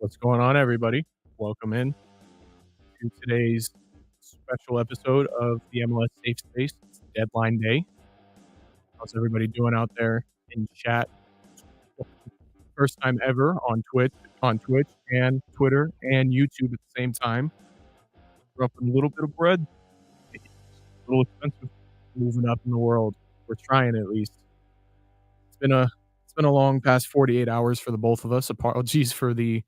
What's going on, everybody? Welcome in to today's special episode of the MLS Safe Space. It's deadline day. How's everybody doing out there in chat? First time ever on Twitch and Twitter and YouTube at the same time. We're up in a little bit of bread. It's a little expensive moving up in the world. We're trying at least. It's been a long past 48 hours for the both of us. Apologies for the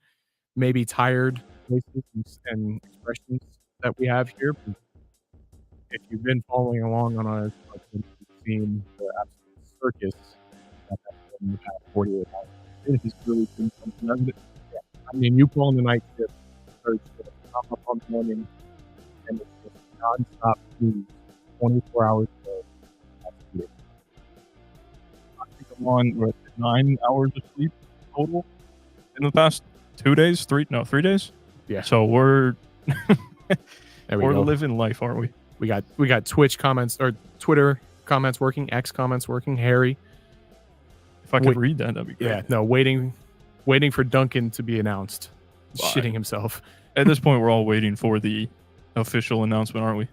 maybe tired voices and expressions that we have here. But if you've been following along on our you've seen the absolute circus that happened in the past 48 hours. It has really been something. I mean, you pull on the night shift, third shift, hop up on the morning, and it's just nonstop news, 24 hours a day. That's it. I think I'm on 9 hours of sleep total in the past 2 days, 3 days. Yeah. So we're we're living life, aren't we? We got Twitch comments or Twitter comments working, X comments working. Harry, if I could read that, that'd be great. Yeah, no, waiting for Duncan to be announced. Shitting himself. At this point, we're all waiting for the official announcement, aren't we?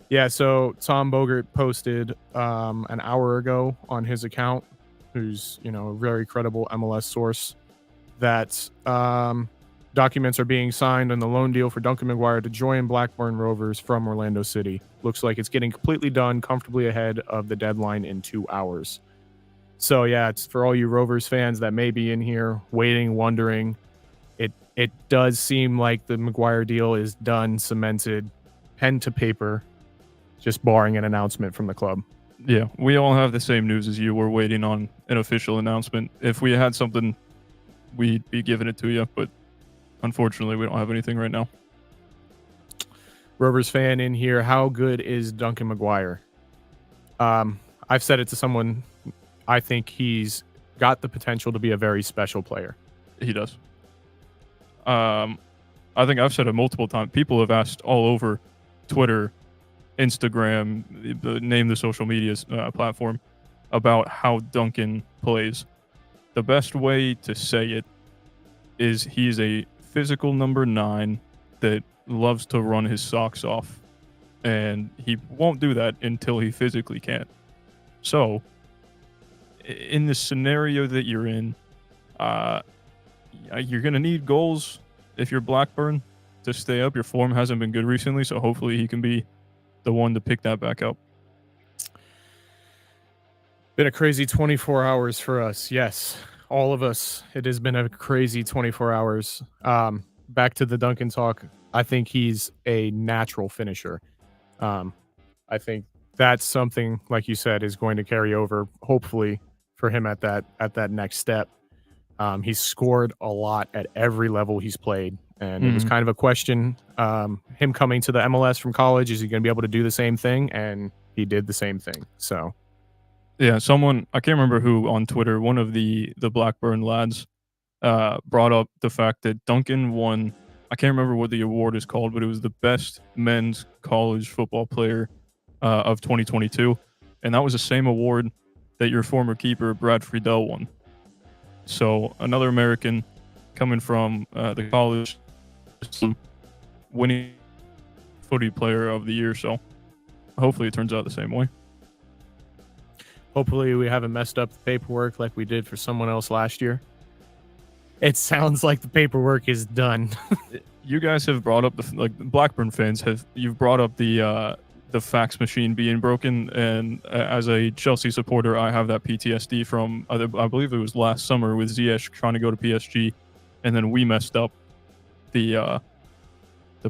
Yeah. So Tom Bogert posted an hour ago on his account, who's a very credible MLS source, that documents are being signed on the loan deal for Duncan McGuire to join Blackburn Rovers from Orlando City. Looks like it's getting completely done, comfortably ahead of the deadline in 2 hours. So yeah, it's for all you Rovers fans that may be in here waiting, wondering. It does seem like the McGuire deal is done, cemented, pen to paper, just barring an announcement from the club. Yeah, we all have the same news as you. We're waiting on an official announcement. If we had something, we'd be giving it to you, but unfortunately, we don't have anything right now. Rovers fan in here, how good is Duncan McGuire? I've said it to someone. I think he's got the potential to be a very special player. He does. I think I've said it multiple times. People have asked all over Twitter, Instagram, name the social media platform, about how Duncan plays. The best way to say it is he's a physical number 9 that loves to run his socks off, and he won't do that until he physically can. So, in the scenario that you're in, you're going to need goals if you're Blackburn to stay up. Your form hasn't been good recently, so hopefully he can be the one to pick that back up. Been a crazy 24 hours for us. Yes, all of us. It has been a crazy 24 hours. Back to the Duncan talk. I think he's a natural finisher. I think that's something, like you said, is going to carry over, hopefully, for him at that next step. He's scored a lot at every level he's played, and it was kind of a question. Him coming to the MLS from college, is he going to be able to do the same thing? And he did the same thing. So, yeah, someone, I can't remember who on Twitter, one of the Blackburn lads, brought up the fact that Duncan won. I can't remember what the award is called, but it was the best men's college football player of 2022, and that was the same award that your former keeper Brad Friedel won. So another American coming from the college, winning Footy Player of the Year. So hopefully it turns out the same way. Hopefully we haven't messed up the paperwork like we did for someone else last year. It sounds like the paperwork is done. You guys have brought up Blackburn fans you've brought up the fax machine being broken, and as a Chelsea supporter, I have that PTSD from I believe it was last summer with Ziyech trying to go to PSG, and then we messed up the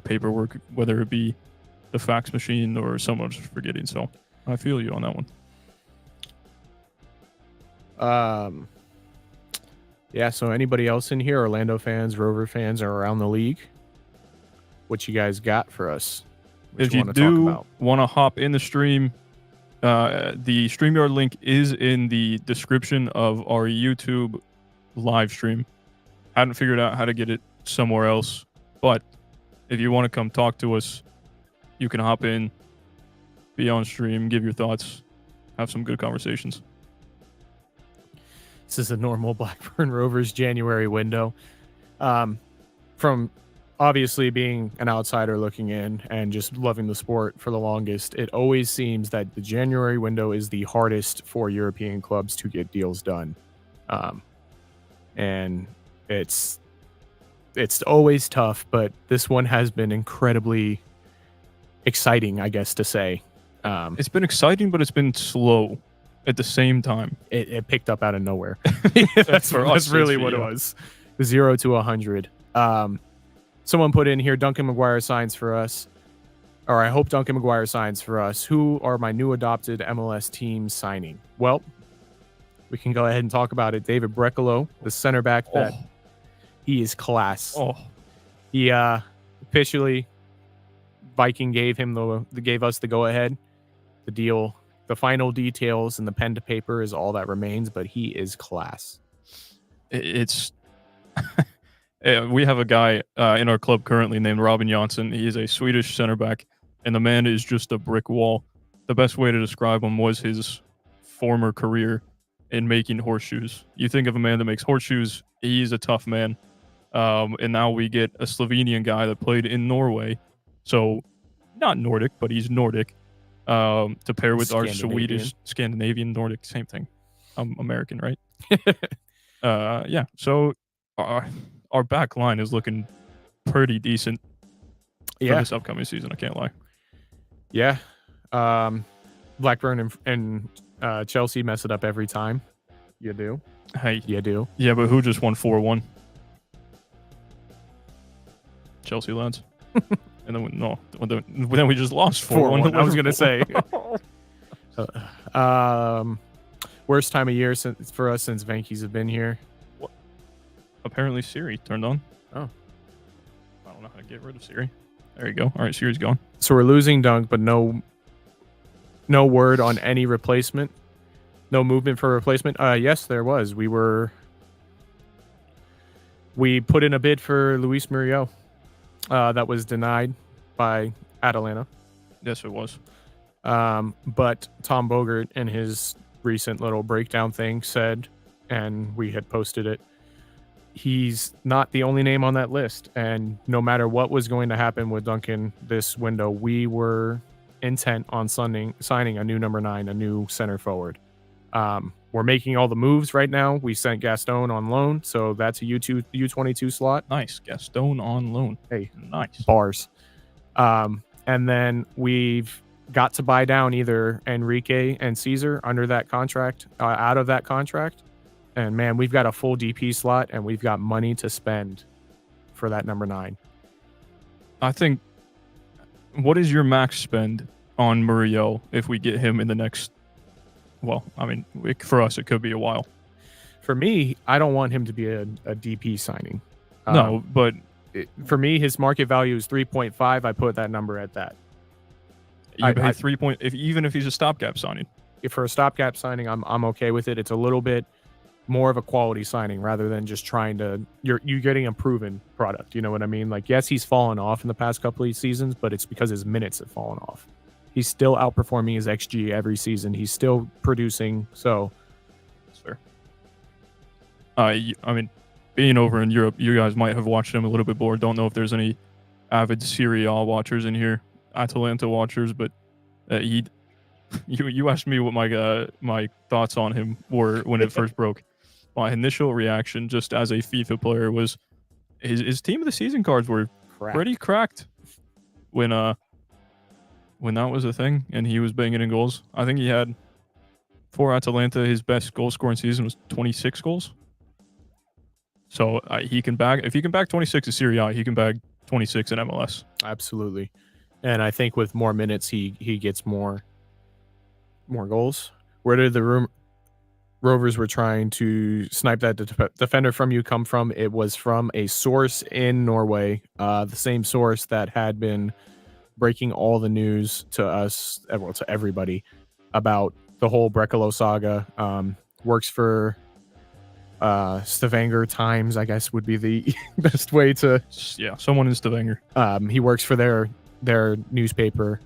paperwork, whether it be the fax machine or someone's forgetting. So I feel you on that one. Yeah, so anybody else in here, Orlando fans, Rover fans, or around the league, what you guys got for us? If you do want to hop in the stream, the StreamYard link is in the description of our YouTube live stream. Hadn't figured out how to get it somewhere else, but if you want to come talk to us, you can hop in, be on stream, give your thoughts, have some good conversations. This is a normal Blackburn Rovers January window. from obviously being an outsider looking in and just loving the sport for the longest, it always seems that the January window is the hardest for European clubs to get deals done. And it's always tough, but this one has been incredibly exciting, I guess to say. It's been exciting, but it's been slow at the same time. It picked up out of nowhere. That's really what it was. 0 to 100. Someone put in here, Duncan Maguire signs for us. Or I hope Duncan Maguire signs for us. Who are my new adopted MLS teams signing? Well, we can go ahead and talk about it. David Brecalo, the center back, that he is class. He officially, Viking gave us the go ahead. The deal, the final details and the pen to paper is all that remains, but he is class. It's we have a guy in our club currently named Robin Jansson. He is a Swedish center back, and the man is just a brick wall. The best way to describe him was his former career in making horseshoes. You think of a man that makes horseshoes, he's a tough man. And now we get a Slovenian guy that played in Norway. So not Nordic, but he's Nordic. To pair with our Swedish, Scandinavian, Nordic, same thing. I'm American, right? Yeah. So our back line is looking pretty decent for this upcoming season. I can't lie. Yeah. Blackburn and Chelsea mess it up every time. You do. Hey. You do. Yeah, but who just won 4-1? Chelsea lads. And then we just lost 4-1. I was going to say. Worst time of year for us since Vankies have been here. What? Apparently Siri turned on. Oh. I don't know how to get rid of Siri. There you go. All right, Siri's gone. So we're losing Dunk, but no word on any replacement. No movement for replacement. Yes, there was. We put in a bid for Luis Murillo. That was denied by Atalanta. Yes, it was. But Tom Bogert in his recent little breakdown thing said, and we had posted it, he's not the only name on that list. And no matter what was going to happen with Duncan this window, we were intent on signing a new number 9, a new center forward. We're making all the moves right now. We sent Gaston on loan, so that's a U22 slot. Nice. Gaston on loan. Hey, nice. Bars. And then we've got to buy down either Enrique and Caesar under that contract, out of that contract. And man, we've got a full DP slot and we've got money to spend for that number 9. I think, what is your max spend on Murillo if we get him in the next, well, I mean, for us, it could be a while. For me, I don't want him to be a DP signing. No, but for me, his market value is 3.5. I put that number at that. You pay 3 point, even if he's a stopgap signing. For a stopgap signing, I'm okay with it. It's a little bit more of a quality signing rather than just trying to you're getting a proven product. You know what I mean? Like, yes, he's fallen off in the past couple of seasons, but it's because his minutes have fallen off. He's still outperforming his XG every season. He's still producing. So that's fair. I mean, being over in Europe, you guys might have watched him a little bit more. Don't know if there's any avid Serie A watchers in here, Atalanta watchers, but you asked me what my thoughts on him were when it first broke. My initial reaction, just as a FIFA player, was his team of the season cards were pretty cracked when that was a thing and he was banging in goals. I think he had, for Atalanta, his best goal scoring season was 26 goals. So he can bag, if he can bag 26 in Serie A, he can bag 26 in MLS. Absolutely. And I think with more minutes, he gets more goals. Where did the Rovers were trying to snipe that defender from you come from? It was from a source in Norway, the same source that had been breaking all the news to us, well, to everybody, about the whole Brekalo saga. Works for Stavanger Times, I guess would be the best way to. Yeah, someone in Stavanger. He works for their newspaper.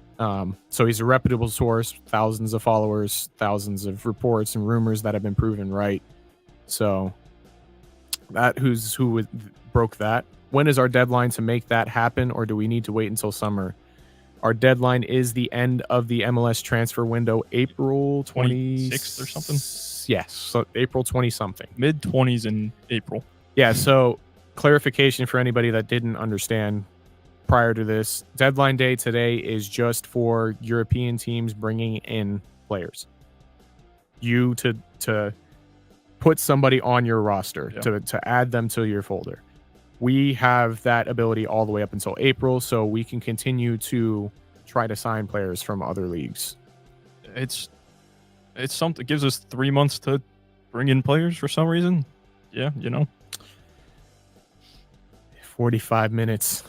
So he's a reputable source, thousands of followers, thousands of reports and rumors that have been proven right. So that who broke that when is our deadline to make that happen, or do we need to wait until summer? Our deadline is the end of the MLS transfer window, April 26th or something? Yes, so April 20 something. Mid-20s in April. Yeah, so clarification for anybody that didn't understand prior to this. Deadline day today is just for European teams bringing in players. You to put somebody on your roster, to add them to your folder. We have that ability all the way up until April, so we can continue to try to sign players from other leagues. It's something. It gives us 3 months to bring in players for some reason. Yeah, 45 minutes.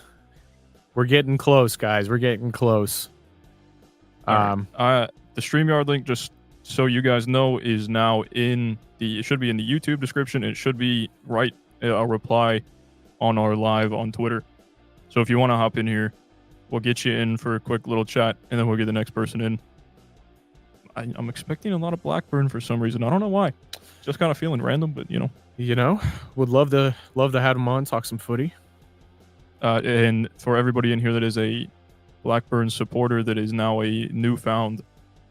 We're getting close, guys. We're getting close. The StreamYard link, just so you guys know, is now it should be in the YouTube description. It should be a reply on our live on Twitter. So if you want to hop in here, we'll get you in for a quick little chat, and then we'll get the next person in. I'm expecting a lot of Blackburn for some reason. I don't know why. Just kind of feeling random, but would love to have him on, talk some footy. And for everybody in here that is a Blackburn supporter, that is now a newfound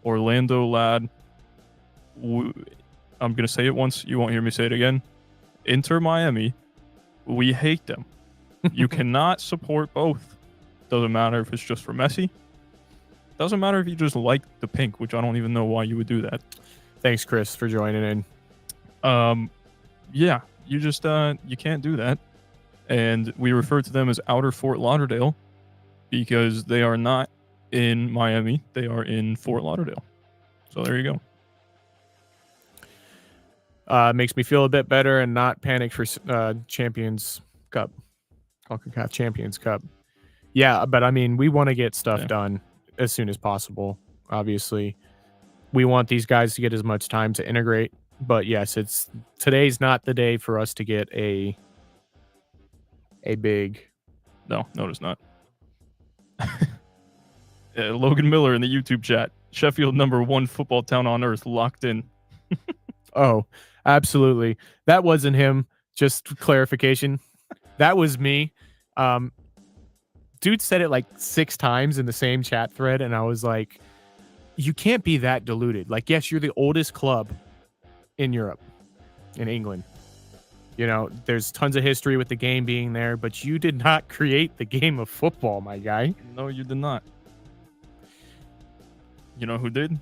Orlando lad, I'm gonna say it once. You won't hear me say it again. Inter Miami. We hate them. You cannot support both. Doesn't matter if it's just for Messi. Doesn't matter if you just like the pink, which I don't even know why you would do that. Thanks, Chris, for joining in. Yeah, you just you can't do that. And we refer to them as Outer Fort Lauderdale because they are not in Miami. They are in Fort Lauderdale. So there you go. Makes me feel a bit better and not panic for Champions Cup. CONCACAF Champions Cup. Yeah, but I mean, we want to get stuff done as soon as possible. Obviously, we want these guys to get as much time to integrate. But yes, today's not the day for us to get a big. No, it's not. Logan Miller in the YouTube chat. Sheffield #1 football town on earth, locked in. Oh, absolutely. That wasn't him. Just clarification. That was me. Dude said it like 6 times in the same chat thread, and I was like, you can't be that deluded. Like, yes, you're the oldest club in Europe, in England. There's tons of history with the game being there, but you did not create the game of football, my guy. No, you did not. You know who did?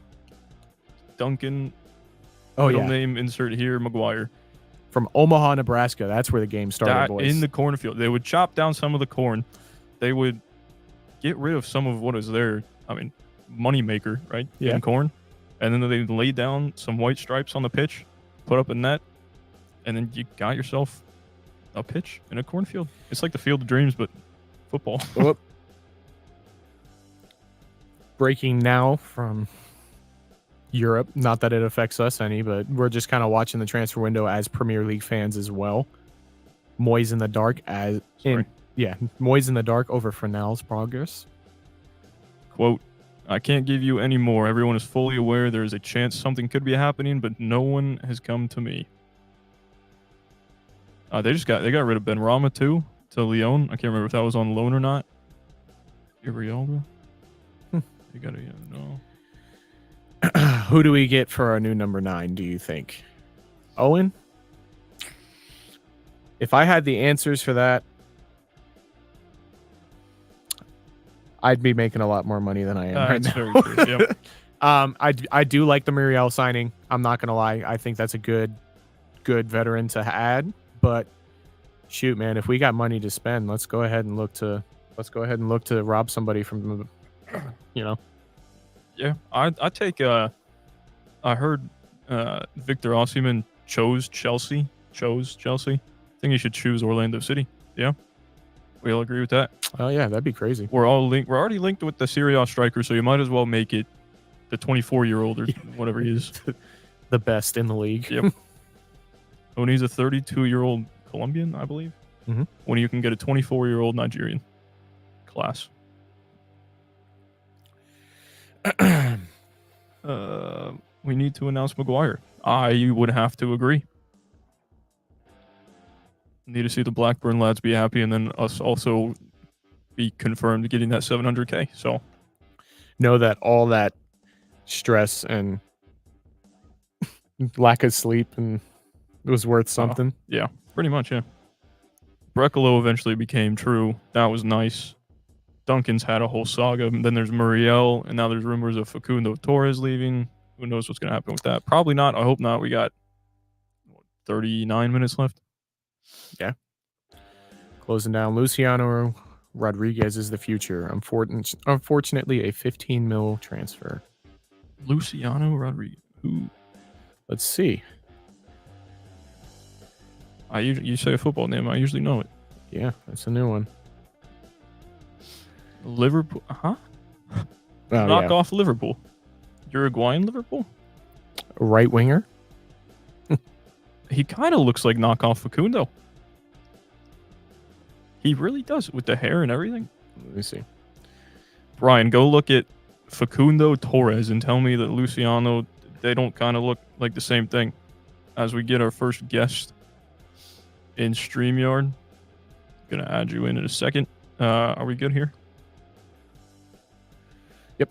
Duncan. Oh, middle name insert here, McGuire. From Omaha, Nebraska. That's where the game started, boys. In the cornfield. They would chop down some of the corn. They would get rid of some of what is their, money maker, right? Yeah. In corn. And then they'd lay down some white stripes on the pitch, put up a net, and then you got yourself a pitch in a cornfield. It's like the Field of Dreams, but football. Whoop. Breaking now from Europe. Not that it affects us any, but we're just kind of watching the transfer window as Premier League fans as well. Moyes in the dark Moyes in the dark over Fresnel's progress. Quote, I can't give you any more. Everyone is fully aware there is a chance something could be happening, but no one has come to me. They got rid of Ben Rama too to Lyon. I can't remember if that was on loan or not. Irialdo? You gotta know. Who do we get for our new number 9, do you think? Owen? If I had the answers for that, I'd be making a lot more money than I am right now. Very true. Yep. I do like the Muriel signing. I'm not gonna lie. I think that's a good veteran to add. But shoot, man, if we got money to spend, let's go ahead and look to rob somebody from, Yeah, I take. I heard Victor Osimhen chose Chelsea. I think he should choose Orlando City. Yeah, we all agree with that. Oh yeah, that'd be crazy. We're already linked with the Serie A striker, so you might as well make it the 24-year-old or whatever he is, the best in the league. Yep. When he's a 32-year-old Colombian, I believe. Mm-hmm. When you can get a 24-year-old Nigerian. Class. We need to announce McGuire. I would have to agree. Need to see the Blackburn lads be happy, and then us also be confirmed getting that 700K. So know that all that stress and lack of sleep and it was worth something. yeah, pretty much, yeah. Brekalo eventually became true. That was nice. Duncan's had a whole saga. And then there's Muriel, and now there's rumors of Facundo Torres leaving. Who knows what's going to happen with that? Probably not. I hope not. We got 39 minutes left. Yeah. Closing down. Luciano Rodriguez is the future. Unfortunately, a 15 mil transfer. Luciano Rodriguez. Who? Let's see. You say a football name. I usually know it. Yeah, that's a new one. Liverpool. Huh? Oh, Knock off Liverpool. Uruguayan Liverpool? Right winger. He kind of looks like knockoff Facundo. He really does with the hair and everything. Let me see. Brian, go look at Facundo Torres and tell me that Luciano, they don't kind of look like the same thing. As we get our first guest in StreamYard. Gonna add you in a second. Are we good here? Yep.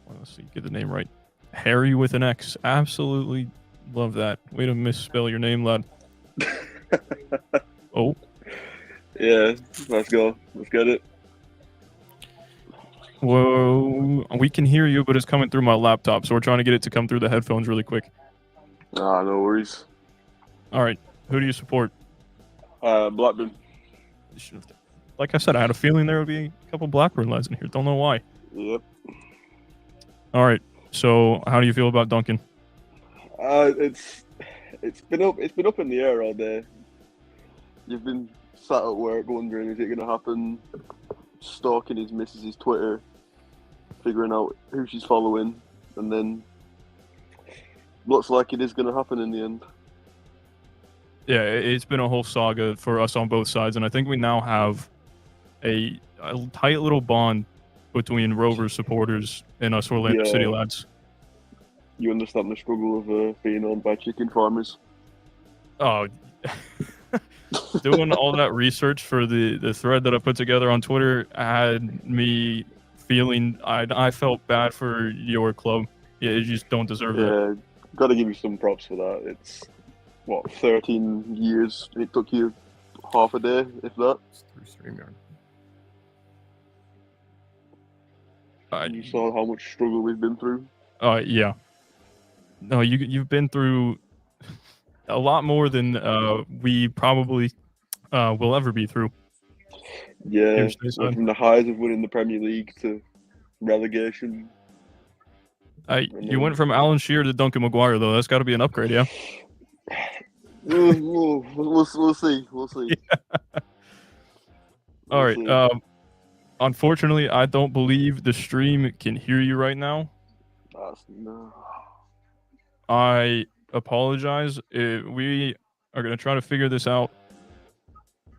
Well, let's see, get the name right. Harry with an X. Absolutely love that. Way to misspell your name, lad. Oh. Yeah, let's go. Let's get it. Whoa. We can hear you, but it's coming through my laptop, so we're trying to get it to come through the headphones really quick. No worries. All right. Who do you support? Blackburn. Like I said, I had a feeling there would be a couple Blackburn lads in here. Don't know why. Yep. All right. So, how do you feel about Duncan? It's been up in the air all day. You've been sat at work wondering, is it going to happen? Stalking his missus' Twitter, figuring out who she's following, and then looks like it is going to happen in the end. Yeah, it's been a whole saga for us on both sides, and I think we now have a tight little bond between Rovers supporters and us Orlando City lads. You understand the struggle of being owned by chicken farmers? Oh, doing all that research for the thread that I put together on Twitter had me feeling I felt bad for your club. Yeah, you just don't deserve that. Yeah, got to give you some props for that. It's 13 years. It took you half a day, if that. Through StreamYard. You saw how much struggle we've been through. Yeah. No, you've been through a lot more than we probably will ever be through. Yeah, from the highs of winning the Premier League to relegation. You went from Alan Shearer to Duncan Maguire, though. That's got to be an upgrade, yeah? We'll see. We'll see. Yeah. All right. Unfortunately, I don't believe the stream can hear you right now. No. I apologize. We are going to try to figure this out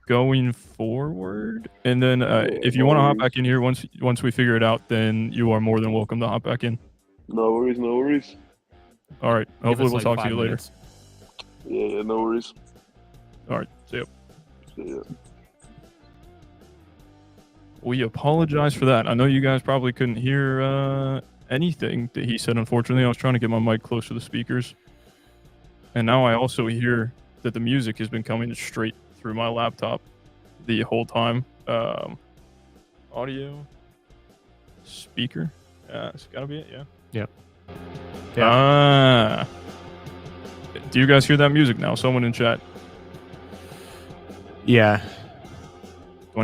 going forward. And then if you want to hop back in here once we figure it out, then you are more than welcome to hop back in. No worries. All right. Hopefully we'll talk to you later. Yeah, no worries. All right. See ya. See ya. We apologize for that. I know you guys probably couldn't hear anything that he said, unfortunately. I was trying to get my mic close to the speakers. And now I also hear that the music has been coming straight through my laptop the whole time. Audio. Speaker. It's got to be it, yeah. Yep. Yeah. Do you guys hear that music now? Someone in chat. Yeah. I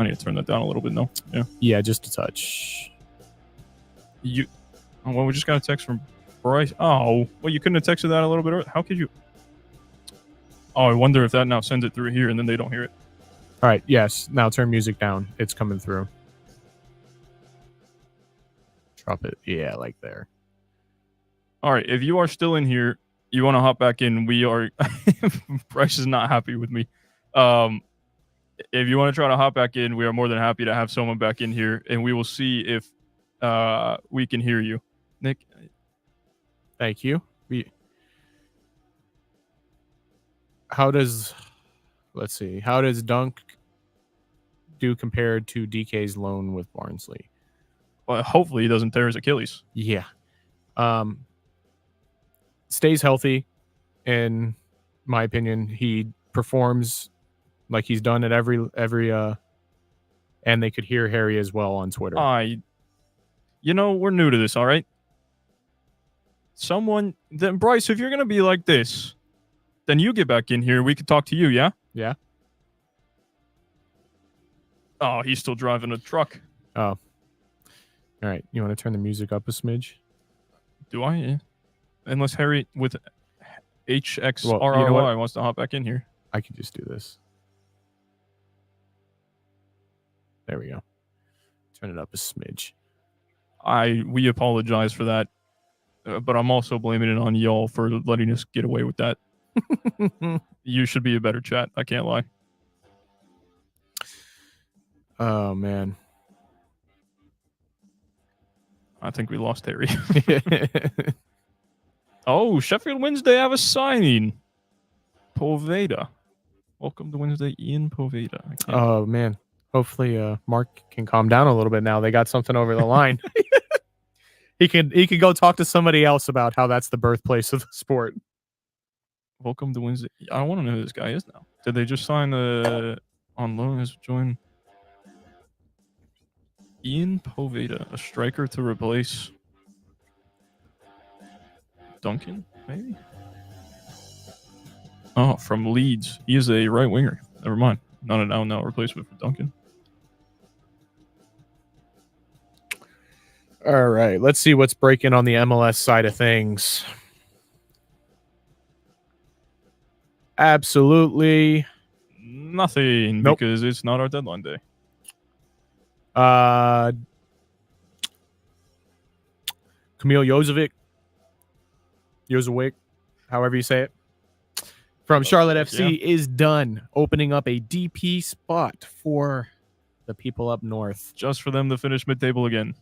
need to turn that down a little bit, no? Yeah. Yeah, just a touch. Well, we just got a text from Bryce. Oh, well, you couldn't have texted that a little bit earlier? How could you? Oh, I wonder if that now sends it through here and then they don't hear it. All right, yes. Now turn music down. It's coming through. Drop it. Yeah, like there. All right, if you are still in here, you want to hop back in, we are... Bryce is not happy with me. If you want to try to hop back in, we are more than happy to have someone back in here, and we will see if we can hear you. Nick? Thank you. let's see, how does Dunk do compared to DK's loan with Barnsley? Well, hopefully he doesn't tear his Achilles. Yeah. Stays healthy, in my opinion. He performs like he's done at every and they could hear Harry as well on Twitter. We're new to this, all right? Then Bryce, if you're gonna be like this, then you get back in here. We could talk to you, yeah? Yeah. Oh, he's still driving a truck. Oh. All right. You want to turn the music up a smidge? Do I? Yeah. Unless Harry with HXRRY Well, you know what? wants to hop back in here. I could just do this. There we go. Turn it up a smidge. We apologize for that, but I'm also blaming it on y'all for letting us get away with that. You should be a better chat. I can't lie. Oh, man. I think we lost Harry. Oh, Sheffield Wednesday have a signing. Poveda. Welcome to Wednesday, Ian Poveda. Oh, man. Hopefully Mark can calm down a little bit now. They got something over the line. He could go talk to somebody else about how that's the birthplace of the sport. Welcome to Wednesday. I want to know who this guy is now. Did they just sign on loan as join? Ian Poveda, a striker to replace Duncan, maybe? Oh, from Leeds. He is a right winger. Never mind. Not an out-and-out replacement for Duncan. All right. Let's see what's breaking on the MLS side of things. Absolutely nothing. Nope. Because it's not our deadline day. Kamil Jozovic, however you say it, from Charlotte FC is done, opening up a DP spot for the people up north. Just for them to finish mid-table again.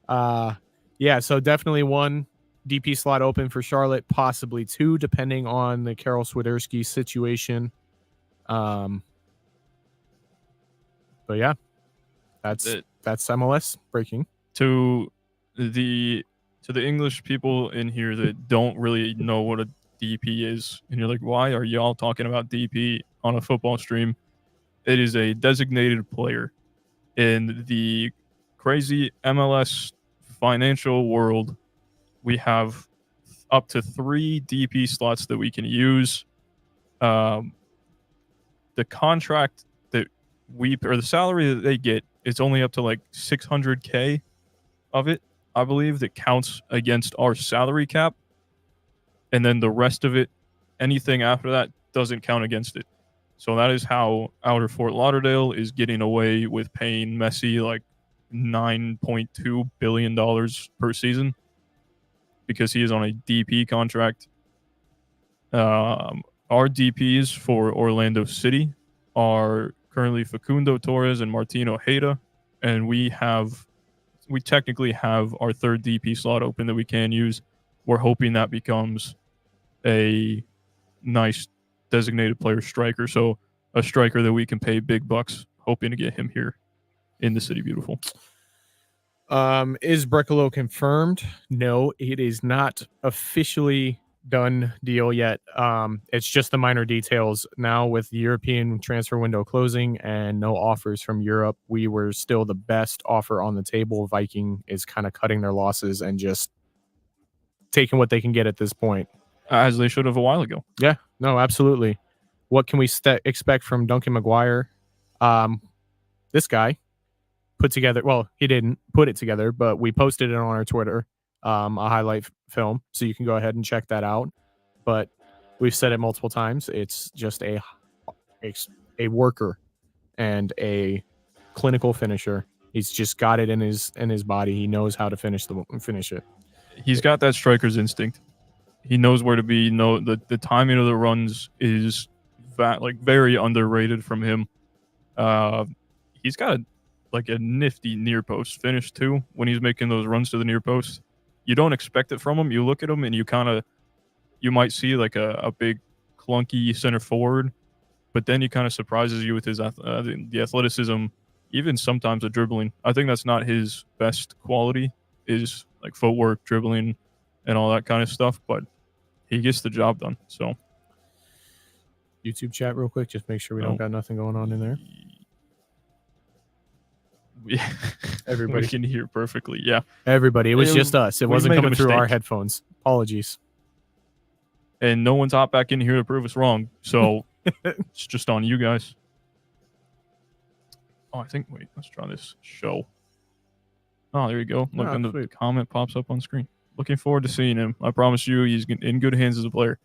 Yeah, so definitely one DP slot open for Charlotte, possibly two, depending on the Karol Swiderski situation. But yeah, that's MLS breaking. To the English people in here that don't really know what a DP is, and you're like, why are y'all talking about DP on a football stream? It is a designated player in the crazy MLS financial world. We have up to 3 DP slots that we can use. The contract that the salary that they get, it's only up to like $600K of it, I believe, that counts against our salary cap. And then the rest of it, anything after that, doesn't count against it. So that is how Outer Fort Lauderdale is getting away with paying Messi like $9.2 billion per season because he is on a DP contract. Our DPs for Orlando City are currently Facundo Torres and Martino Heda, and we technically have our third DP slot open that we can use. We're hoping that becomes a nice designated player striker, so a striker that we can pay big bucks, hoping to get him here in the City Beautiful. Is Brekalo confirmed? No, it is not officially done deal yet. It's just the minor details. Now with the European transfer window closing and no offers from Europe, we were still the best offer on the table. Viking is kind of cutting their losses and just taking what they can get at this point. As they should have a while ago. Yeah, no, absolutely. What can we expect from Duncan Maguire? This guy put together, well, he didn't put it together, but we posted it on our Twitter, a highlight film, so you can go ahead and check that out. But we've said it multiple times. It's just a worker and a clinical finisher. He's just got it in his body. He knows how to finish it. He's got that striker's instinct. He knows where to be. The timing of the runs is very underrated from him. He's got a nifty near post finish too when he's making those runs to the near post. You don't expect it from him. You look at him and you you might see like a big clunky center forward, but then he kind of surprises you with his the athleticism, even sometimes the dribbling. I think that's not his best quality, is like footwork, dribbling, and all that kind of stuff, but he gets the job done. So YouTube chat real quick, just make sure we don't got nothing going on in there. Yeah, Everybody we can hear perfectly. Yeah, everybody. It was just us. It we wasn't made a coming through our mistake. headphones. Apologies. And no one's hopped back in here to prove us wrong. So it's just on you guys. Oh, I think. Wait, let's try this show. Oh, there you go. Look, and the comment pops up on screen. Looking forward to seeing him. I promise you, he's in good hands as a player.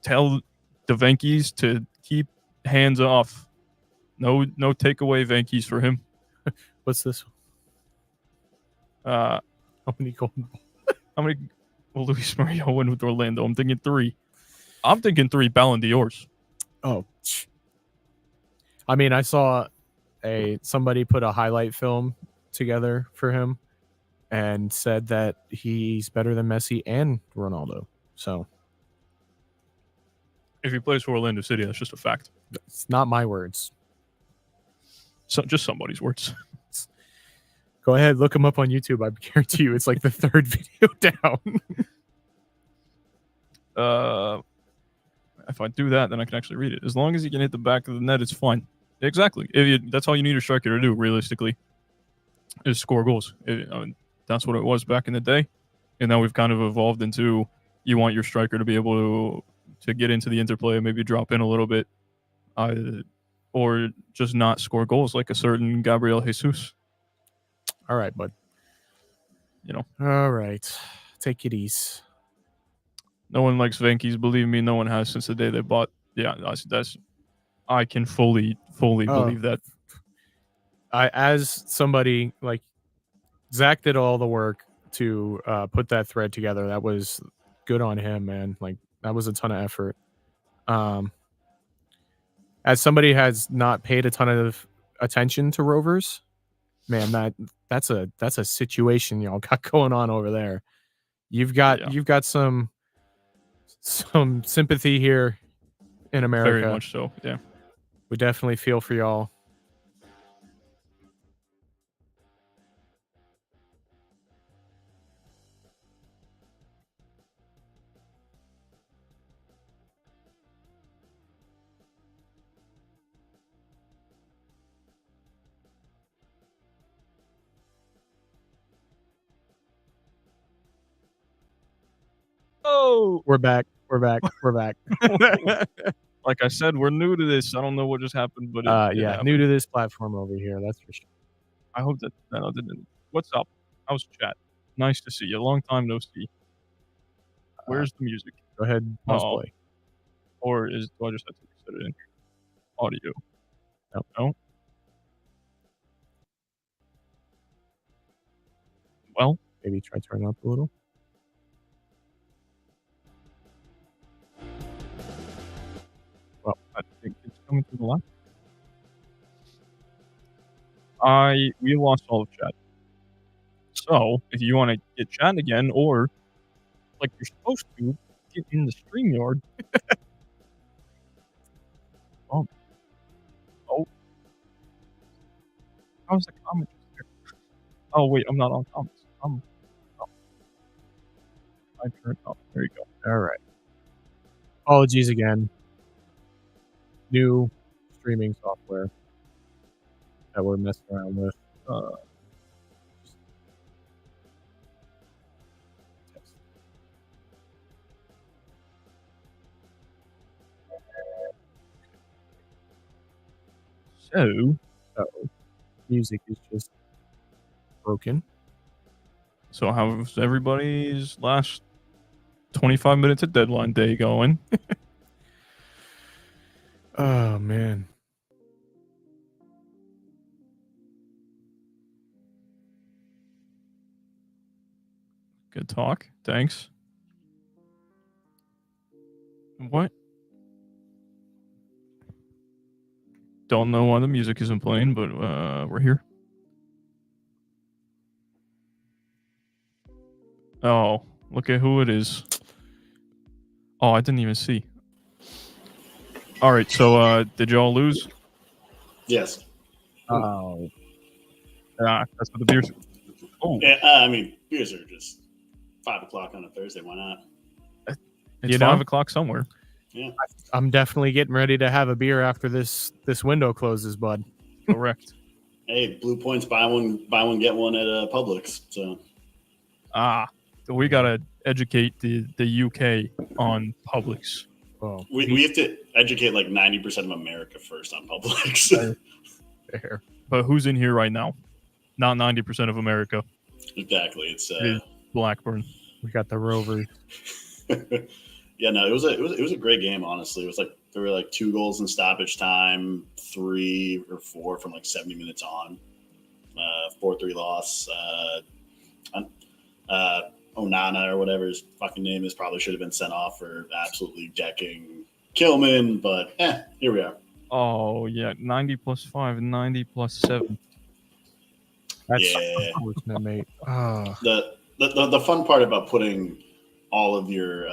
Tell the Venkies to keep hands off. No takeaway Venkies for him. What's this? How many golden balls? How many will Luis Maria win with Orlando? I'm thinking 3. I'm thinking 3 Ballon d'Ors. Oh. I mean, I saw somebody put a highlight film together for him and said that he's better than Messi and Ronaldo. So if he plays for Orlando City, that's just a fact. It's not my words. So just somebody's words. Go ahead, look him up on YouTube. I guarantee you it's like the 3rd video down. If I do that, then I can actually read it. As long as you can hit the back of the net, it's fine. Exactly. That's all you need a striker to do, realistically, is score goals. I mean, that's what it was back in the day. And now we've kind of evolved into, you want your striker to be able to get into the interplay, maybe drop in a little bit, or just not score goals like a certain Gabriel Jesus. All right, bud. You know. All right. Take it easy. No one likes Venkies. Believe me, no one has since the day they bought. Yeah, that's I can fully believe that. As somebody like Zach did all the work to put that thread together. That was good on him, man. Like that was a ton of effort. As somebody has not paid a ton of attention to Rovers, man, that's a situation y'all got going on over there. You've got some sympathy here in America. Very much so, yeah. We definitely feel for y'all. Oh, we're back. Like I said, we're new to this. I don't know what just happened, but it happened. New to this platform over here. That's for sure. I hope that didn't. What's up? How's chat? Nice to see you. Long time no see. Where's the music? Go ahead, pause play. Or do I just have to set it in? Audio. No. Well, maybe try turning up a little. Well, I think it's coming through the line. We lost all of chat. So, if you want to get chatting again, or like you're supposed to, get in the StreamYard. Oh. How's the comment just there? Oh, wait, I'm not on comments. I turned off. There you go. All right. Apologies again. New streaming software that we're messing around with. So, music is just broken. So how's everybody's last 25 minutes of deadline day going? Oh, man. Good talk. Thanks. What? Don't know why the music isn't playing, but we're here. Oh, look at who it is. Oh, I didn't even see. All right, so did y'all lose? Yes. Oh, That's what the beers. Oh, Yeah, I mean, beers are just 5 o'clock on a Thursday. Why not? it's You know? 5 o'clock somewhere. Yeah. I'm definitely getting ready to have a beer after this window closes, bud. Correct. Hey, Blue Points, buy one, get one at Publix. So So we gotta educate the UK on Publix. Oh, we have to educate like 90% of America first on Publix. fair. But who's in here right now? Not 90% of America. Exactly. It's It is Blackburn. We got the Rovers. yeah, no, it was a great game. Honestly, it was like there were like 2 goals in stoppage time, 3 or 4 from like 70 minutes on. 4-3 loss. Onana or whatever his fucking name is probably should have been sent off for absolutely decking Kilman, but here we are. Oh yeah, 90 plus 5 and 90 plus 7. That's Yeah. unfortunate, mate. Oh. The fun part about putting all of your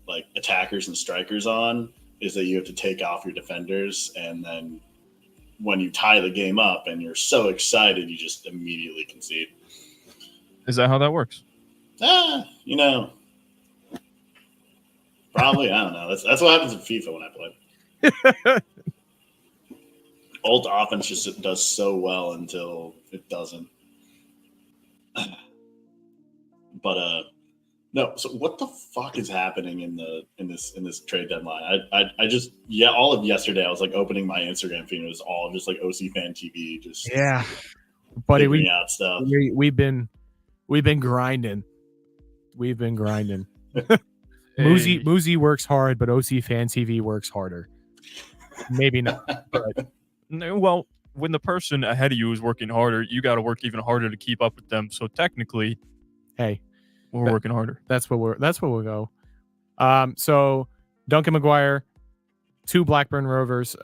like attackers and strikers on is that you have to take off your defenders, and then when you tie the game up and you're so excited, you just immediately concede. Is that how that works? You know, probably. I don't know. That's what happens in FIFA when I play. Old offense just does so well until it doesn't. But no. So what the fuck is happening in this trade deadline? I just all of yesterday I was like opening my Instagram feed and it was all just like OC Fan TV, just Yeah, buddy, figuring out stuff. we've been grinding. We've been grinding. Hey. Muzi works hard, but OC Fan TV works harder. Maybe not. But No, well, when the person ahead of you is working harder, you got to work even harder to keep up with them. So technically, hey, we're working harder. that's what we'll go. So Duncan McGuire, 2 Blackburn Rovers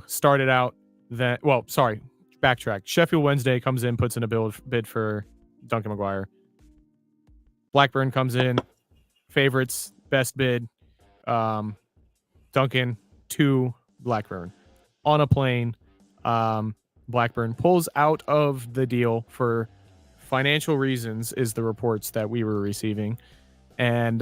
started out that. Well, sorry, backtrack. Sheffield Wednesday comes in, puts in a bid for Duncan McGuire. Blackburn comes in, favorites, best bid. Duncan to Blackburn on a plane. Blackburn pulls out of the deal for financial reasons, is the reports that we were receiving. And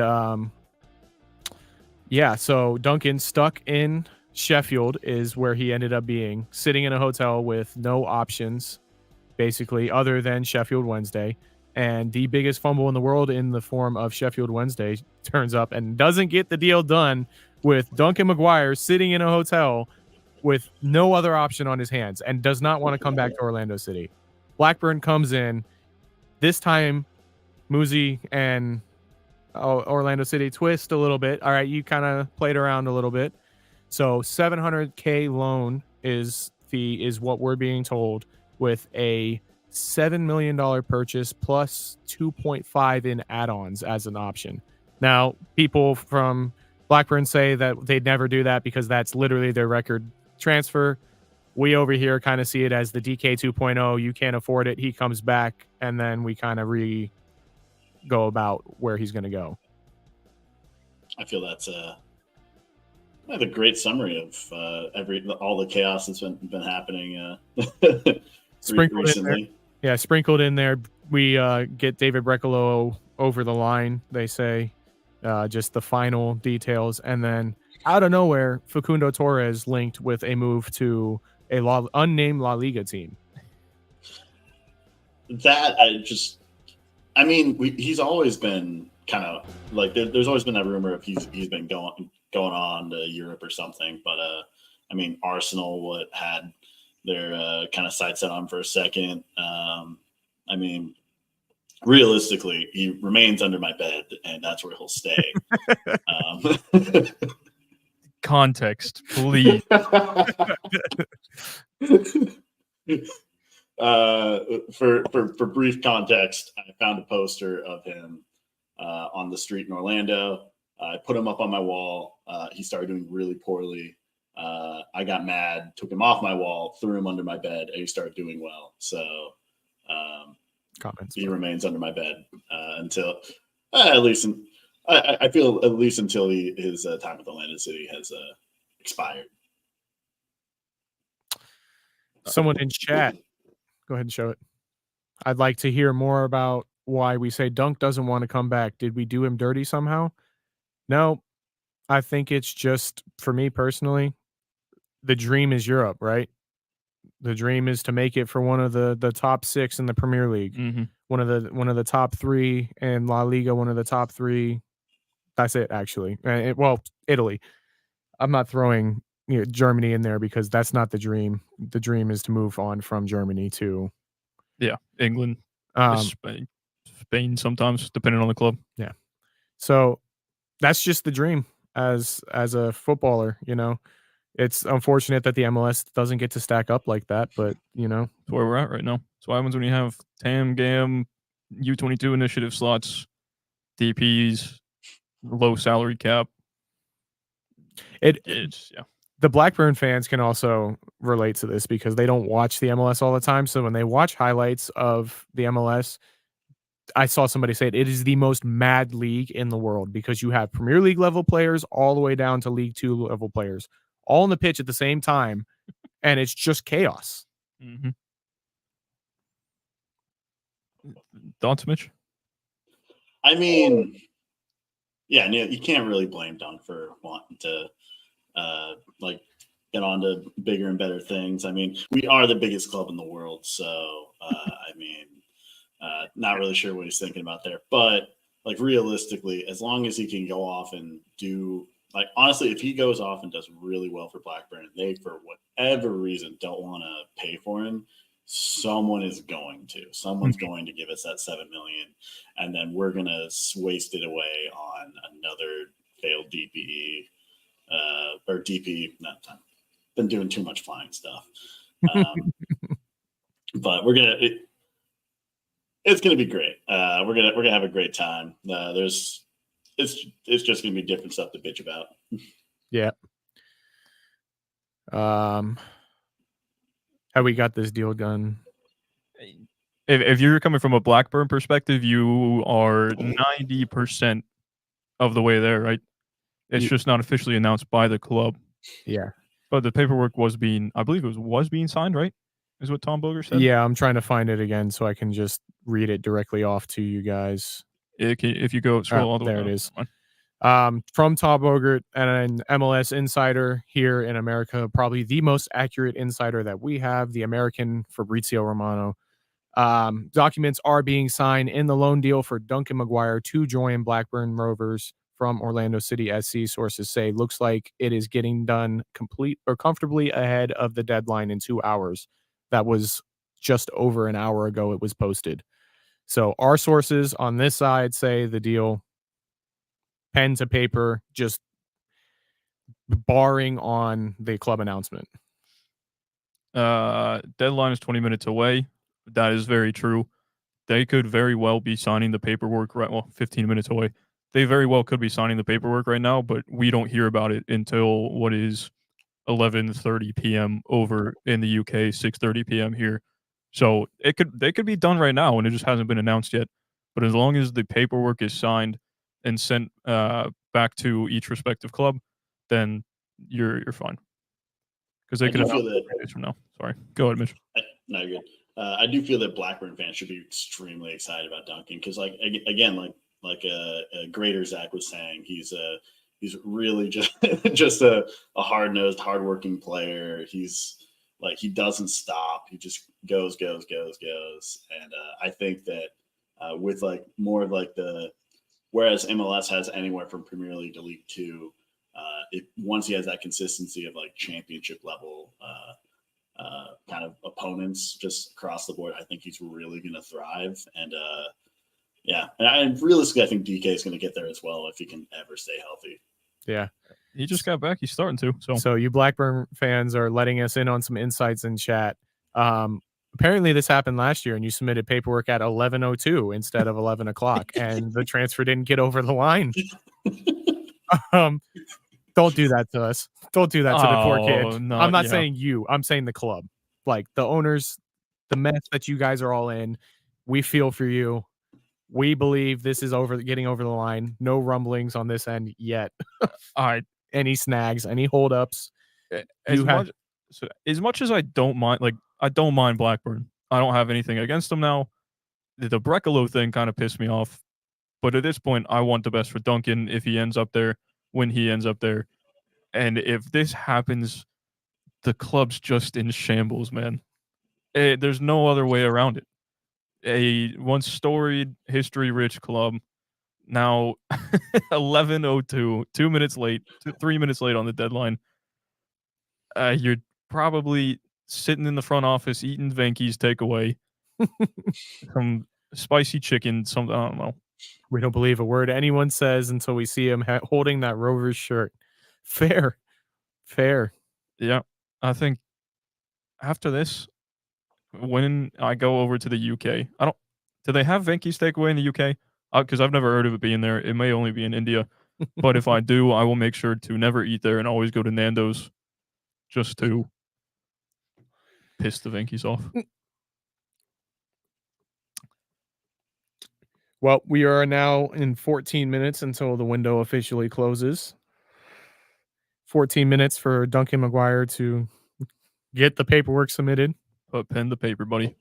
so Duncan stuck in Sheffield is where he ended up being, sitting in a hotel with no options, basically, other than Sheffield Wednesday. And the biggest fumble in the world in the form of Sheffield Wednesday turns up and doesn't get the deal done with Duncan McGuire sitting in a hotel with no other option on his hands and does not want to come back to Orlando City. Blackburn comes in. This time, Muzi and Orlando City twist a little bit. All right, you kind of played around a little bit. So $700K loan is what we're being told, with a $7 million purchase plus 2.5 in add-ons as an option. Now, people from Blackburn say that they'd never do that because that's literally their record transfer. We over here kind of see it as the DK 2.0. You can't afford it. He comes back, and then we kind of go about where he's going to go. I feel that's a great summary of all the chaos that's been happening Sprinkled recently. in there. Yeah, sprinkled in there. We get David Brecalo over the line, they say. Just the final details. And then out of nowhere, Facundo Torres linked with a move to a unnamed La Liga team. That he's always been kind of like there's always been that rumor of he's been going on to Europe or something. But Arsenal had their kind of sights set on for a second. Realistically, he remains under my bed, and that's where he'll stay. Context, please. For brief context, I found a poster of him on the street in Orlando. I put him up on my wall. He started doing really poorly. I got mad, took him off my wall, threw him under my bed, and he started doing well. So Comments. he remains under my bed until at least I feel at least until his time with Orlando City has expired. Someone in chat, go ahead and show it. I'd like to hear more about why we say Dunk doesn't want to come back. Did we do him dirty somehow? No, I think it's just, for me personally, the dream is Europe, right? The dream is to make it for one of the top 6 in the Premier League, Mhm. one of the top 3 in La Liga, one of the top 3. That's it, actually. Well, Italy. I'm not throwing Germany in there because that's not the dream. The dream is to move on from Germany to Yeah, England, um, Spain sometimes, depending on the club. yeah. So that's just the dream as a footballer. It's unfortunate that the MLS doesn't get to stack up like that, but That's where we're at right now. So what happens when you have TAM, GAM, U22 initiative slots, DPs, low salary cap. It's the Blackburn fans can also relate to this because they don't watch the MLS all the time. So when they watch highlights of the MLS, I saw somebody say it is the most mad league in the world because you have Premier League level players all the way down to League 2 level players all on the pitch at the same time, and it's just chaos. Mm-hmm. Thoughts, Mitch? I mean, yeah, you can't really blame Dunk for wanting to get on to bigger and better things. I mean, we are the biggest club in the world, so I mean, not really sure what he's thinking about there. But like realistically, as long as he can go off and do honestly, if he goes off and does really well for Blackburn, and they for whatever reason don't want to pay for him, someone is going to. Someone's going to give us that $7 million, and then we're gonna waste it away on another failed DPE or DP. Not time. Been doing too much flying stuff, but we're gonna. It's gonna be great. We're gonna have a great time. It's just gonna be different stuff to bitch about. Yeah. How we got this deal done? If you're coming from a Blackburn perspective, you are 90% of the way there, right? It's just not officially announced by the club. Yeah. But the paperwork was being, I believe it was being signed, right? Is what Tom Boger said? Yeah, I'm trying to find it again so I can just read it directly off to you guys. If you go scroll all the way there down. it is. From Tom Bogert and an MLS insider here in America, probably the most accurate insider that we have, the American Fabrizio Romano. Documents are being signed in the loan deal for Duncan Maguire to join Blackburn Rovers from Orlando City SC. Sources say looks like it is getting done complete or comfortably ahead of the deadline in 2 hours. That was just over an hour ago it was posted. So our sources on this side say the deal, pen to paper, just barring on the club announcement. Deadline is 20 minutes away. That is very true. They could very well be signing the paperwork right. Well, 15 minutes away. They very well could be signing the paperwork right now, but we don't hear about it until what is 11:30 p.m. over in the UK, 6:30 p.m. here. So they could be done right now, and it just hasn't been announced yet. But as long as the paperwork is signed and sent back to each respective club, then you're fine. Because they could feel that days from now. Sorry, go ahead, Mitch. No, you're good. I do feel that Blackburn fans should be extremely excited about Duncan because, like Greater Zach was saying, he's really just a hard-nosed, hardworking player. He's like he doesn't stop. He just goes. And I think that with like more of like whereas MLS has anywhere from Premier League to League Two, once he has that consistency of like championship level kind of opponents just across the board, I think he's really going to thrive. And and realistically, I think DK is going to get there as well if he can ever stay healthy. Yeah. He just got back. He's starting to. So you Blackburn fans are letting us in on some insights in chat. Apparently this happened last year and you submitted paperwork at 11:02 instead of 11 o'clock and the transfer didn't get over the line. Don't do that to us. Don't do that to the poor kid. I'm not saying you. I'm saying the club. Like the owners, the mess that you guys are all in. We feel for you. We believe this is getting over the line. No rumblings on this end yet. I Any snags, any holdups. as You have much as I don't mind, I don't mind Blackburn. I don't have anything against them now. The Brekalo thing kind of pissed me off, but at this point, I want the best for Duncan if he ends up there, when he ends up there, and if this happens, the club's just in shambles, man. There's no other way around it. A once storied, history-rich club now 11:02, 2 minutes late, 3 minutes late on the deadline. You're probably sitting in the front office eating Venky's takeaway, some spicy chicken, I don't know. We don't believe a word anyone says until we see him holding that Rovers shirt. Fair. Yeah, I think after this, when I go over to the UK, do they have Venky's takeaway in the UK? Because I've never heard of it being there. It may only be in India, but if I do, I will make sure to never eat there and always go to Nando's just to piss the Venky's off. Well, we are now in 14 minutes until the window officially closes. 14 minutes for Duncan McGuire to get the paperwork submitted. Put pen to paper, buddy.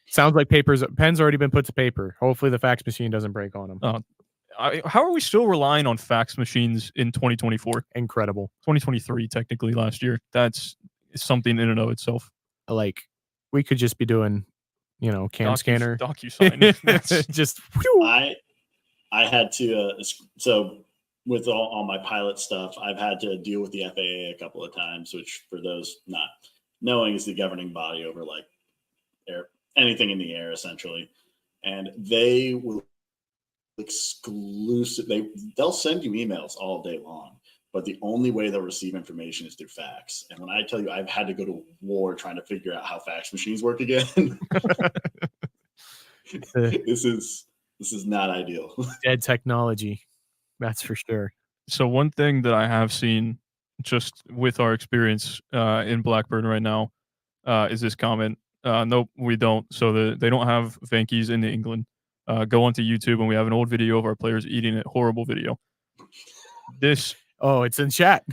Sounds like pen's already been put to paper. Hopefully the fax machine doesn't break on him. How are we still relying on fax machines in 2024? Incredible. 2023, technically, last year. That's something in and of itself. Like, we could just be doing, cam scanner. DocuSign. Just. I had to, so with all my pilot stuff, I've had to deal with the FAA a couple of times, which for those not knowing is the governing body over like anything in the air, essentially. And they will they'll send you emails all day long, but the only way they'll receive information is through fax. And when I tell you I've had to go to war trying to figure out how fax machines work again, this is not ideal. Dead technology, that's for sure. So one thing that I have seen just with our experience in Blackburn right now is this comment. Nope, we don't. So they don't have Venky's in England. Go onto YouTube and we have an old video of our players eating it. Horrible video. It's in chat.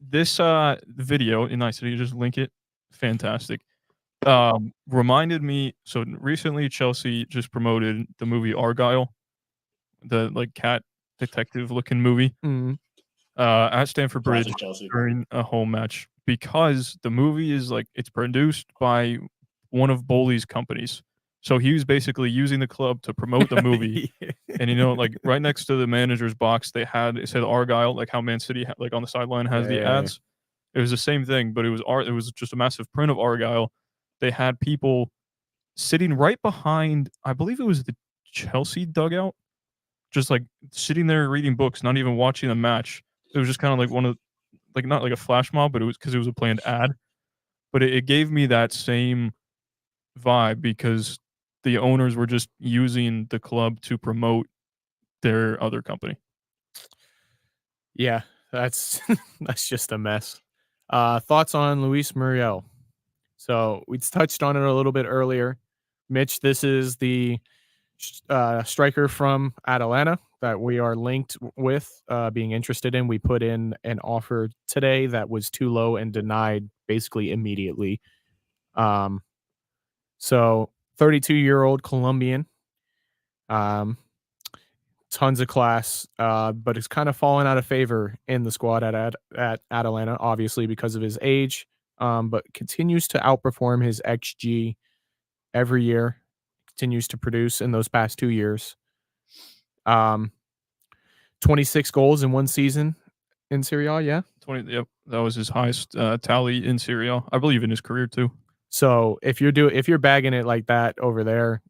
This video, and nice, you just link it. Fantastic. Reminded me. So recently, Chelsea just promoted the movie Argyle, the like cat detective looking movie, at Stamford Bridge during a home match, because the movie is it's produced by one of Bowley's companies. So he was basically using the club to promote the movie. And, right next to the manager's box, it said Argyle, like how Man City, on the sideline has the ads. It was the same thing, but it was just a massive print of Argyle. They had people sitting right behind, I believe it was the Chelsea dugout, just sitting there reading books, not even watching the match. It was just kind of one of, not like a flash mob, but it was because it was a planned ad. But it gave me that same vibe because the owners were just using the club to promote their other company. Yeah, that's just a mess. Thoughts on Luis Muriel? So we touched on it a little bit earlier. Mitch, this is the striker from Atalanta that we are linked with, being interested in. We put in an offer today that was too low and denied basically immediately. So 32-year-old Colombian, tons of class, but it's kind of fallen out of favor in the squad at Atalanta, obviously because of his age, but continues to outperform his XG every year, continues to produce in those past 2 years. 26 goals in one season in Serie A, yeah? 20, yep. That was his highest tally in Serie A, I believe, in his career too. So if you're bagging it like that over there,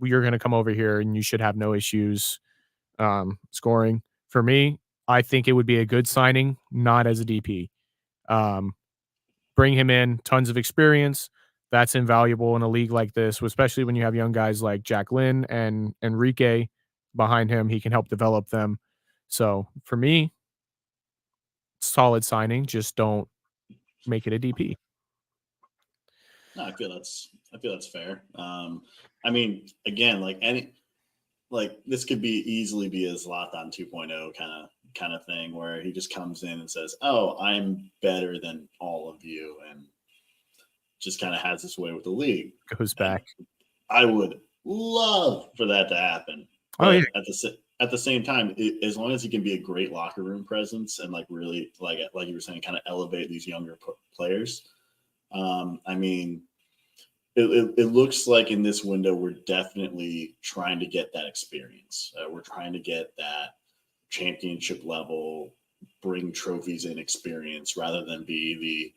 you're going to come over here and you should have no issues scoring. For me, I think it would be a good signing, not as a DP. Bring him in, tons of experience. That's invaluable in a league like this, especially when you have young guys like Jack Lynn and Enrique behind him. He can help develop them. So for me, solid signing. Just don't make it a DP. No, I feel that's fair. I mean, again, this could easily be a Zlatan 2.0 kind of thing where he just comes in and says, "Oh, I'm better than all of you," and just kind of has this way with the league. Goes back. And I would love for that to happen. But Oh yeah. At the same time, as long as he can be a great locker room presence and really like you were saying, kind of elevate these younger players. I mean, it looks like in this window we're definitely trying to get that experience. We're trying to get that championship level, bring trophies in experience rather than be the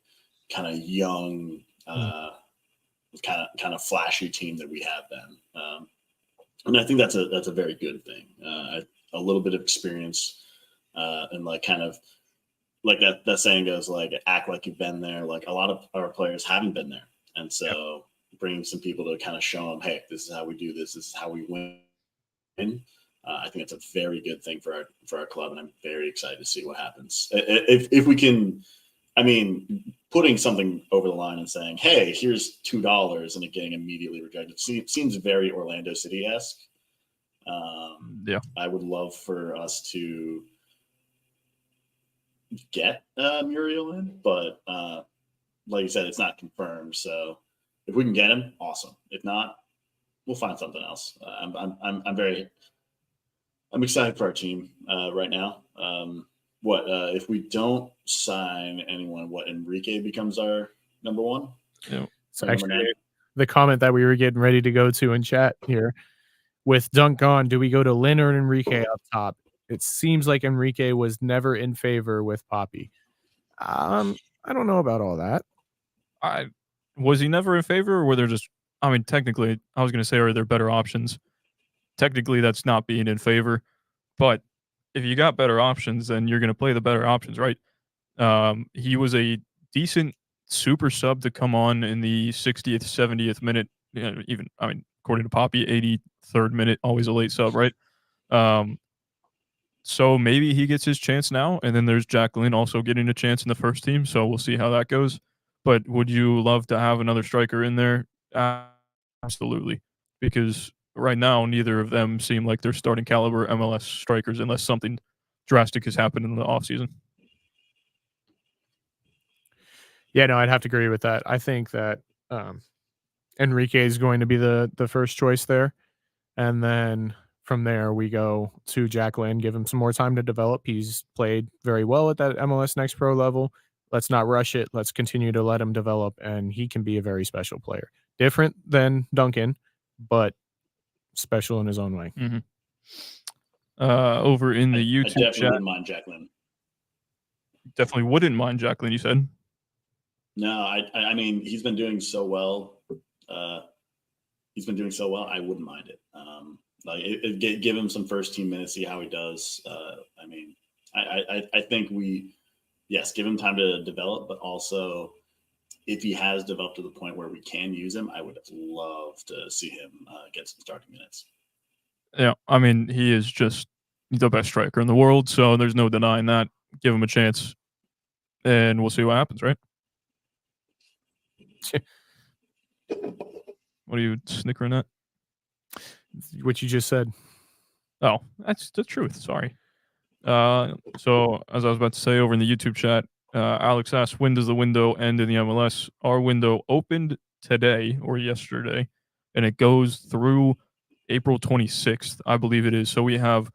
kind of young, kind of flashy team that we have been. And I think that's a very good thing. A little bit of experience and kind of like that saying goes, act like you've been there. Like a lot of our players haven't been there, and so bringing some people to kind of show them, hey, this is how we do this. This is how we win. I think it's a very good thing for our club, and I'm very excited to see what happens. If we can, I mean, putting something over the line and saying, hey, here's $2 and it getting immediately rejected seems very Orlando City-esque. I would love for us to get Muriel in, but like you said, it's not confirmed. So if we can get him, awesome. If not, we'll find something else. I'm excited for our team right now. If we don't sign anyone, Enrique becomes our number one? Yeah. So actually, the comment that we were getting ready to go to in chat here, with Dunk gone, do we go to Lynn or Enrique up top? It seems like Enrique was never in favor with Poppy. I don't know about all that. Was he never in favor, or were there just? I mean, technically, I was going to say, are there better options? Technically, that's not being in favor, but if you got better options, then you're going to play the better options, right? He was a decent super sub to come on in the 60th, 70th minute. Even, I mean, according to Poppy, 83rd minute, always a late sub, right? So maybe he gets his chance now, and then there's Jacqueline also getting a chance in the first team. So we'll see how that goes. But would you love to have another striker in there? Absolutely, because right now neither of them seem like they're starting caliber MLS strikers unless something drastic has happened in the offseason. Yeah, no, I'd have to agree with that. I think that Enrique is going to be the first choice there, and then from there we go to Jacqueline, give him some more time to develop. He's played very well at that MLS Next Pro level. Let's not rush it. Let's continue to let him develop, and he can be a very special player. Different than Duncan, but special in his own way. Mm-hmm. Over in the YouTube I definitely chat, wouldn't mind Jacqueline. Definitely wouldn't mind Jacqueline, you said? No, I mean, he's been doing so well. I wouldn't mind it. Give him some first team minutes, see how he does. I mean, I think give him time to develop, but also if he has developed to the point where we can use him, I would love to see him get some starting minutes. Yeah, I mean, he is just the best striker in the world, so there's no denying that. Give him a chance, and we'll see what happens, right? What are you snickering at? What you just said. Oh, that's the truth. Sorry. So, as I was about to say over in the YouTube chat, Alex asked, when does the window end in the MLS? Our window opened today or yesterday, and it goes through April 26th, I believe it is. So we have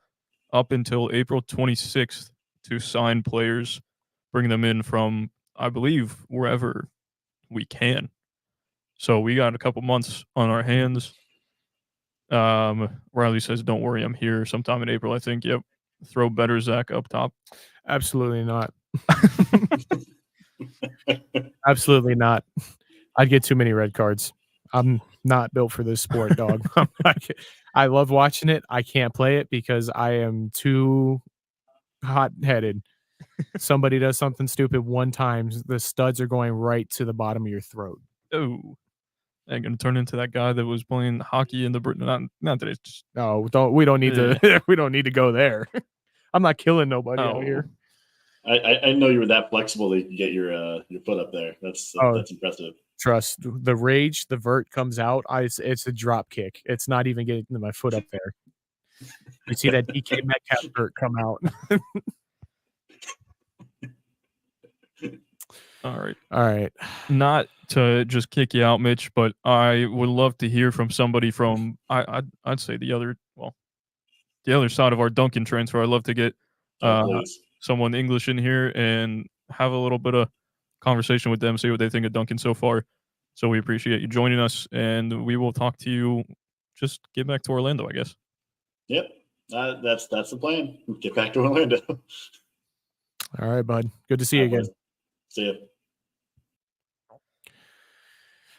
up until April 26th to sign players, bring them in from, I believe, wherever we can. So we got a couple months on our hands. Riley says, don't worry, I'm here sometime in April, I think. Yep. Throw better Zach up top. Absolutely not. Absolutely not. I'd get too many red cards. I'm not built for this sport, dog. I love watching it. I can't play it because I am too hot-headed. Somebody does something stupid one time, the studs are going right to the bottom of your throat. Oh, I'm gonna turn into that guy that was playing hockey in the not that it's just, no, we don't need to we don't need to go there. I'm not killing nobody out here. I know you were that flexible that you could get your foot up there. That's impressive. Trust the rage, the vert comes out. It's a drop kick. It's not even getting my foot up there. You see that DK Metcalf vert come out. All right. All right. Not to just kick you out, Mitch, but I would love to hear from somebody from I'd say the other side of our Duncan transfer. I'd love to get Please. someone English in here and have a little bit of conversation with them, see what they think of Duncan so far. So we appreciate you joining us, and we will talk to you. Just get back to Orlando, I guess. Yep, that's the plan. Get back to Orlando. All right, bud. Good to see you again. See you.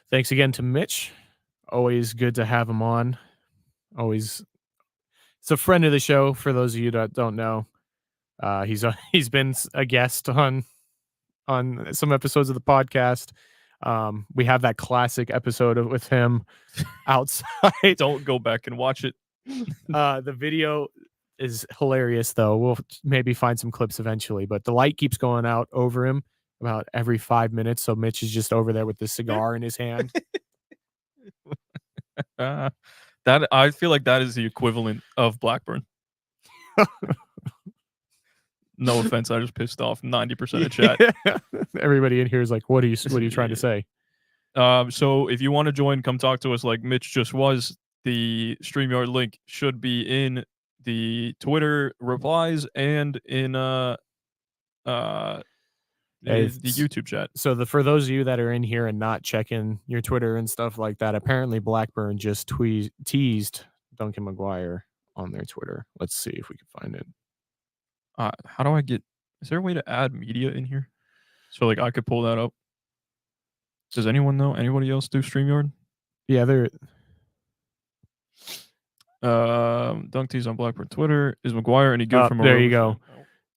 Thanks again to Mitch. Always good to have him on. Always, it's a friend of the show. For those of you that don't know, he's been a guest on some episodes of the podcast. We have that classic episode with him outside. Don't go back and watch it. The video is hilarious, though. We'll maybe find some clips eventually, but the light keeps going out over him about every 5 minutes. So Mitch is just over there with the cigar in his hand. That I feel like that is the equivalent of Blackburn. No offense, I just pissed off 90% of chat. Everybody in here is like, "What are you trying to say?" So if you want to join, come talk to us like Mitch just was. The StreamYard link should be in the Twitter replies and in the YouTube chat. So for those of you that are in here and not checking your Twitter and stuff like that, apparently Blackburn just teased Duncan McGuire on their Twitter. Let's see if we can find it. How do I get? Is there a way to add media in here? So like I could pull that up. Does anyone know? Anybody else do StreamYard? Yeah, they're. Dunk tease on Blackburn Twitter. Is McGuire any good from? There you go.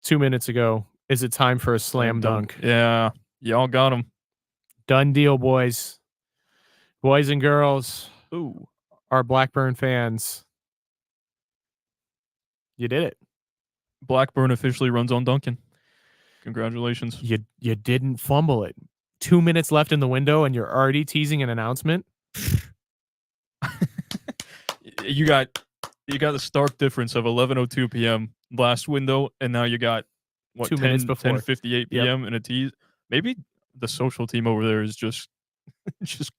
2 minutes ago. Is it time for a slam dunk? Yeah, y'all got him. Done deal, boys. Boys and girls. Ooh, our Blackburn fans. You did it. Blackburn officially runs on Duncan. Congratulations. You didn't fumble it. 2 minutes left in the window, and you're already teasing an announcement. You got the stark difference of 11:02 p.m. last window, and now you got what 2 minutes before 10:58 p.m. and a tease. Maybe the social team over there is just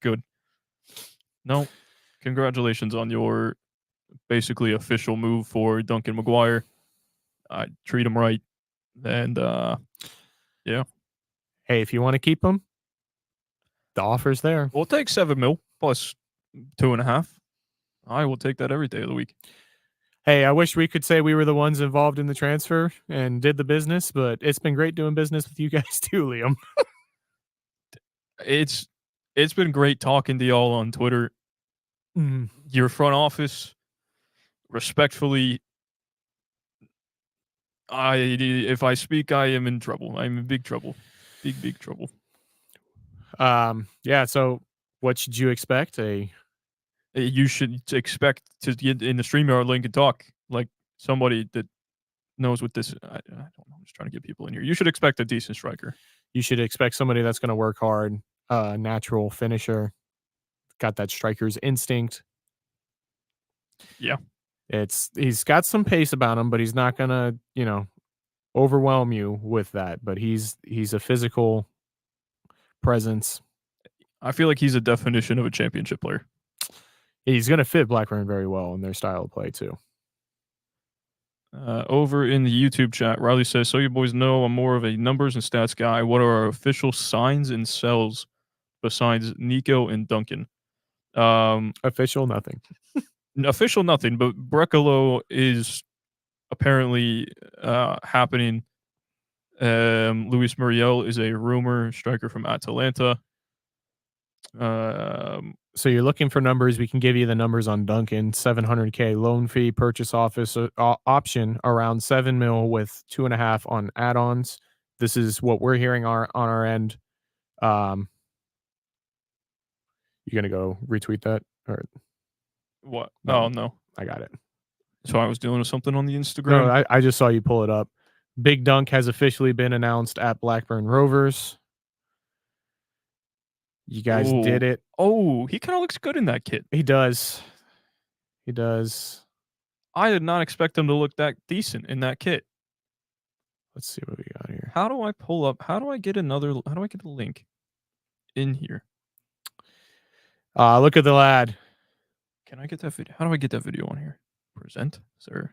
good. No, congratulations on your basically official move for Duncan McGuire. I treat him right, and yeah. Hey, if you want to keep him, the offer's there. We'll take $7 million plus 2.5. I will take that every day of the week. Hey, I wish we could say we were the ones involved in the transfer and did the business, but it's been great doing business with you guys too, Liam. It's been great talking to y'all on Twitter. Your front office, respectfully, if I speak, I am in trouble. I'm in big trouble. Big trouble. Yeah, so what should you expect? You should expect to get in the StreamYard link and talk like somebody that knows what this. I don't know. I'm just trying to get people in here. You should expect a decent striker. You should expect somebody that's going to work hard, natural finisher, got that striker's instinct. Yeah, he's got some pace about him, but he's not going to, overwhelm you with that. But he's a physical presence. I feel like he's a definition of a championship player. He's going to fit Blackburn very well in their style of play, too. Over in the YouTube chat, Riley says, so you boys know I'm more of a numbers and stats guy. What are our official signs and sells besides Nico and Duncan? Official nothing. Official nothing, but Brekalo is apparently happening. Luis Muriel is a rumor striker from Atalanta. So you're looking for numbers. We can give you the numbers on Duncan. $700K loan fee, purchase office option around $7 million with 2.5 on add-ons. This is what we're hearing on our end. You gonna go retweet that or what? No, oh no, I got it. So I was dealing with something on the Instagram. No, I just saw you pull it up. Big Dunk has officially been announced at Blackburn Rovers. You guys did Ooh. it. Oh, he kind of looks good in that kit. He does. He does. I did not expect him to look that decent in that kit. Let's see what we got here. How do I pull up? How do I get a link in here? Look at the lad. Can I get that video? How do I get that video on here? Present, sir.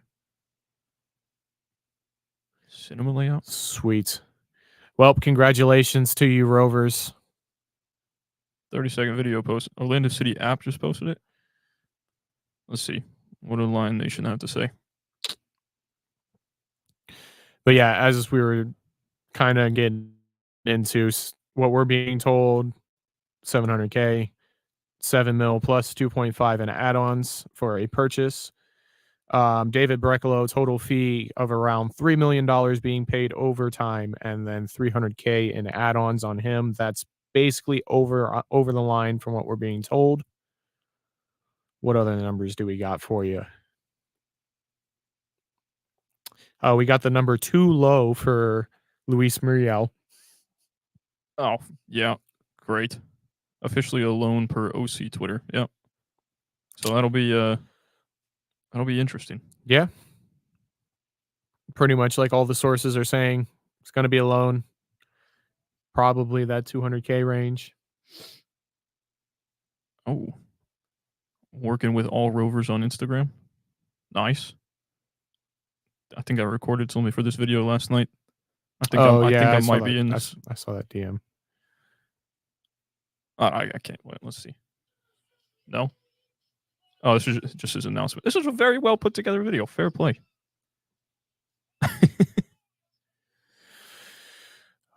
Cinema layout. Sweet. Well, congratulations to you, Rovers. 30-second video post. Orlando City app just posted it. Let's see. What do Lion Nation have to say? But yeah, as we were kind of getting into what we're being told, 700K, 7 mil plus 2.5 in add-ons for a purchase. David Brecalo, total fee of around $3 million being paid overtime, and then 300K in add-ons on him. That's basically over the line from what we're being told. What other numbers do we got for you? We got the number 2 low for Luis Muriel. Oh, yeah. Great. Officially a loan per OC Twitter. Yep. So that'll be interesting. Yeah. Pretty much like all the sources are saying, it's going to be a loan. Probably that 200K range. Oh. Working with all Rovers on Instagram. Nice. I think I recorded something for this video last night. I think I might be in this. I saw that DM. I can't wait. Let's see. No. Oh, this is just his announcement. This is a very well put together video. Fair play.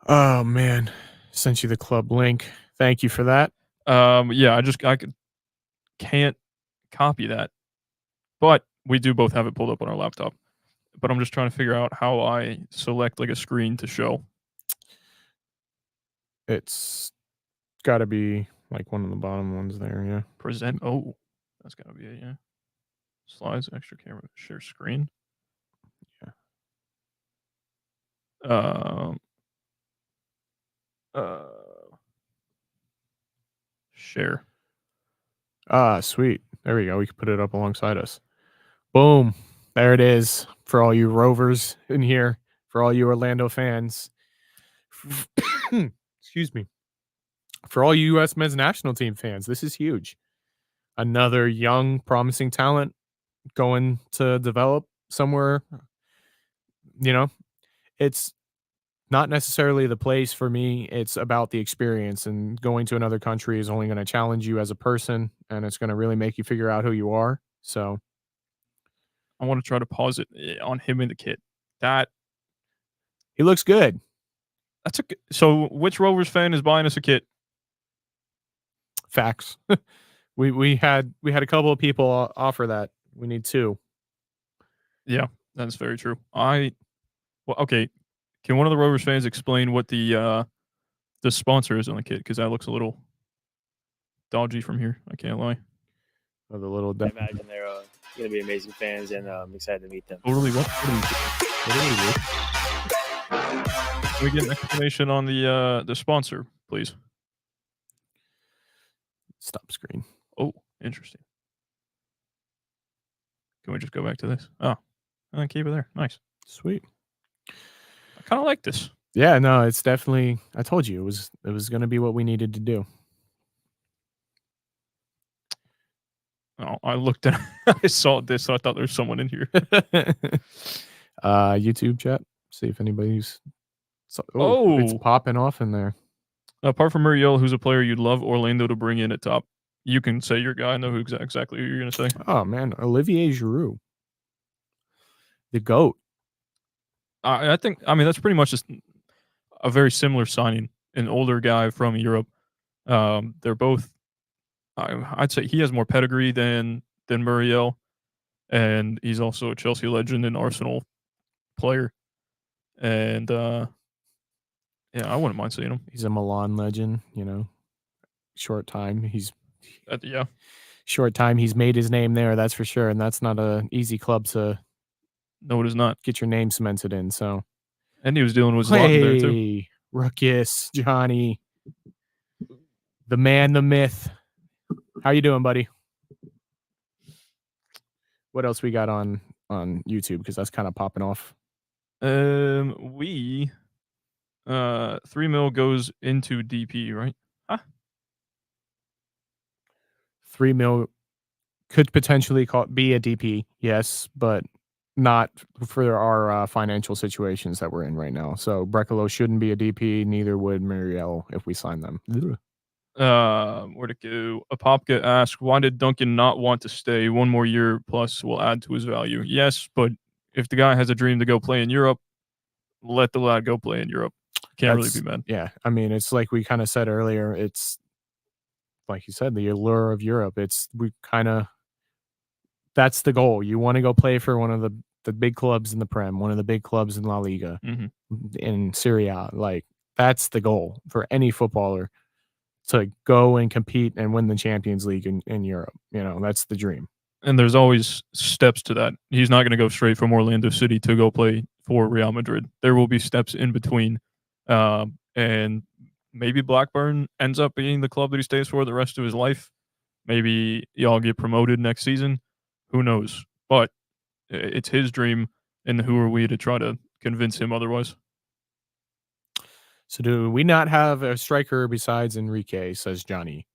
Oh man, sent you the club link. Thank you for that. Yeah, I can't copy that, but we do both have it pulled up on our laptop. But I'm just trying to figure out how I select like a screen to show. It's got to be like one of the bottom ones there. Yeah. Present. Oh, that's gotta be it. Yeah. Slides, extra camera, share screen. Yeah. Share. Sweet. There we go. We can put it up alongside us. Boom. There it is for all you Rovers in here, for all you Orlando fans. Excuse me. For all you U.S. men's national team fans, this is huge. Another young, promising talent going to develop somewhere. You know, it's not necessarily the place for me. It's about the experience, and going to another country is only going to challenge you as a person, and it's going to really make you figure out who you are. So I want to try to pause it on him in the kit. That he looks good. That's so which Rovers fan is buying us a kit? Facts. we had a couple of people offer that. We need 2. Yeah, that's very true. Well, okay. Can one of the Rovers fans explain what the sponsor is on the kit? Because that looks a little dodgy from here. I can't lie. Oh, the little. I imagine they're going to be amazing fans, and I'm excited to meet them. Totally. What? Can we get an explanation on the sponsor, please? Stop screen. Oh, interesting. Can we just go back to this? Oh, and keep it there. Nice. Sweet. I kind of like this. Yeah, no, it's definitely. I told you it was going to be what we needed to do. Oh, I looked at. I saw this. So I thought there was someone in here. YouTube chat. See if anybody's. It's popping off in there. Apart from Muriel, who's a player you'd love Orlando to bring in at top, you can say your guy. I know who exactly who you're going to say. Oh man, Olivier Giroud, the GOAT. I think. I mean, that's pretty much just a very similar signing. An older guy from Europe. They're both. I'd say he has more pedigree than Muriel, and he's also a Chelsea legend and Arsenal player. And yeah, I wouldn't mind seeing him. He's a Milan legend, you know. Short time he's made his name there, that's for sure, and that's not an easy club to. No, it is not. Get your name cemented in. So And he was dealing with Zlatan there too. Hey, Ruckus, Johnny, the man, the myth. How you doing, buddy? What else we got on YouTube? Because that's kind of popping off. We 3 mil goes into DP, right? 3 mil could potentially be a DP, yes, but not for our financial situations that we're in right now. So Brekalo shouldn't be a DP, neither would Muriel if we sign them. Where'd it go? Apopka asked, why did Duncan not want to stay? 1 more year plus will add to his value. Yes, but if the guy has a dream to go play in Europe, let the lad go play in Europe. Can't really be mad. Yeah, I mean, it's like we kind of said earlier. It's like you said, the allure of Europe. That's the goal. You want to go play for one of the big clubs in the Prem, one of the big clubs in La Liga, in Serie A. Like, that's the goal for any footballer, to go and compete and win the Champions League in Europe. You know, that's the dream. And there's always steps to that. He's not going to go straight from Orlando City to go play for Real Madrid. There will be steps in between. And maybe Blackburn ends up being the club that he stays for the rest of his life. Maybe y'all get promoted next season. Who knows? But it's his dream, and who are we to try to convince him otherwise? So do we not have a striker besides Enrique, says Johnny.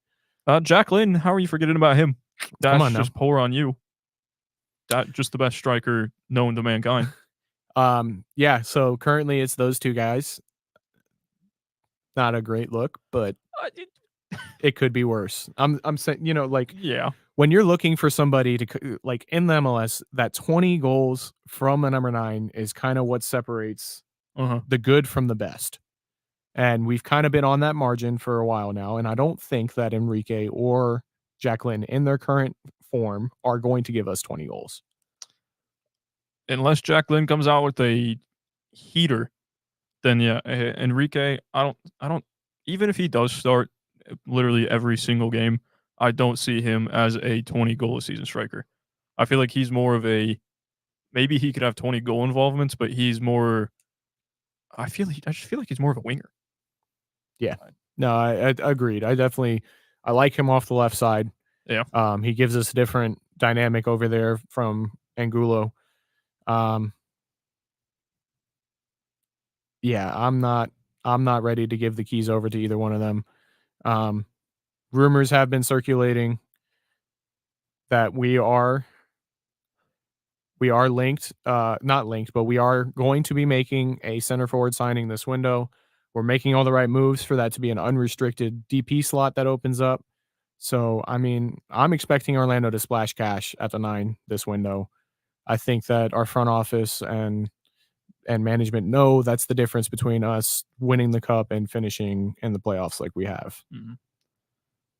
Jacqueline, how are you forgetting about him? That's on now. just poor on you. That just the best striker known to mankind. Yeah, so currently it's those two guys. Not a great look, but it could be worse. I'm saying, you know, like, yeah, when you're looking for somebody to, like, in the MLS, that 20 goals from a number 9 is kind of what separates the good from the best. And we've kind of been on that margin for a while now, and I don't think that Enrique or Jacqueline in their current form are going to give us 20 goals. Unless Jacqueline comes out with a heater, then yeah, Enrique, I don't even if he does start literally every single game, I don't see him as a 20 goal a season striker. I feel like he's more of a, maybe he could have 20 goal involvements, but he's more, I just feel like he's more of a winger. Yeah. No, I agreed. I like him off the left side. Yeah. He gives us a different dynamic over there from Angulo. Yeah, I'm not ready to give the keys over to either one of them. Rumors have been circulating that we are linked, not linked, but we are going to be making a center forward signing this window. We're making all the right moves for that to be an unrestricted DP slot that opens up. So, I mean, I'm expecting Orlando to splash cash at the 9 this window. I think that our front office and management know that's the difference between us winning the cup and finishing in the playoffs like we have.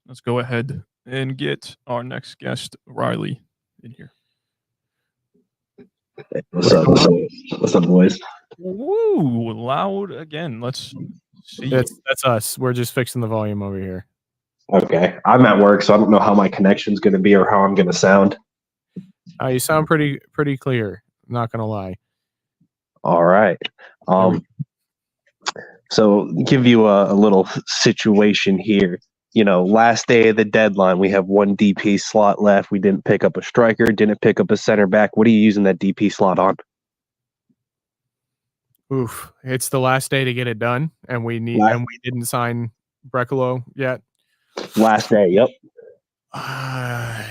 Let's go ahead and get our next guest, Riley, in here. What's up? What's up, boys? Woo! Loud again. Let's see. That's us. We're just fixing the volume over here. Okay, I'm at work, so I don't know how my connection's going to be or how I'm going to sound. You sound pretty clear. Not gonna lie. All right. So give you a little situation here. You know, last day of the deadline, we have one DP slot left. We didn't pick up a striker, didn't pick up a center back. What are you using that DP slot on? Oof! It's the last day to get it done, and we didn't sign Brekalo yet. Last day. Yep.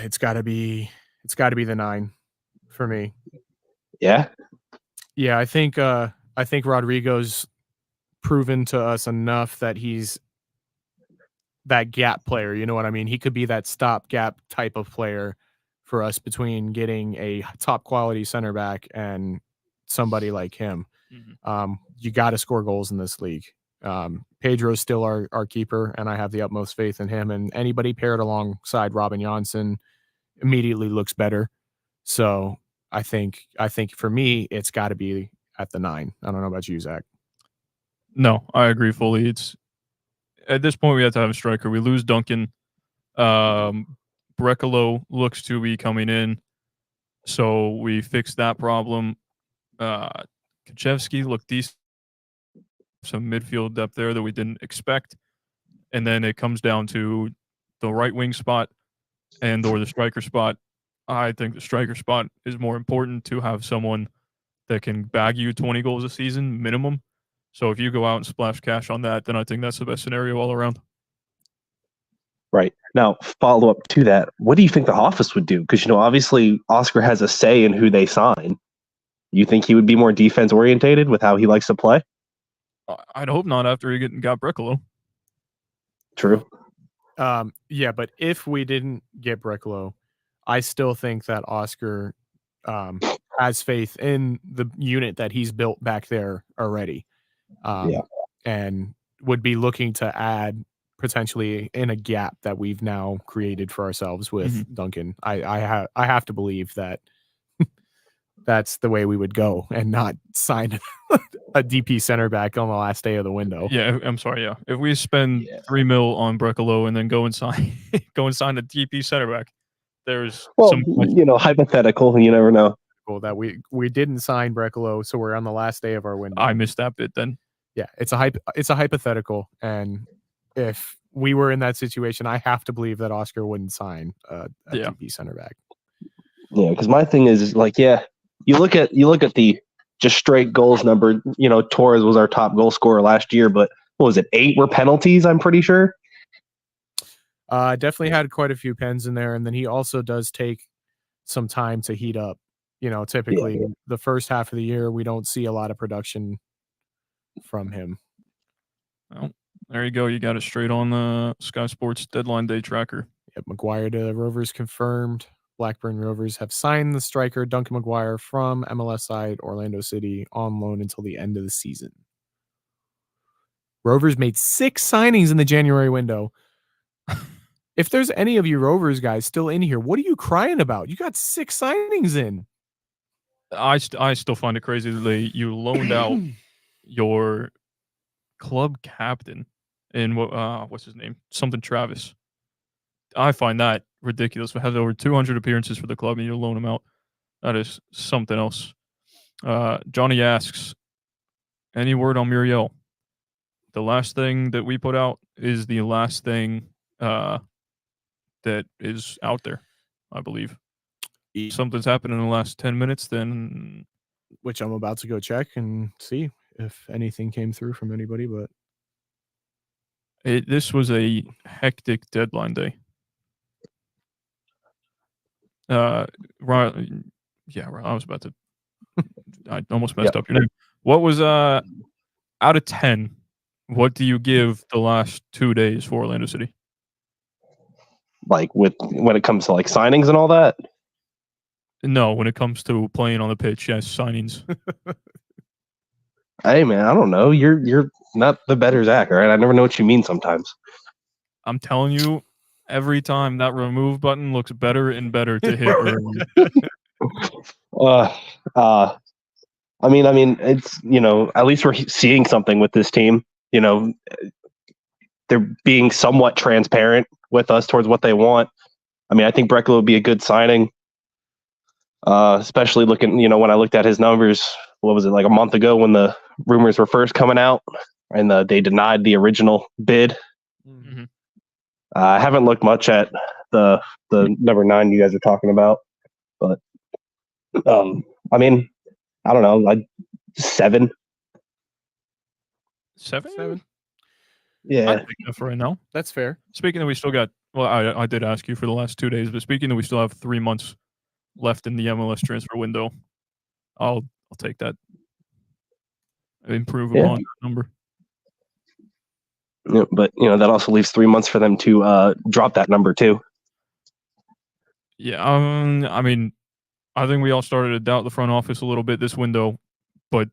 It's got to be the 9 for me. Yeah. Yeah, I think Rodrigo's proven to us enough that he's that gap player. You know what I mean? He could be that stopgap type of player for us between getting a top quality center back and somebody like him. You got to score goals in this league. Pedro's still our keeper, and I have the utmost faith in him. And anybody paired alongside Robin Janssen immediately looks better. So I think for me, it's got to be at the 9. I don't know about you, Zach. No, I agree fully. It's at this point we have to have a striker. We lose Duncan. Brekalo looks to be coming in, so we fix that problem. Kaczewski looked decent some midfield depth there that we didn't expect. And then it comes down to the right wing spot or the striker spot. I think the striker spot is more important to have someone that can bag you 20 goals a season minimum. So if you go out and splash cash on that, then I think that's the best scenario all around. Right. Now, follow up to that. What do you think the office would do? Because, obviously Oscar has a say in who they sign. You think he would be more defense orientated with how he likes to play? I'd hope not after he got Brecalo. True. Yeah, but if we didn't get Brecalo, I still think that Oscar has faith in the unit that he's built back there already. And would be looking to add potentially in a gap that we've now created for ourselves with Duncan. I have to believe that that's the way we would go and not sign a DP center back on the last day of the window. Yeah, I'm sorry. Yeah, if we spend $3 million on Brecalo and then go and sign a DP center back, there's some hypothetical. You never know. That we didn't sign Brecalo, so we're on the last day of our window. I missed that bit then. Yeah, it's a hypothetical, and if we were in that situation, I have to believe that Oscar wouldn't sign a DP center back. Yeah, because my thing is you look at the just straight goals number. Torres was our top goal scorer last year, but what was it? 8 were penalties, I'm pretty sure. Definitely had quite a few pens in there, and then he also does take some time to heat up. Typically the first half of the year, we don't see a lot of production from him. Well, there you go. You got it straight on the Sky Sports deadline day tracker. Yep, McGuire to Rovers confirmed. Blackburn Rovers have signed the striker Duncan McGuire from MLS side Orlando City on loan until the end of the season. Rovers made 6 signings in the January window. If there's any of you Rovers guys still in here, what are you crying about? You got 6 signings in. I still find it crazy that you loaned out your club captain in what's his name? Something Travis. I find that ridiculous. We have over 200 appearances for the club and you loan him out. That is something else. Johnny asks, any word on Muriel? The last thing that we put out is the last thing that is out there, I believe. If something's happened in the last 10 minutes, then... Which I'm about to go check and see if anything came through from anybody, but... This was a hectic deadline day. I was about to... I almost messed up your name. What was... out of 10, what do you give the last 2 days for Orlando City? Like when it comes to like signings and all that? No, when it comes to playing on the pitch, yes, signings. Hey man, I don't know. You're not the better Zach, all right? I never know what you mean sometimes. I'm telling you, every time that remove button looks better and better to hit. I mean, it's at least we're seeing something with this team. They're being somewhat transparent with us towards what they want. I mean, I think Brecalo would be a good signing. Especially looking, when I looked at his numbers, what was it, like a month ago when the rumors were first coming out and they denied the original bid. Mm-hmm. I haven't looked much at the number 9 you guys are talking about, but I mean, I don't know, like 7. 7? Yeah. I think that's right now. That's fair. Speaking of, we still got, well, I did ask you for the last 2 days, but speaking of, we still have 3 months left in the MLS transfer window. I'll take that. Improve upon that number. Yeah, but that also leaves 3 months for them to drop that number too. Yeah, I mean, I think we all started to doubt the front office a little bit this window, but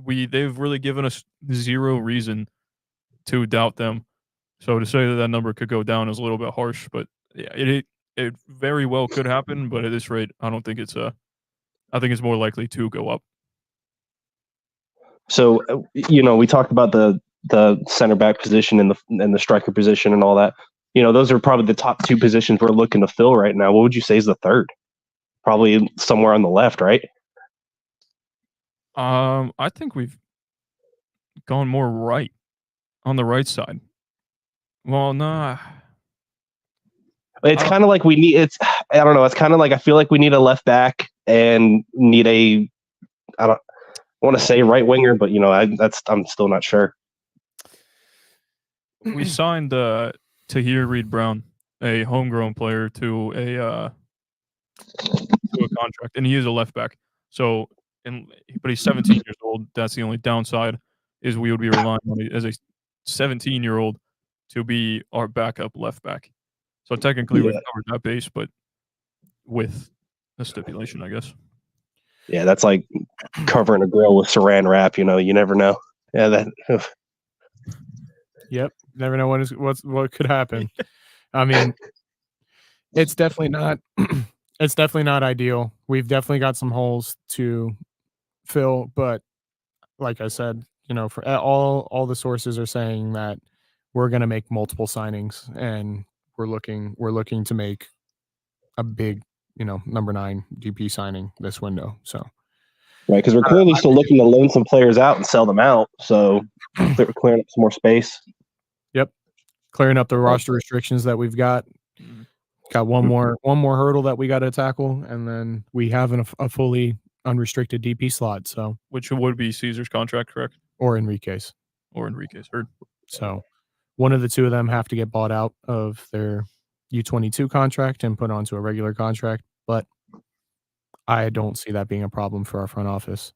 they've really given us zero reason to doubt them. So to say that number could go down is a little bit harsh, but yeah, it very well could happen. But at this rate, I don't think it's I think it's more likely to go up. So we talked about the center back position and the striker position and all that. Those are probably the top 2 positions we're looking to fill right now. What would you say is the third? Probably somewhere on the left, right? I think gone more right on the right side. Well, nah. It's kind of like we need. I don't know. It's kind of like I feel like we need a left back and need a. I don't want to say right winger, but I'm still not sure. We signed Tahir Reed Brown, a homegrown player, to a contract, and he is a left back. So, but he's 17 years old. That's the only downside, is we would be relying on it as a 17-year-old to be our backup left back. So technically, we've covered that base, but with a stipulation, I guess. Yeah, that's like covering a grill with saran wrap. You never know. Yeah, that. Yep, never know what could happen. I mean, it's definitely not. It's definitely not ideal. We've definitely got some holes to fill, but like I said, for all the sources are saying that we're going to make multiple signings, and we're looking to make a big, number 9 DP signing this window. So right, because we're clearly still looking to loan some players out and sell them out. So clearing up some more space. Yep, clearing up the roster restrictions that we've got. Got one more hurdle that we got to tackle, and then we have a fully unrestricted DP slot. So, which would be Caesar's contract, correct? Or Enrique's. Heard. So, one of the two of them have to get bought out of their U22 contract and put onto a regular contract, but I don't see that being a problem for our front office.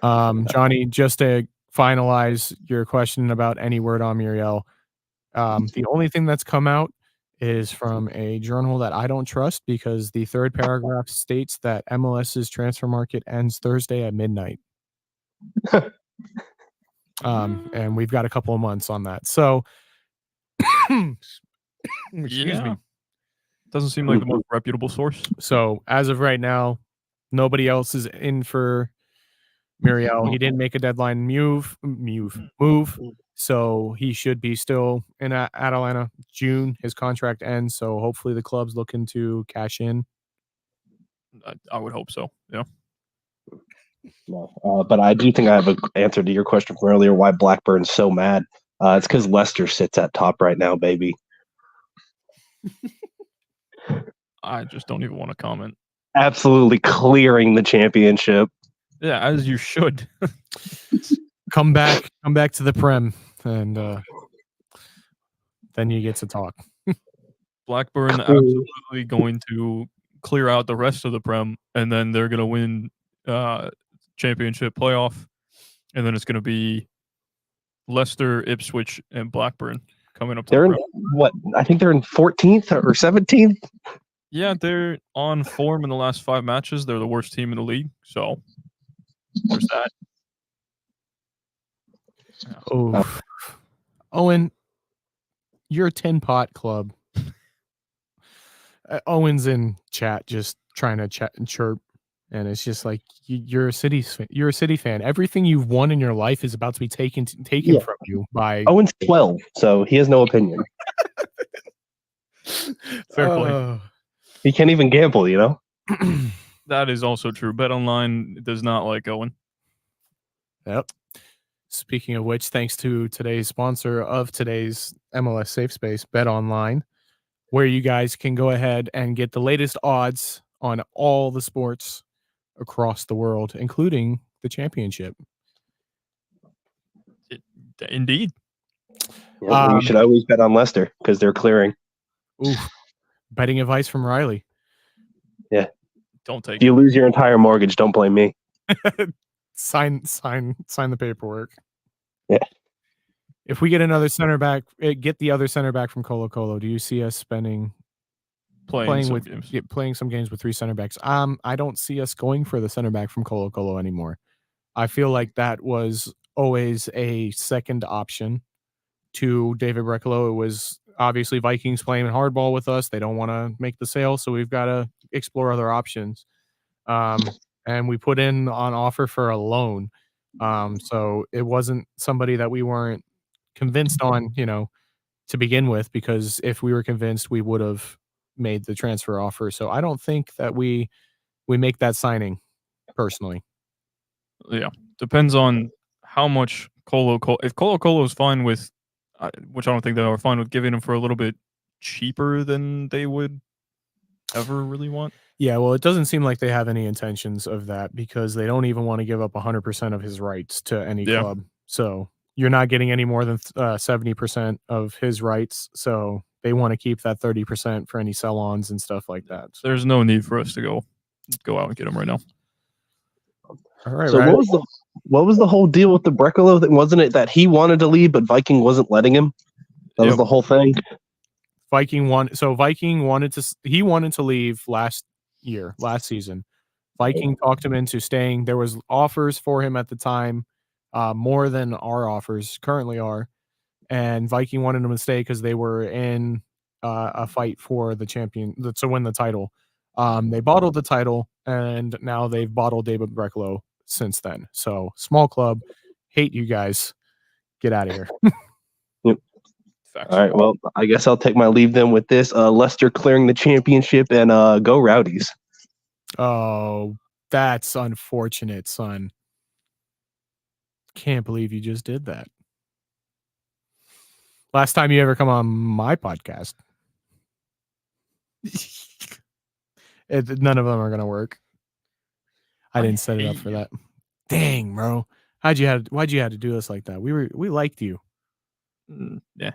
Johnny, just to finalize your question about any word on Muriel, the only thing that's come out is from a journal that I don't trust, because the third paragraph states that MLS's transfer market ends Thursday at midnight. And we've got a couple of months on that. So, excuse me. Doesn't seem like the most reputable source. So, as of right now, nobody else is in for Muriel. He didn't make a deadline move. So he should be still in Atlanta. June, his contract ends. So hopefully the club's looking to cash in. I would hope so. Yeah. But I do think I have an answer to your question from earlier. Why Blackburn's so mad? It's because Leicester sits at top right now, baby. I just don't even want to comment. Absolutely clearing the championship. Yeah, as you should. Come back to the Prem, and then you get to talk. Blackburn absolutely going to clear out the rest of the Prem, and then they're going to win championship playoff, and then it's going to be Leicester, Ipswich, and Blackburn coming up. They're in what? I think they're in 14th or 17th. Yeah, they're on form in the last 5 matches. They're the worst team in the league, so there's that. Oh, Owen, you're a tin pot club. Owen's in chat just trying to chat and chirp, and it's just like you're a City fan. Everything you've won in your life is about to be taken from you by Owen's 12, so he has no opinion. Fair play. He can't even gamble, That is also true. BetOnline does not like Owen. Yep. Speaking of which, thanks to today's sponsor of today's MLS Safe Space, BetOnline, where you guys can go ahead and get the latest odds on all the sports across the world, including the championship. Indeed. You should always bet on Leicester because they're clearing. Oof. Betting advice from Riley. Yeah. Don't take If you lose your entire mortgage, don't blame me. Sign the paperwork. Yeah. If we get another center back, get the other center back from Colo Colo, do you see us playing some games with 3 center backs? I don't see us going for the center back from Colo Colo anymore. I feel like that was always a second option to David Brecalo. It was obviously Vikings playing hardball with us. They don't want to make the sale, so we've got to explore other options. And we put in on offer for a loan. So it wasn't somebody that we weren't convinced on, to begin with, because if we were convinced, we would have made the transfer offer. So I don't think that we make that signing personally. Yeah. Depends on how much if Colo is fine with, which I don't think they are fine with giving him for a little bit cheaper than they would ever really want. Yeah, well, it doesn't seem like they have any intentions of that because they don't even want to give up 100% of his rights to any Yeah. club. So you're not getting any more than 70% of his rights. So they want to keep that 30% for any sell-ons and stuff like that. There's no need for us to go out and get him right now. All right. So what was the whole deal with the Brecalo thing? Wasn't it that he wanted to leave, but Viking wasn't letting him? That was Yep. the whole thing. Viking wanted to leave last season. Viking talked him into staying. There was offers for him at the time, more than our offers currently are, and Viking wanted him to stay because they were in a fight for the to win the title. They bottled the title, and now they've bottled David Brecalo since then. So small club, hate you guys, get out of here. Facts. All right. Well, I guess I'll take my leave then with this. Leicester clearing the championship and go Rowdies. Oh, that's unfortunate, son. Can't believe you just did that. Last time you ever come on my podcast. None of them are gonna work. I didn't set it up for that. Dang, bro. Why'd you have to do us like that? We liked you. Yeah.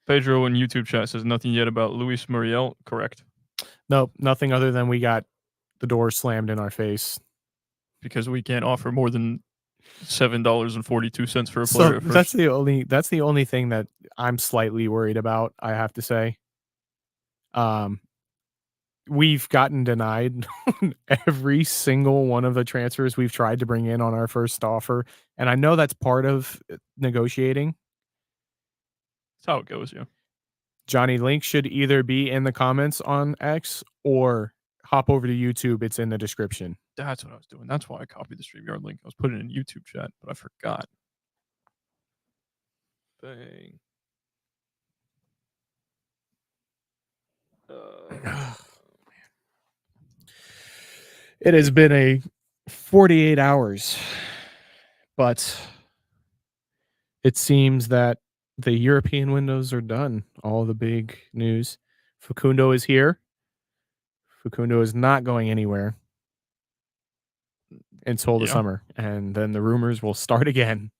Pedro in YouTube chat says nothing yet about Luis Muriel. Correct. Nope, nothing other than we got the door slammed in our face. Because we can't offer more than $7.42 for a player. So that's the only thing that I'm slightly worried about, I have to say. We've gotten denied every single one of the transfers we've tried to bring in on our first offer, and I know that's part of negotiating. That's how it goes, yeah. Johnny, link should either be in the comments on X or hop over to YouTube. It's in the description. That's what I was doing. That's why I copied the StreamYard link. I was putting it in YouTube chat, but I forgot. Bang. It has been a 48 hours, but it seems that the European windows are done. All the big news. Facundo is here. Facundo is not going anywhere until the summer, and then the rumors will start again.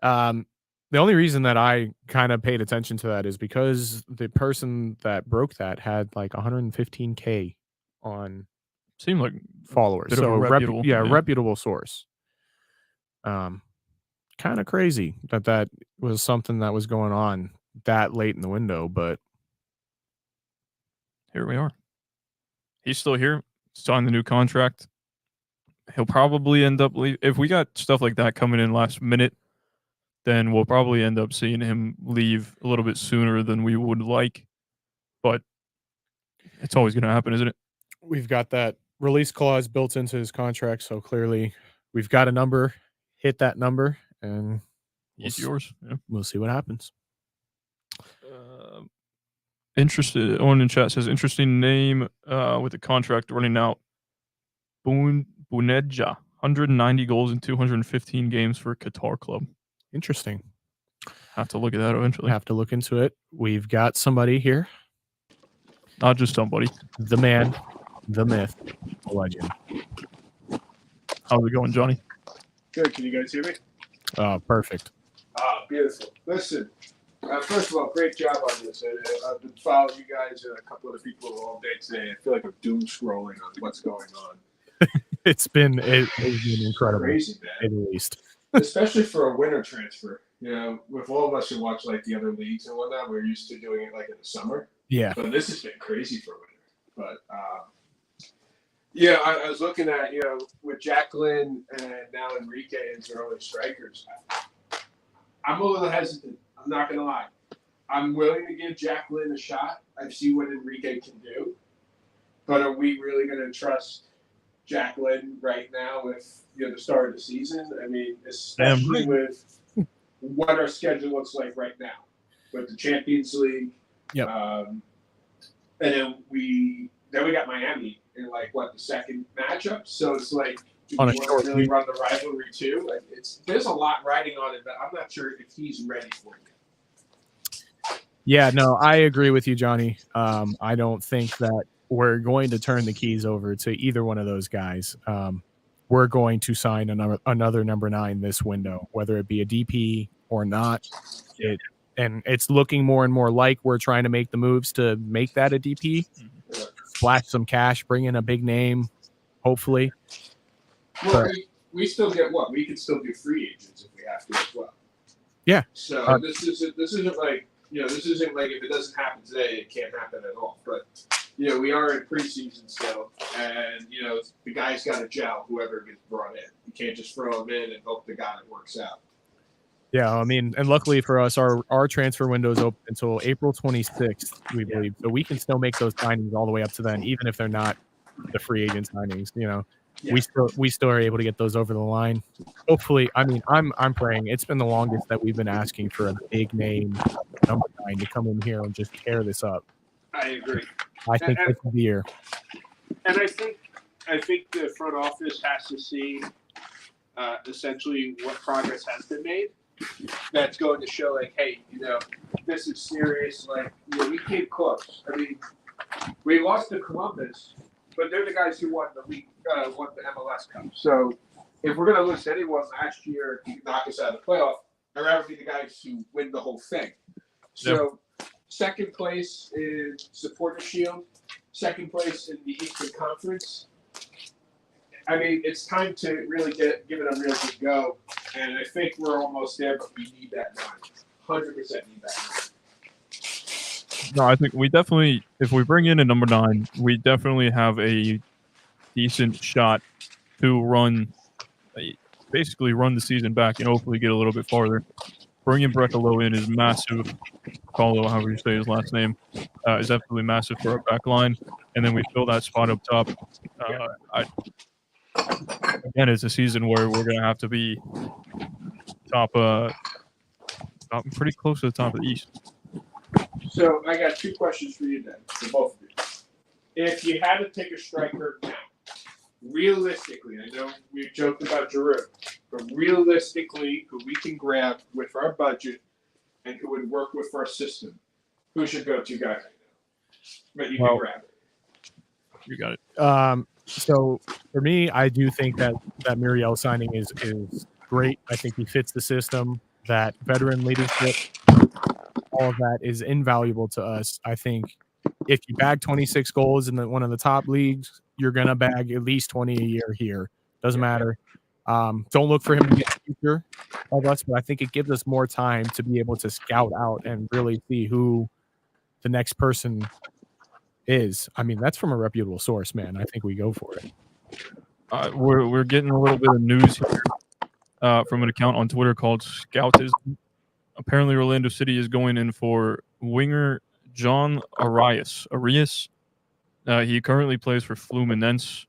The only reason that I kind of paid attention to that is because the person that broke that had like 115K on seemed like followers. So a reputable source. Kind of crazy that was something that was going on that late in the window, but here we are. He's still here, signed the new contract. He'll probably end up if we got stuff like that coming in last minute, then we'll probably end up seeing him leave a little bit sooner than we would like. But it's always going to happen, isn't it? We've got that release clause built into his contract, so clearly we've got a number. Hit that number, and it's yours. Yeah. We'll see what happens. Interested. Owen in chat says interesting name with the contract running out. Buneja, 190 goals in 215 games for Qatar club. Interesting. Have to look at that eventually. Have to look into it. We've got somebody here. Not just somebody. The man, the myth, the legend. How's it going, Johnny? Good. Can you guys hear me? Perfect. Beautiful. Listen, first of all, great job on this. I've been following you guys and a couple of the people all day today. I feel like I'm doom scrolling on what's going on. It's been incredible. Crazy, man. At least. Especially for a winter transfer. You know, with all of us who watch like the other leagues and whatnot, we're used to doing it like in the summer. Yeah. But this has been crazy for winter. But yeah, I was looking at, with Jacqueline and now Enrique as early strikers. I'm a little hesitant. I'm not going to lie. I'm willing to give Jacqueline a shot. I see what Enrique can do. But are we really going to trust Jacqueline right now with the start of the season? I mean, especially with what our schedule looks like right now. With the Champions League. Yep. And then we got Miami in the second matchup. So it's like Do On we a want short to really week. run the rivalry too? Like, there's a lot riding on it, but I'm not sure if he's ready for it. Yeah, no, I agree with you, Johnny. I don't think that we're going to turn the keys over to either one of those guys. We're going to sign another number 9 this window, whether it be a DP or not. And it's looking more and more like we're trying to make the moves to make that a DP, splash some cash, bring in a big name, hopefully. Well, But- we still get what? We can still do free agents if we have to as well. Yeah. So this isn't like, this isn't like if it doesn't happen today, it can't happen at all. But we are in preseason still, and the guy's got to gel. Whoever gets brought in, you can't just throw him in and hope the guy that works out. Yeah, I mean, and luckily for us, our transfer window is open until April 26th, we believe. So we can still make those signings all the way up to then, even if they're not the free agent signings. We still are able to get those over the line. Hopefully, I mean, I'm praying. It's been the longest that we've been asking for a big name number 9 to come in here and just tear this up. I agree. I think this is the year. And I think the front office has to see essentially what progress has been made. That's going to show, like, hey, this is serious. Like, we came close. I mean, we lost to Columbus, but they're the guys who won the league, won the MLS Cup. So if we're going to lose to anyone last year to knock us out of the playoff, I'd rather be the guys who win the whole thing. So second place in Supporter Shield, second place in the Eastern Conference. I mean, it's time to really give it a real good go. And I think we're almost there, but we need that 9. 100% need that 9. No, I think we definitely, if we bring in a number 9, we definitely have a decent shot to basically run the season back and hopefully get a little bit farther. Bringing Brekalo in is massive. Paulo, however you say his last name, is absolutely massive for our back line. And then we fill that spot up top. Again, it's a season where we're going to have to be top, pretty close to the top of the East. So I got 2 questions for you then, for both of you. If you had to take a striker now, realistically, I know we joked about Giroud, but realistically, who we can grab with our budget and who would work with our system, who's your go-to guy right now? But you can grab it. You got it. So for me, I do think that Muriel signing is great. I think he fits the system. That veteran leadership, all of that is invaluable to us. I think if you bag 26 goals in one of the top leagues, you're gonna bag at least 20 a year here. Doesn't matter. Don't look for him to get the future of us, but I think it gives us more time to be able to scout out and really see who the next person is. I mean, that's from a reputable source, man. I think we go for it. We're getting a little bit of news here from an account on Twitter called Scoutism. Apparently, Orlando City is going in for winger John Arias. He currently plays for Fluminense.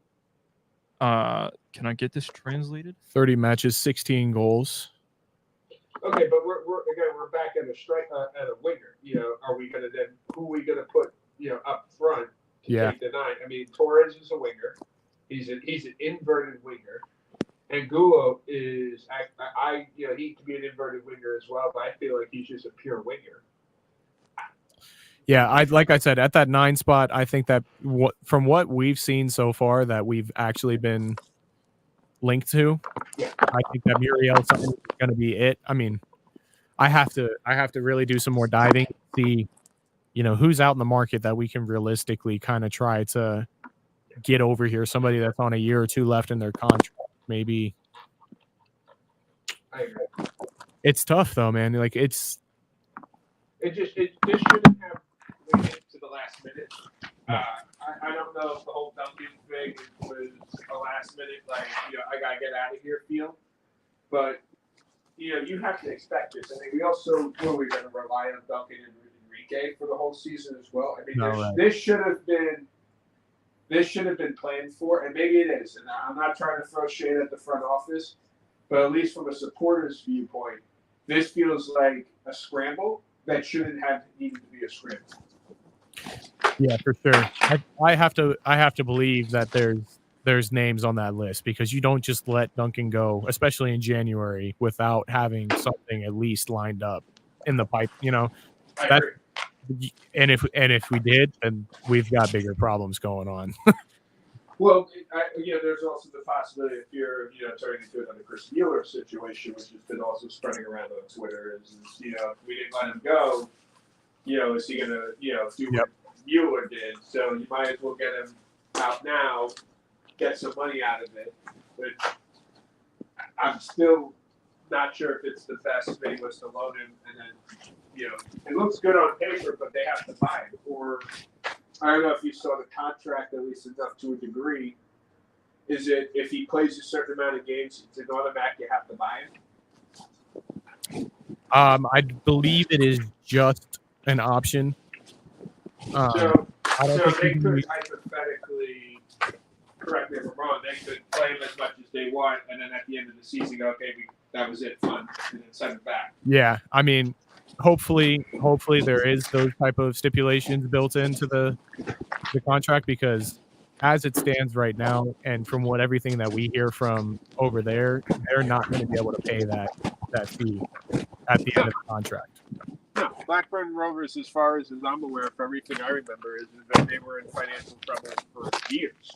Can I get this translated? 30 matches, 16 goals. Okay, but we're back at a winger. Are we gonna then who are we gonna put up front to take the 9? I mean, Torres is a winger. He's an inverted winger, and Gulo is he could be an inverted winger as well. But I feel like he's just a pure winger. Yeah, like I said, at that 9 spot, I think that from what we've seen so far that we've actually been linked to, I think that Muriel is going to be it. I mean, I have to really do some more diving, see, who's out in the market that we can realistically kind of try to get over here. Somebody that's on a year or 2 left in their contract, maybe. I agree. It's tough though, man. Like this shouldn't have waited to the last minute. I don't know if the whole Duncan thing was a last minute, I gotta get out of here feel. But you have to expect this. I mean, we also we're going to rely on Duncan and Enrique for the whole season as well. I mean, this should have been planned for, and maybe it is. And I'm not trying to throw shade at the front office, but at least from a supporter's viewpoint, this feels like a scramble that shouldn't have needed to be a scramble. Yeah, for sure. I have to believe that there's names on that list because you don't just let Duncan go, especially in January, without having something at least lined up in the pipe. I That agree. and if we did, then we've got bigger problems going on. Well, there's also the possibility if you're, turning into another Chris Mueller situation, which has been also spreading around on Twitter, is if we didn't let him go, is he gonna, do what Mueller did? So you might as well get him out now, get some money out of it. But I'm still not sure if it's the best thing was to loan him and then, it looks good on paper, but they have to buy it. Or I don't know if you saw the contract, at least enough to a degree. Is it if he plays a certain amount of games, it's an automatic you have to buy him? I believe it is just an option. So I don't think they you could can- hypothetically, correct me if I'm wrong, they could play him as much as they want, and then at the end of the season go, okay, that was it, fun, and then send it back. Yeah, I mean, hopefully there is those type of stipulations built into the contract because as it stands right now, and from everything that we hear from over there, they're not going to be able to pay that fee at the end of the contract. No, Blackburn Rovers, as far as I'm aware, from everything I remember, is that they were in financial trouble for years,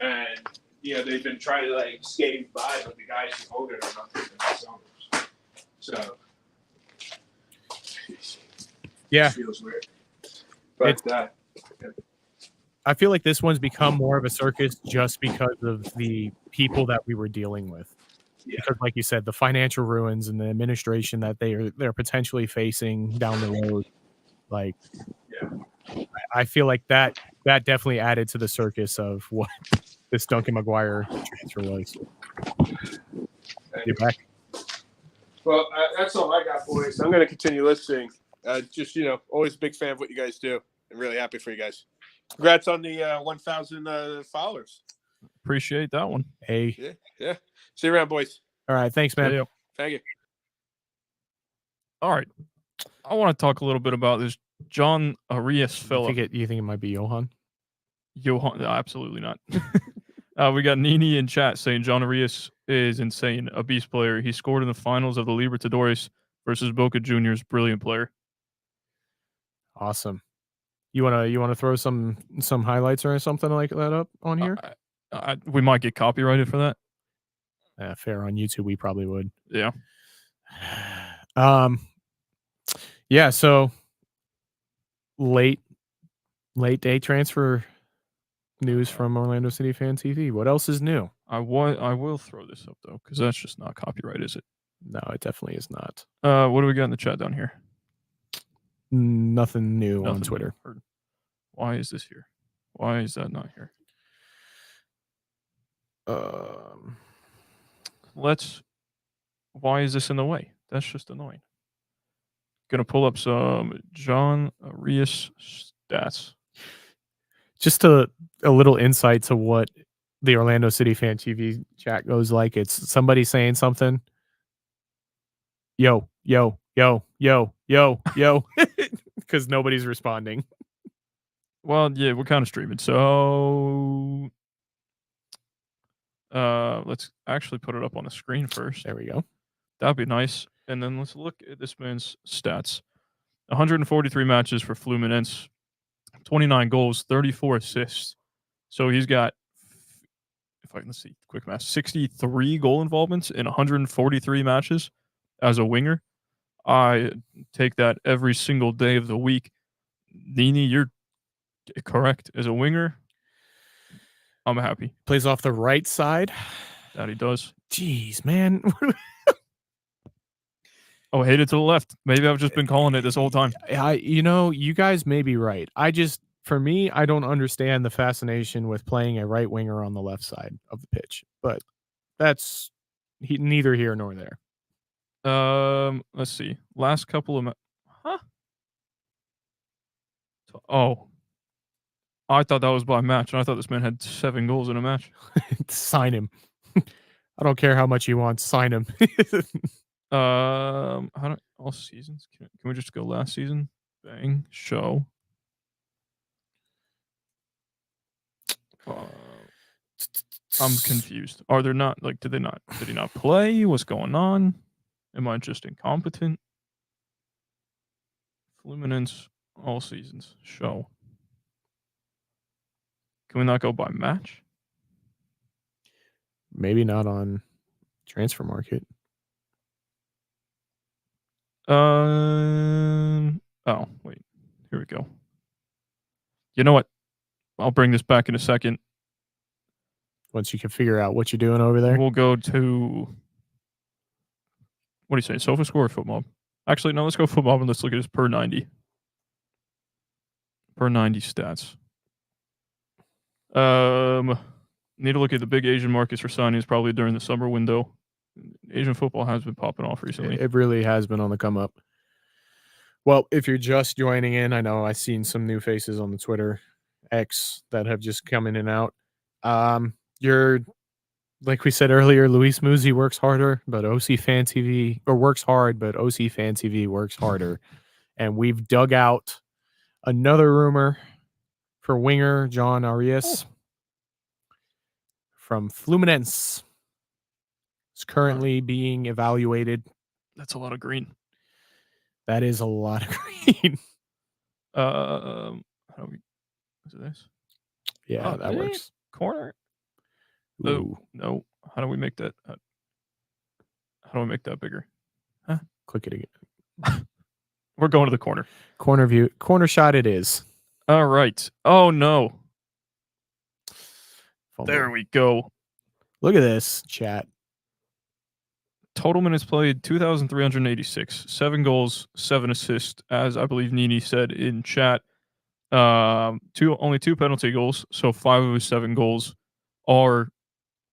and they've been trying to skate by, but the guys who own it are not the best owners. So, Yeah, it feels weird. But I feel like this one's become more of a circus just because of the people that we were dealing with. Yeah. Because, like you said, the financial ruins and the administration that they're potentially facing down the road, I feel like that definitely added to the circus of what this Duncan Maguire transfer was. You're back. Well, that's all I got, boys. I'm going to continue listening. Just always a big fan of what you guys do. I'm really happy for you guys. Congrats on the 1,000 followers. Appreciate that one. Hey. Yeah. See you around, boys. All right. Thanks, man. Yeah. Thank you. All right. I want to talk a little bit about this John Arias fella. You think it might be Johan? Johan? No, absolutely not. We got Nini in chat saying John Arias is insane, a beast player. He scored in the finals of the Libertadores versus Boca Juniors. Brilliant player. Awesome. You wanna throw some highlights or something like that up on here? We might get copyrighted for that. Fair. On YouTube, we probably would. Yeah. Yeah. So late day transfer news from Orlando City Fan TV. What else is new? I will throw this up though, because that's just not copyright, is it? No, it definitely is not. What do we got in the chat down here? Nothing new on Twitter. Why is this here? Why is that not here? Why is this in the way? That's just annoying. Gonna pull up some John Arias stats. Just a little insight to what the Orlando City Fan TV chat goes like. It's somebody saying something. Yo, yo, yo, yo, yo, yo, because nobody's responding. Well, yeah, we're kind of streaming, so let's actually put it up on the screen first. There we go. That'd be nice. And then let's look at this man's stats. 143 matches for Fluminense, 29 goals, 34 assists. So he's got, let's see, quick math, 63 goal involvements in 143 matches as a winger. I take that every single day of the week. Nini, you're correct. As a winger, I'm happy. Plays off the right side. That he does. Jeez, man. Oh, hate it to the left. Maybe I've just been calling it this whole time. You guys may be right. For me, I don't understand the fascination with playing a right winger on the left side of the pitch, but that's neither here nor there. Let's see. Last couple of Oh, I thought that was by match. I thought this man had 7 goals in a match. Sign him. I don't care how much you want. Sign him. All seasons? Can we just go last season? Bang. Show. I'm confused. Are there not did he not play? What's going on? Am I just incompetent? Fluminense all seasons show. Can we not go by match? Maybe not on transfer market. Oh, wait. Here we go. You know what? I'll bring this back in a second. Once you can figure out what you're doing over there. We'll go to, what do you say, SofaScore or FootMob? Actually, no, let's go FootMob and let's look at his per 90. Per 90 stats. Need to look at the big Asian markets for signings probably during the summer window. Asian football has been popping off recently. It really has been on the come up. Well, if you're just joining in, I know I've seen some new faces on the Twitter X that have just come in and out. You're, like we said earlier, Luis Muzi works harder, but OC Fan TV works hard, but OC Fan TV works harder. And we've dug out another rumor for winger John Arias from Fluminense. It's currently being evaluated. That's a lot of green. That is a lot of green. How do we? Is it this? Yeah, that works. Corner. Ooh. No. How do we make that? How do I make that bigger? Huh? Click it again. We're going to the corner. Corner view. Corner shot it is. All right. Oh, no. Fumble. There we go. Look at this, chat. Total minutes played, 2,386. 7 goals, 7 assists, as I believe Nini said in chat. Only 2 penalty goals, so 5 of his 7 goals are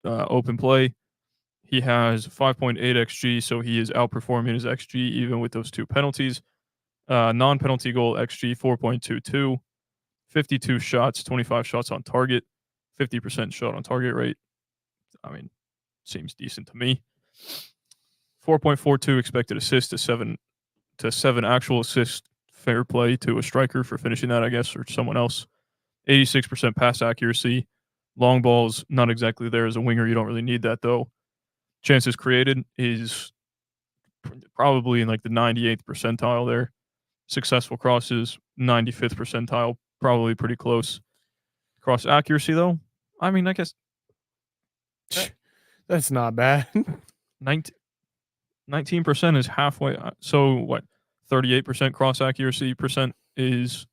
open play. He has 5.8 XG, so he is outperforming his XG even with those 2 penalties. Non-penalty goal XG 4.22. 52 shots, 25 shots on target, 50% shot on target rate. I mean, seems decent to me. 4.42 expected assists to 7 actual assists. Fair play to a striker for finishing that, I guess, or someone else. 86% pass accuracy. Long balls, not exactly there as a winger. You don't really need that, though. Chances created is probably in like the 98th percentile there. Successful crosses, 95th percentile, probably pretty close. Cross accuracy, though, I mean, I guess that's not bad. 19% is halfway. So what? 38% cross accuracy percent is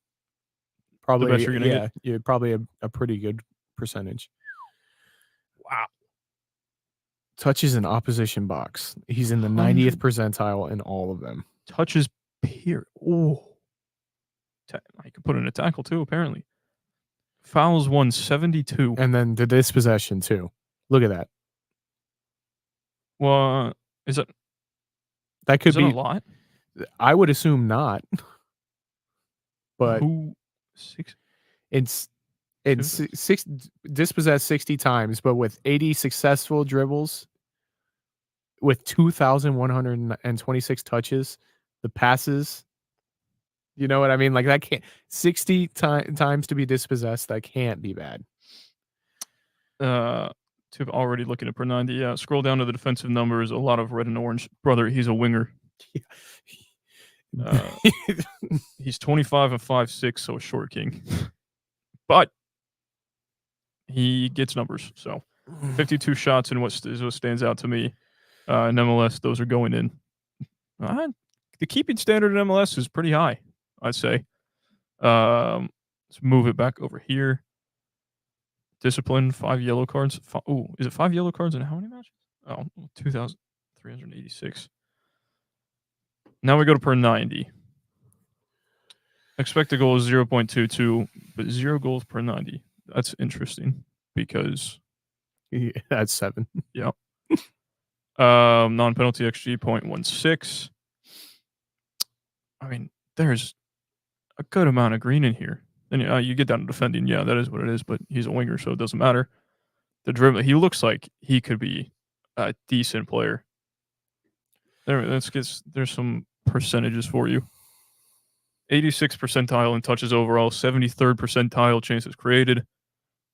probably the best you're gonna get. Yeah, probably a pretty good percentage. Wow. Touches in opposition box. He's in the 90th percentile in all of them. Touches period. Oh, I could put in a tackle too. Apparently, fouls 172, and then the dispossession too. Look at that. Well, is that could be a lot? I would assume not. But it's six dispossessed 60 times, but with 80 successful dribbles, with 2,126 touches, the passes. You know what I mean? Like that can't 60 times to be dispossessed. That can't be bad. Already looking at per 90. Yeah, scroll down to the defensive numbers. A lot of red and orange. Brother, he's a winger. He's 25 and 5'6", so a short king. But he gets numbers. So 52 shots in what stands out to me. In MLS, those are going in. The keeping standard in MLS is pretty high, I'd say. Let's move it back over here. Discipline, 5 yellow cards. Is it 5 yellow cards in how many matches? Oh, 2,386. Now we go to per 90. Expected goal is 0.22, but 0 goals per 90. That's interesting because that's 7. Yeah. Non-penalty XG 0.16. I mean, there's a good amount of green in here. And you get down to defending. Yeah, that is what it is, but he's a winger, so it doesn't matter. The dribbling, he looks like he could be a decent player. There's some percentages for you. 86th percentile in touches overall, 73rd percentile chances created.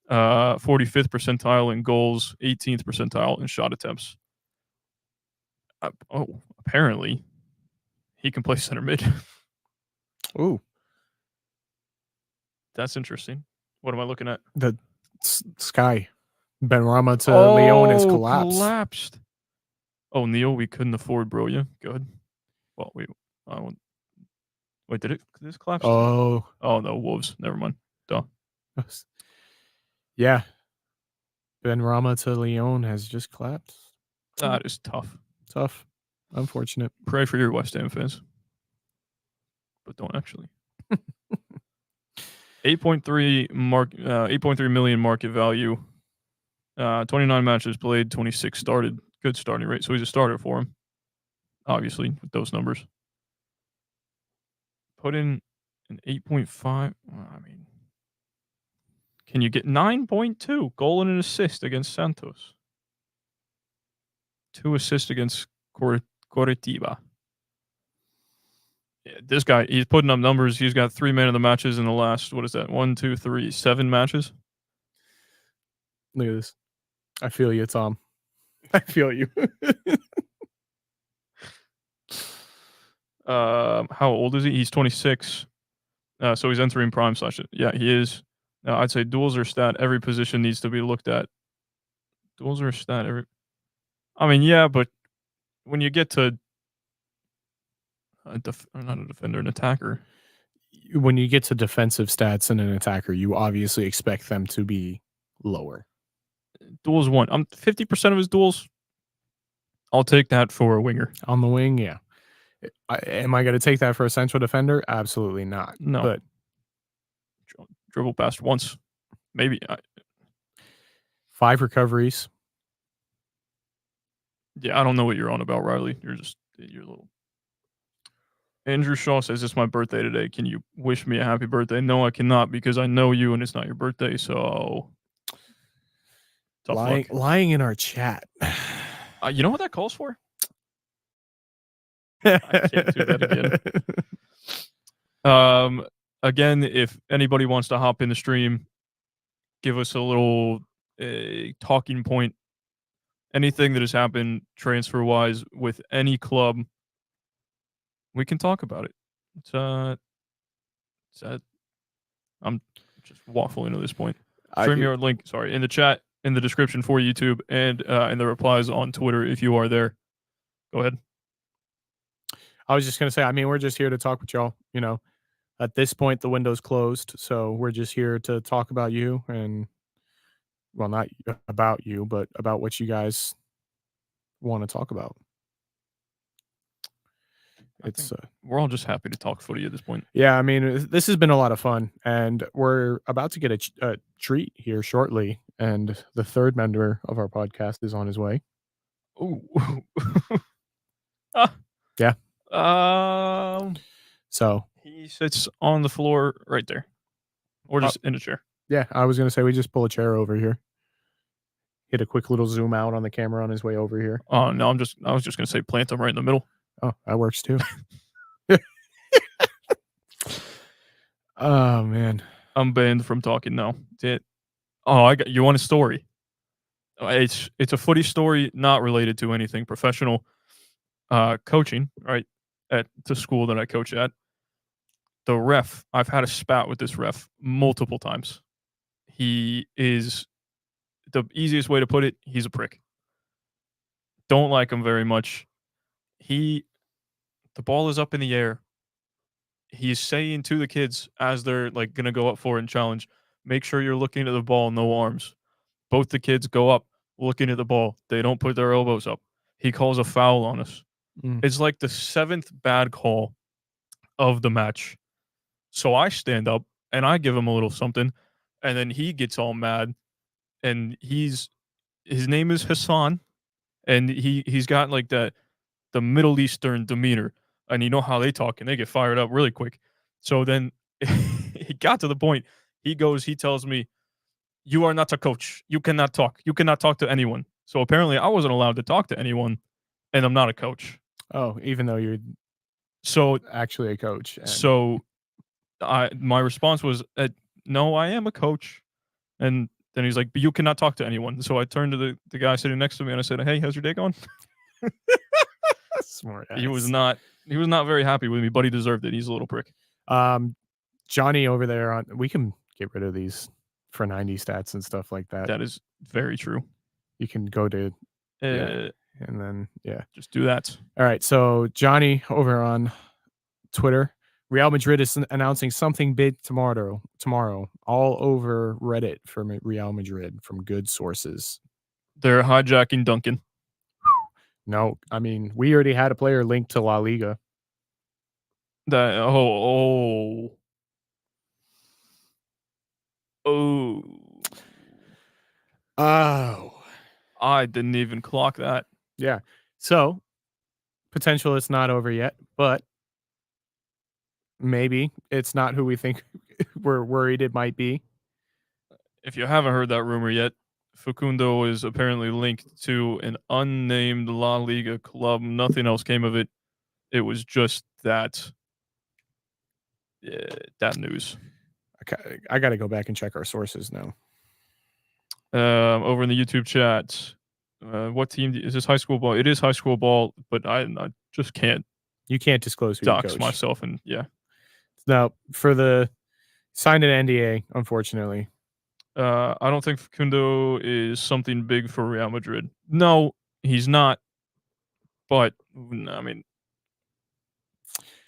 45th percentile in goals, 18th percentile in shot attempts. Apparently, he can play center mid. Ooh, That's interesting. What am I looking at? the sky. Benrahma to Leon has collapsed. Oh, Neil, we couldn't afford Broja. Good. Well, wait, did this collapse? Oh, Oh no, Wolves. Never mind. Duh. yeah. Benrahma to Leon has just collapsed. That is tough. Tough. Unfortunate. Pray for your West Ham fans, but don't actually. 8.3 million market value. 29 matches played, 26 started. Good starting rate. So he's a starter for him. Obviously, with those numbers. Put in an 8.5. I mean, can you get 9.2 goal and an assist against Santos? 2 assists against Coritiba. Yeah, this guy, he's putting up numbers. He's got 3 man of the matches in the last, 7 matches. Look at this. I feel you, Tom. I feel you. How old is he? He's 26. So he's entering prime slash. Yeah, he is. I'd say duels are stat. Every position needs to be looked at. Duels are stat. I mean, yeah, but when you get to not a defender, an attacker. When you get to defensive stats in an attacker, you obviously expect them to be lower. Duels 1. 50% of his duels. I'll take that for a winger. On the wing, yeah. Am I going to take that for a central defender? Absolutely not. No. But dribble past once. Maybe. 5 recoveries. Yeah, I don't know what you're on about, Riley. You're a little. Andrew Shaw says, it's my birthday today. Can you wish me a happy birthday? No, I cannot because I know you and it's not your birthday. So, tough luck. Lying in our chat. You know what that calls for? I can't do that again. Again, if anybody wants to hop in the stream, give us a little talking point. Anything that has happened transfer-wise with any club, we can talk about it. I'm just waffling at this point. StreamYard link, in the chat, in the description for YouTube, and in the replies on Twitter if you are there. Go ahead. I was just going to say, I mean, we're just here to talk with y'all. You know, at this point, the window's closed. So we're just here to talk about you and, well, not about you, but about what you guys want to talk about. We're all just happy to talk footy at this point. Yeah, I mean, this has been a lot of fun, and we're about to get a treat here shortly, and the third member of our podcast is on his way. Ooh. Yeah. So he sits on the floor right there, or just in a chair. Yeah, I was gonna say we just pull a chair over here. Hit a quick little zoom out on the camera on his way over here. Oh no, I was just gonna say plant him right in the middle. Oh, that works too. Oh man, I'm banned from talking now. You want a story? It's a footy story, not related to anything professional. Coaching, right, at the school that I coach at. The ref, I've had a spat with this ref multiple times. He is, the easiest way to put it, he's a prick. Don't like him very much. The ball is up in the air. He's saying to the kids as they're like going to go up for it and challenge, make sure you're looking at the ball, no arms. Both the kids go up looking at the ball. They don't put their elbows up. He calls a foul on us. It's like the 7th bad call of the match. So I stand up and I give him a little something, and then he gets all mad. And his name is Hassan, and he's got like the Middle Eastern demeanor, and you know how they talk and they get fired up really quick. So then he got to the point. He tells me, "You are not a coach. You cannot talk. You cannot talk to anyone." So apparently I wasn't allowed to talk to anyone, and I'm not a coach. Oh, even though you're actually a coach. So my response was, no, I am a coach. And Then he's like, but you cannot talk to anyone. So I turned to the guy sitting next to me and I said, hey, how's your day going? Smart. He was not very happy with me, but he deserved it. He's a little prick. Johnny over there we can get rid of these for 90 stats and stuff like that. That is very true. You can go to and then just do that. All right, so Johnny over on Twitter, Real Madrid is announcing something big tomorrow all over Reddit for Real Madrid from good sources. They're hijacking Duncan. No, I mean, we already had a player linked to La Liga. Oh. I didn't even clock that. Yeah. So, potential it's not over yet, but maybe it's not who we think we're worried it might be. If you haven't heard that rumor yet, Facundo is apparently linked to an unnamed La Liga club. Nothing else came of it. It was just that news. Okay, I got to go back and check our sources now. Over in the YouTube chat, what team is this? High school ball. It is high school ball, but I just can't. You can't disclose who dox you coach. Myself and Now for the signed an NDA, unfortunately. I don't think Facundo is something big for Real Madrid. No, he's not. But I mean,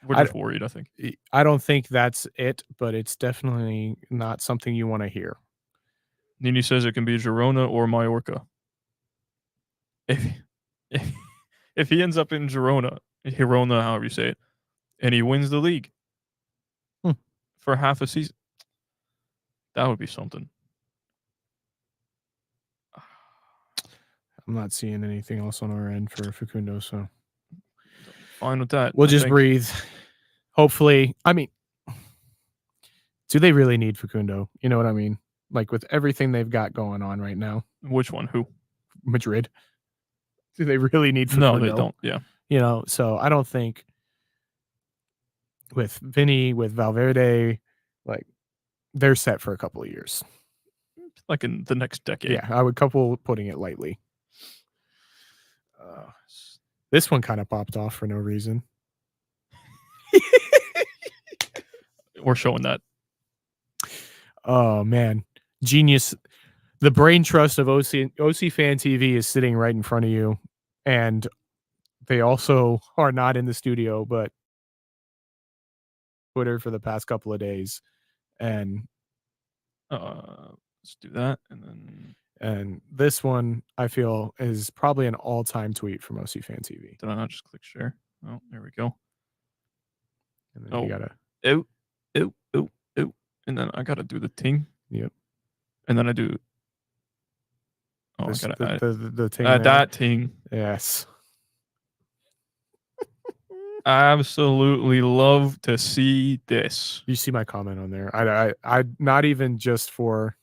we're just worried. I think. I don't think that's it, but it's definitely not something you want to hear. Nini says it can be Girona or Mallorca. If he ends up in Girona, however you say it, and he wins the league for half a season, that would be something. I'm not seeing anything else on our end for Facundo, so fine with that. We'll just breathe. Hopefully, I mean, do they really need Facundo? You know what I mean? Like with everything they've got going on right now. Which one? Who? Madrid. Do they really need Facundo? No, they don't. Yeah. You know, so I don't think with Vinny, with Valverde, like they're set for a couple of years. Like in the next decade. Yeah, I would putting it lightly. This one kind of popped off for no reason. We're showing that. Oh man, genius! The brain trust of OC Fan TV is sitting right in front of you, and they also are not in the studio, but Twitter for the past couple of days, and let's do that, and this one I feel is probably an all-time tweet from OC Fan TV. Did I not just click share? Oh, there we go. And then you gotta and then I gotta do the ting. Yep. And then I do. Oh, this, I gotta the ting. That ting. Yes. I absolutely love to see this. You see my comment on there. I not even just for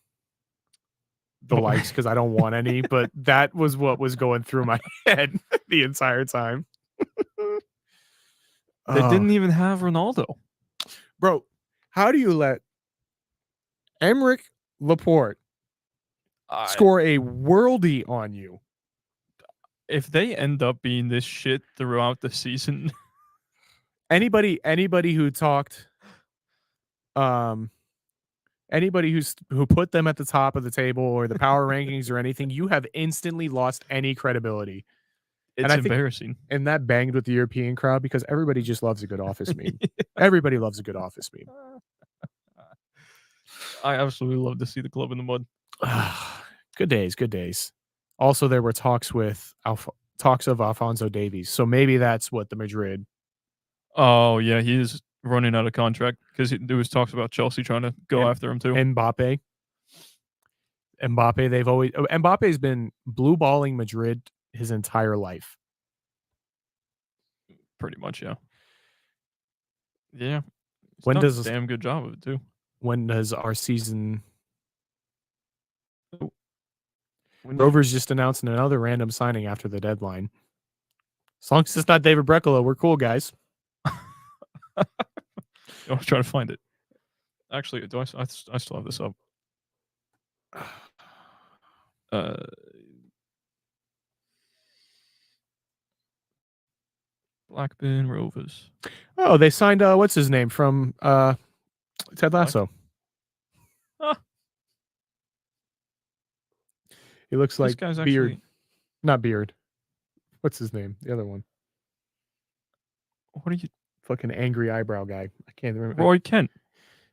the likes because I don't want any, but that was what was going through my head the entire time. They didn't even have Ronaldo. Bro, how do you let Emerick Laporte score a worldie on you? If they end up being this shit throughout the season, anybody who talked, anybody who put them at the top of the table or the power rankings or anything, you have instantly lost any credibility. It's embarrassing. And that banged with the European crowd because everybody just loves a good office meme. Everybody loves a good office meme. I absolutely love to see the club in the mud. Good days. Also, there were talks of Alphonso Davies. So maybe that's what the Madrid. Oh, yeah. He is running out of contract because there was talks about Chelsea trying to go after him too. Mbappe, Mbappe's been blue balling Madrid his entire life. Pretty much, yeah. Yeah. When does a damn good job of it too. When does our season? Rovers just announcing another random signing after the deadline. As long as it's not David Brecalo, we're cool, guys. I was trying to find it. Actually, I still have this up? Blackburn Rovers. Oh, they signed what's his name from Ted Lasso. Ah. He looks This like guy's Beard. actually. Not Beard. What's his name? The other one. What are you? Fucking angry eyebrow guy. I can't remember. Roy Kent.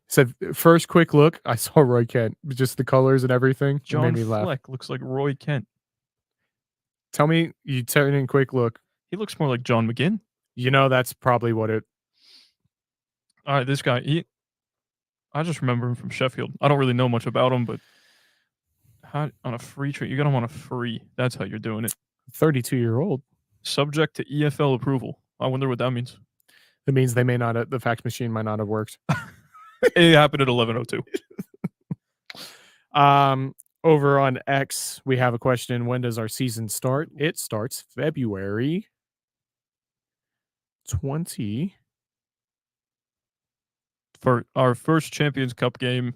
Said first quick look, I saw Roy Kent. Just the colors and everything. It John made me laugh. Fleck looks like Roy Kent. Tell me you turn in quick look. He looks more like John McGinn. You know that's probably what it. All right, this guy. I just remember him from Sheffield. I don't really know much about him, but on a free trade, you got him on a free. That's how you're doing it. 32-year-old. Subject to EFL approval. I wonder what that means. It means they may not. The fax machine might not have worked. It happened at 11:02. Over on X, we have a question. When does our season start? It starts February 20. For our first Champions Cup game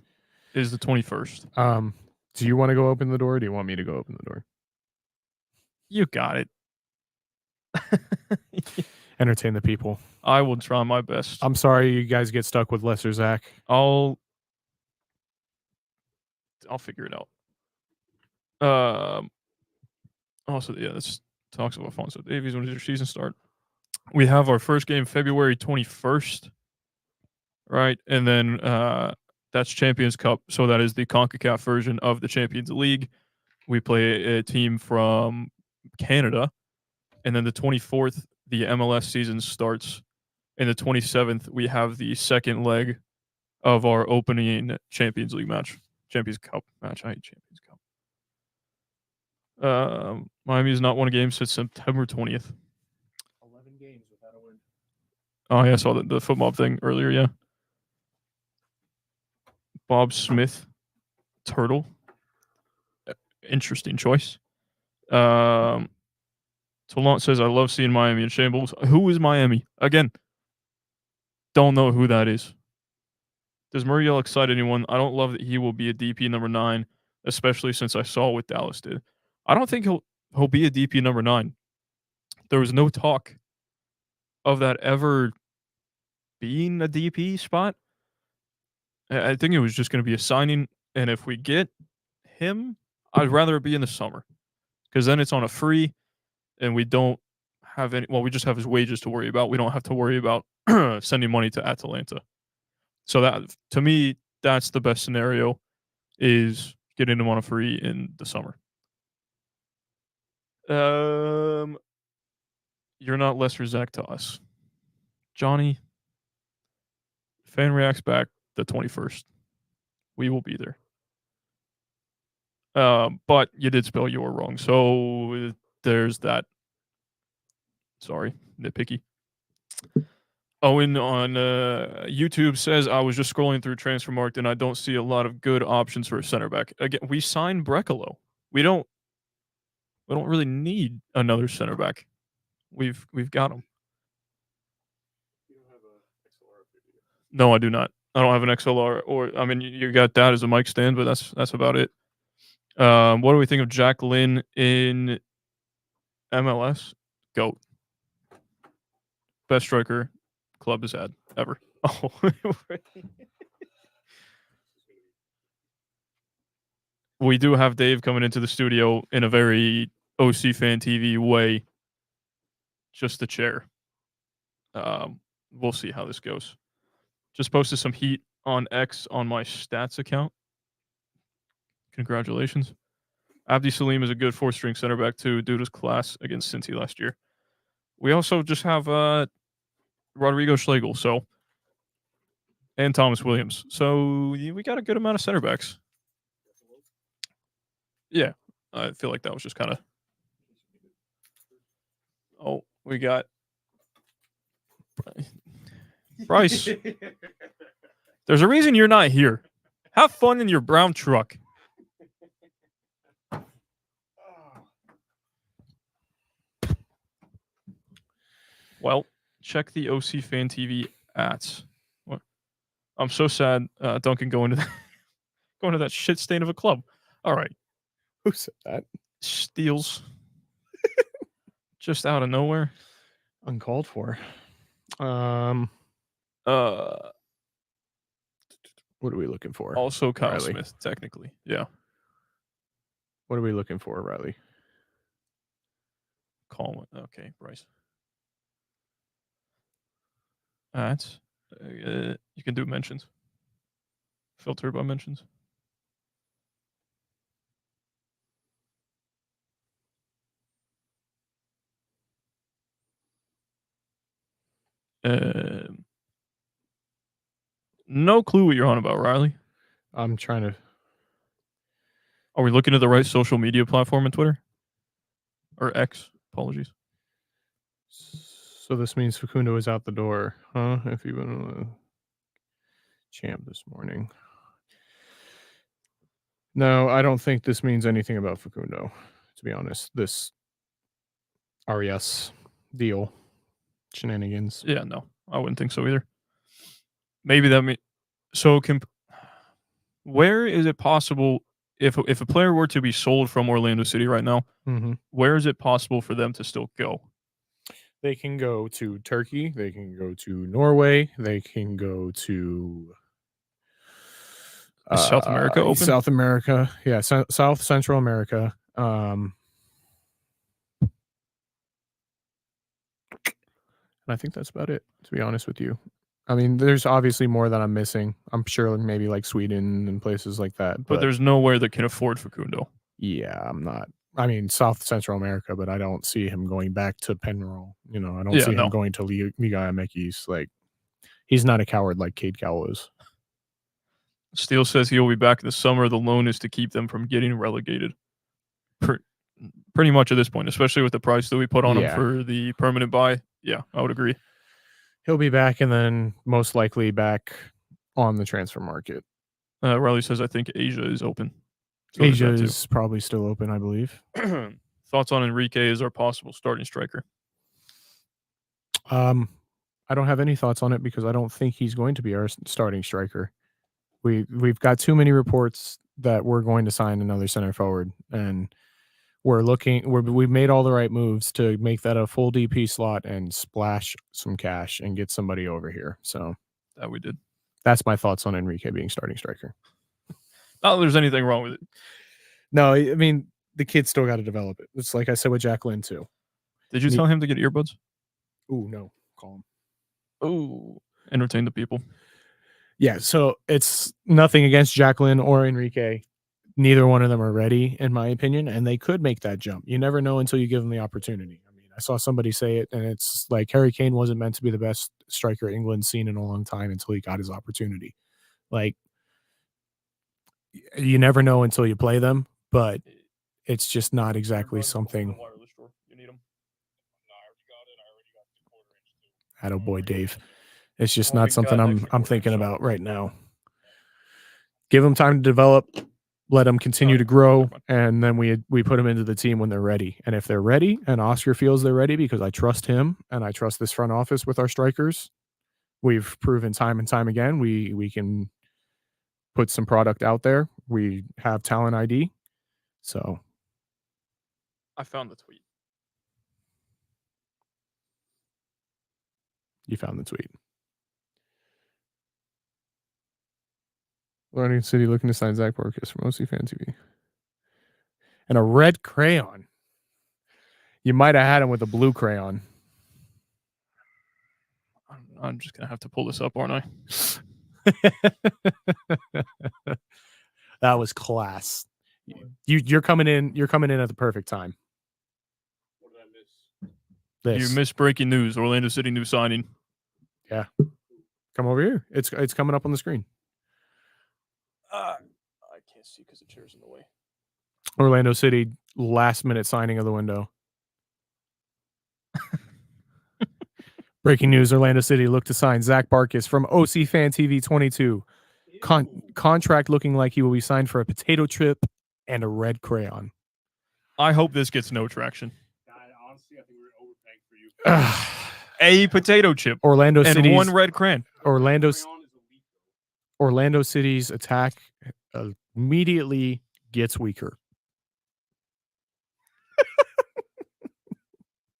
is the 21st. Do you want to go open the door? Or do you want me to go open the door? You got it. Entertain the people. I will try my best. I'm sorry you guys get stuck with Lesser Zach. I'll figure it out. Also, yeah, this talks about Alfonso Davies. When does your season start? We have our first game February 21st, right? And then that's Champions Cup. So that is the CONCACAF version of the Champions League. We play a team from Canada. And then the 24th, the MLS season starts. And the 27th, we have the second leg of our opening Champions League match. Champions Cup match. I hate Champions Cup. Miami has not won a game since September 20th. 11 games without a win. Oh, yeah, I saw the football thing earlier, yeah. Bob Smith, Turtle. Interesting choice. Tolant says, I love seeing Miami in shambles. Who is Miami? Again, don't know who that is. Does Muriel excite anyone? I don't love that he will be a DP number 9, especially since I saw what Dallas did. I don't think he'll be a DP number 9. There was no talk of that ever being a DP spot. I think it was just going to be a signing, and if we get him, I'd rather it be in the summer, because then it's on a free, and we don't have any. Well, we just have his wages to worry about. We don't have to worry about sending money to Atalanta. So that, to me, that's the best scenario, is getting him on a free in the summer. You're not Lesser Zach to us, Johnny. Fan reacts back the 21st. We will be there. But you did spell your wrong, so there's that. Sorry, nitpicky. Owen on YouTube says, I was just scrolling through Transfermarkt and I don't see a lot of good options for a center back. Again, we signed Brekalo. We don't really need another center back. We've got him. You don't have a XLR up here, do you? No, I do not. I don't have an XLR, or I mean, you got that as a mic stand, but that's about it. What do we think of Jack Lynn in MLS? GOAT. Best striker club has had ever. Oh, we do have Dave coming into the studio in a very OC Fan TV way. Just a chair. We'll see how this goes. Just posted some heat on X on my stats account. Congratulations. Abdi Salim is a good 4th-string center back too, due to his class against Cincy last year. We also just have Rodrigo Schlegel, and Thomas Williams. So we got a good amount of center backs. Yeah, I feel like that was just kind of. Oh, we got Bryce. There's a reason you're not here. Have fun in your brown truck. Well, check the OC Fan TV ads. What? I'm so sad Duncan going to that shit stain of a club. All right. Who said that? Steals. Just out of nowhere. Uncalled for. What are we looking for? Also Kyle Riley? Smith, technically. Yeah. What are we looking for, Riley? Call it. Okay, Bryce. That's you can do mentions. Filter by mentions. No clue what you're on about, Riley. I'm trying to. Are we looking at the right social media platform in Twitter? Or X? Apologies. So this means Facundo is out the door, huh? If he went on a champ this morning. No, I don't think this means anything about Facundo, to be honest. This RES deal shenanigans. Yeah, no, I wouldn't think so either. Maybe that means so. Where is it possible if a player were to be sold from Orlando City right now? Mm-hmm. Where is it possible for them to still go? They can go to Turkey. They can go to Norway. They can go to South America open? South America. Yeah, South Central America. And I think that's about it, to be honest with you. I mean, there's obviously more that I'm missing. I'm sure maybe like Sweden and places like that. But there's nowhere that can afford Facundo. Yeah, I'm not. I mean, South Central America, but I don't see him going back to Penarol. You know, I don't see him going to Liga MX. Like, he's not a coward like Cade Cowell is. Steele says he'll be back this summer. The loan is to keep them from getting relegated. Pretty much at this point, especially with the price that we put on him for the permanent buy. Yeah, I would agree. He'll be back and then most likely back on the transfer market. Riley says, I think Asia is open. So Asia is probably still open, I believe. Thoughts on Enrique as our possible starting striker? I don't have any thoughts on it because I don't think he's going to be our starting striker. We've got too many reports that we're going to sign another center forward, and we've made all the right moves to make that a full DP slot and splash some cash and get somebody over here. So that we did. That's my thoughts on Enrique being starting striker. Not that there's anything wrong with it. No, I mean, the kid's still got to develop it. It's like I said with Jacqueline too. Did you tell him to get earbuds? Ooh, no. Call him. Ooh. Entertain the people. Yeah, so it's nothing against Jacqueline or Enrique. Neither one of them are ready, in my opinion, and they could make that jump. You never know until you give them the opportunity. I mean, I saw somebody say it, and it's like Harry Kane wasn't meant to be the best striker England's seen in a long time until he got his opportunity. Like, you never know until you play them, but it's just not exactly something. Attaboy, Dave. It's just not something I'm thinking about right now. Give them time to develop, let them continue to grow, and then we put them into the team when they're ready. And if they're ready, and Oscar feels they're ready, because I trust him and I trust this front office with our strikers, we've proven time and time again we can put some product out there. We have talent ID. So I found the tweet. You found the tweet. Learning City looking to sign Zach Barkis from OCFTV. And a red crayon. You might have had him with a blue crayon. I'm just gonna have to pull this up, aren't I? That was class. You're coming in. You're coming in at the perfect time. What did I miss? You missed breaking news. Orlando City new signing. Yeah. Come over here. It's coming up on the screen. I can't see because the chair's in the way. Orlando City last minute signing of the window. Breaking news: Orlando City look to sign Zach Barkis from OCFTV 22. Contract looking like he will be signed for a potato chip and a red crayon. I hope this gets no traction. Honestly, I think we're overpaying for you. A potato chip. Orlando and City's, one red crayon. Orlando City's attack immediately gets weaker.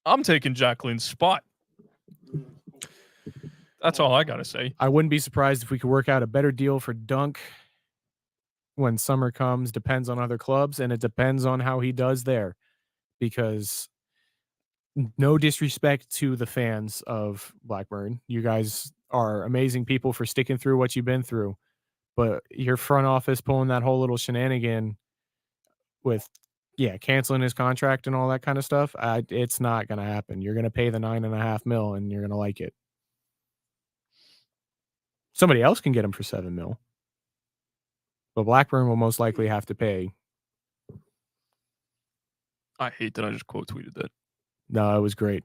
I'm taking Jacqueline's spot. That's all I gotta say. I wouldn't be surprised if we could work out a better deal for Dunk when summer comes. Depends on other clubs, and it depends on how he does there. Because no disrespect to the fans of Blackburn. You guys are amazing people for sticking through what you've been through. But your front office pulling that whole little shenanigan with, canceling his contract and all that kind of stuff, it's not going to happen. You're going to pay the $9.5 million and you're going to like it. Somebody else can get him for $7 million. But Blackburn will most likely have to pay. I hate that I just quote tweeted that. No, it was great.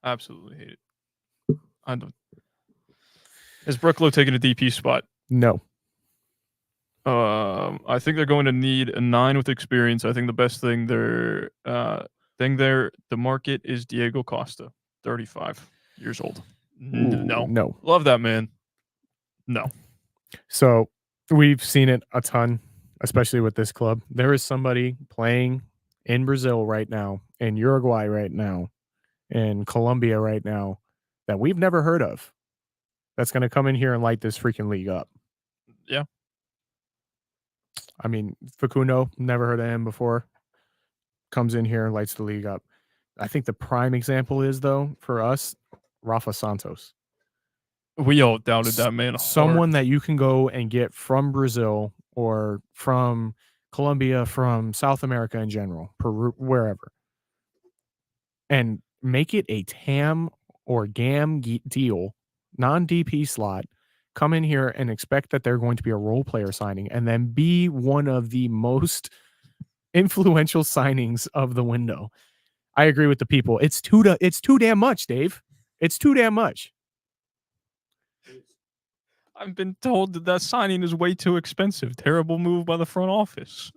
Absolutely hate it. I don't. Is Brooklow taking a DP spot? No. I think they're going to need a 9 with experience. I think the best thing there, the market is Diego Costa, 35 years old. No. No. Love that man. No. So we've seen it a ton, especially with this club. There is somebody playing in Brazil right now, in Uruguay right now, in Colombia right now, that we've never heard of. That's going to come in here and light this freaking league up. Yeah. I mean, Facundo, never heard of him before. Comes in here and lights the league up. I think the prime example is, though, for us, Rafa Santos. We all doubted that man. Someone that you can go and get from Brazil or from Colombia, from South America in general, Peru, wherever, and make it a TAM or GAM deal, non-DP slot. Come in here and expect that they're going to be a role player signing and then be one of the most influential signings of the window. I agree with the people. It's too damn much, Dave. It's too damn much. I've been told that signing is way too expensive. Terrible move by the front office.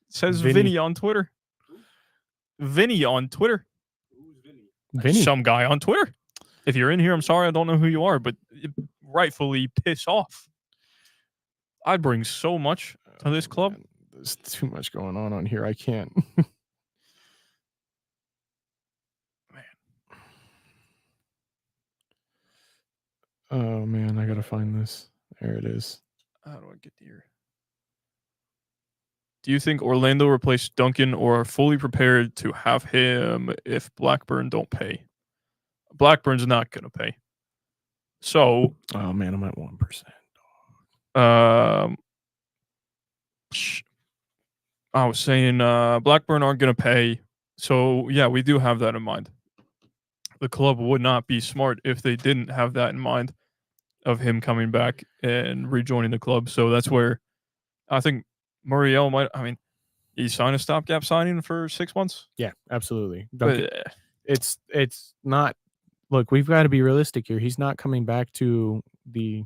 Says Vinny on Twitter. Vinny on Twitter. Vinny. Some guy on Twitter. If you're in here, I'm sorry, I don't know who you are, but rightfully piss off. I bring so much to this club. Man, there's too much going on here. I can't. Oh man, I gotta find this. There it is. How do I get here? Do you think Orlando replaced Duncan or are fully prepared to have him if Blackburn don't pay? Blackburn's not going to pay. So, oh man, I'm at 1%. I was saying Blackburn aren't going to pay. So, yeah, we do have that in mind. The club would not be smart if they didn't have that in mind of him coming back and rejoining the club. So that's where I think Muriel might. I mean, he signed a stopgap signing for 6 months. Yeah, absolutely. But, it's not. Look, we've got to be realistic here. He's not coming back to the.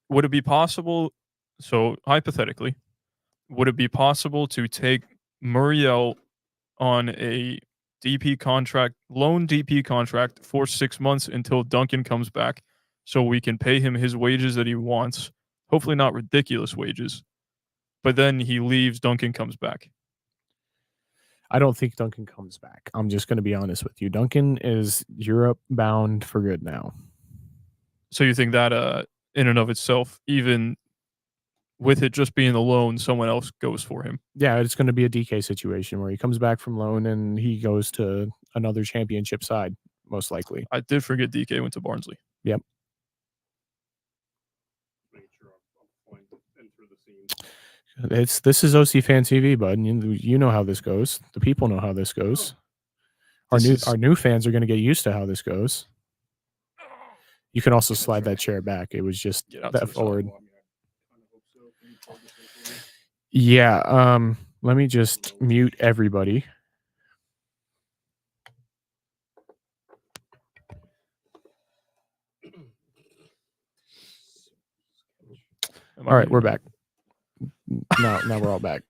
Would it be possible? So hypothetically, would it be possible to take Muriel on a DP contract, loan DP contract for 6 months until Duncan comes back, so we can pay him his wages that he wants? Hopefully, not ridiculous wages. But then he leaves, Duncan comes back. I don't think Duncan comes back. I'm just going to be honest with you. Duncan is Europe bound for good now. So you think that in and of itself, even with it just being the loan, someone else goes for him? Yeah, it's going to be a DK situation where he comes back from loan and he goes to another championship side, most likely. I did forget DK went to Barnsley. Yep. This is OC Fan TV, bud. You know how this goes. The people know how this goes. Our new fans are going to get used to how this goes. You can also slide that chair back. It was just that forward. Yeah. Let me just mute everybody. All right, we're back. Now we're all back.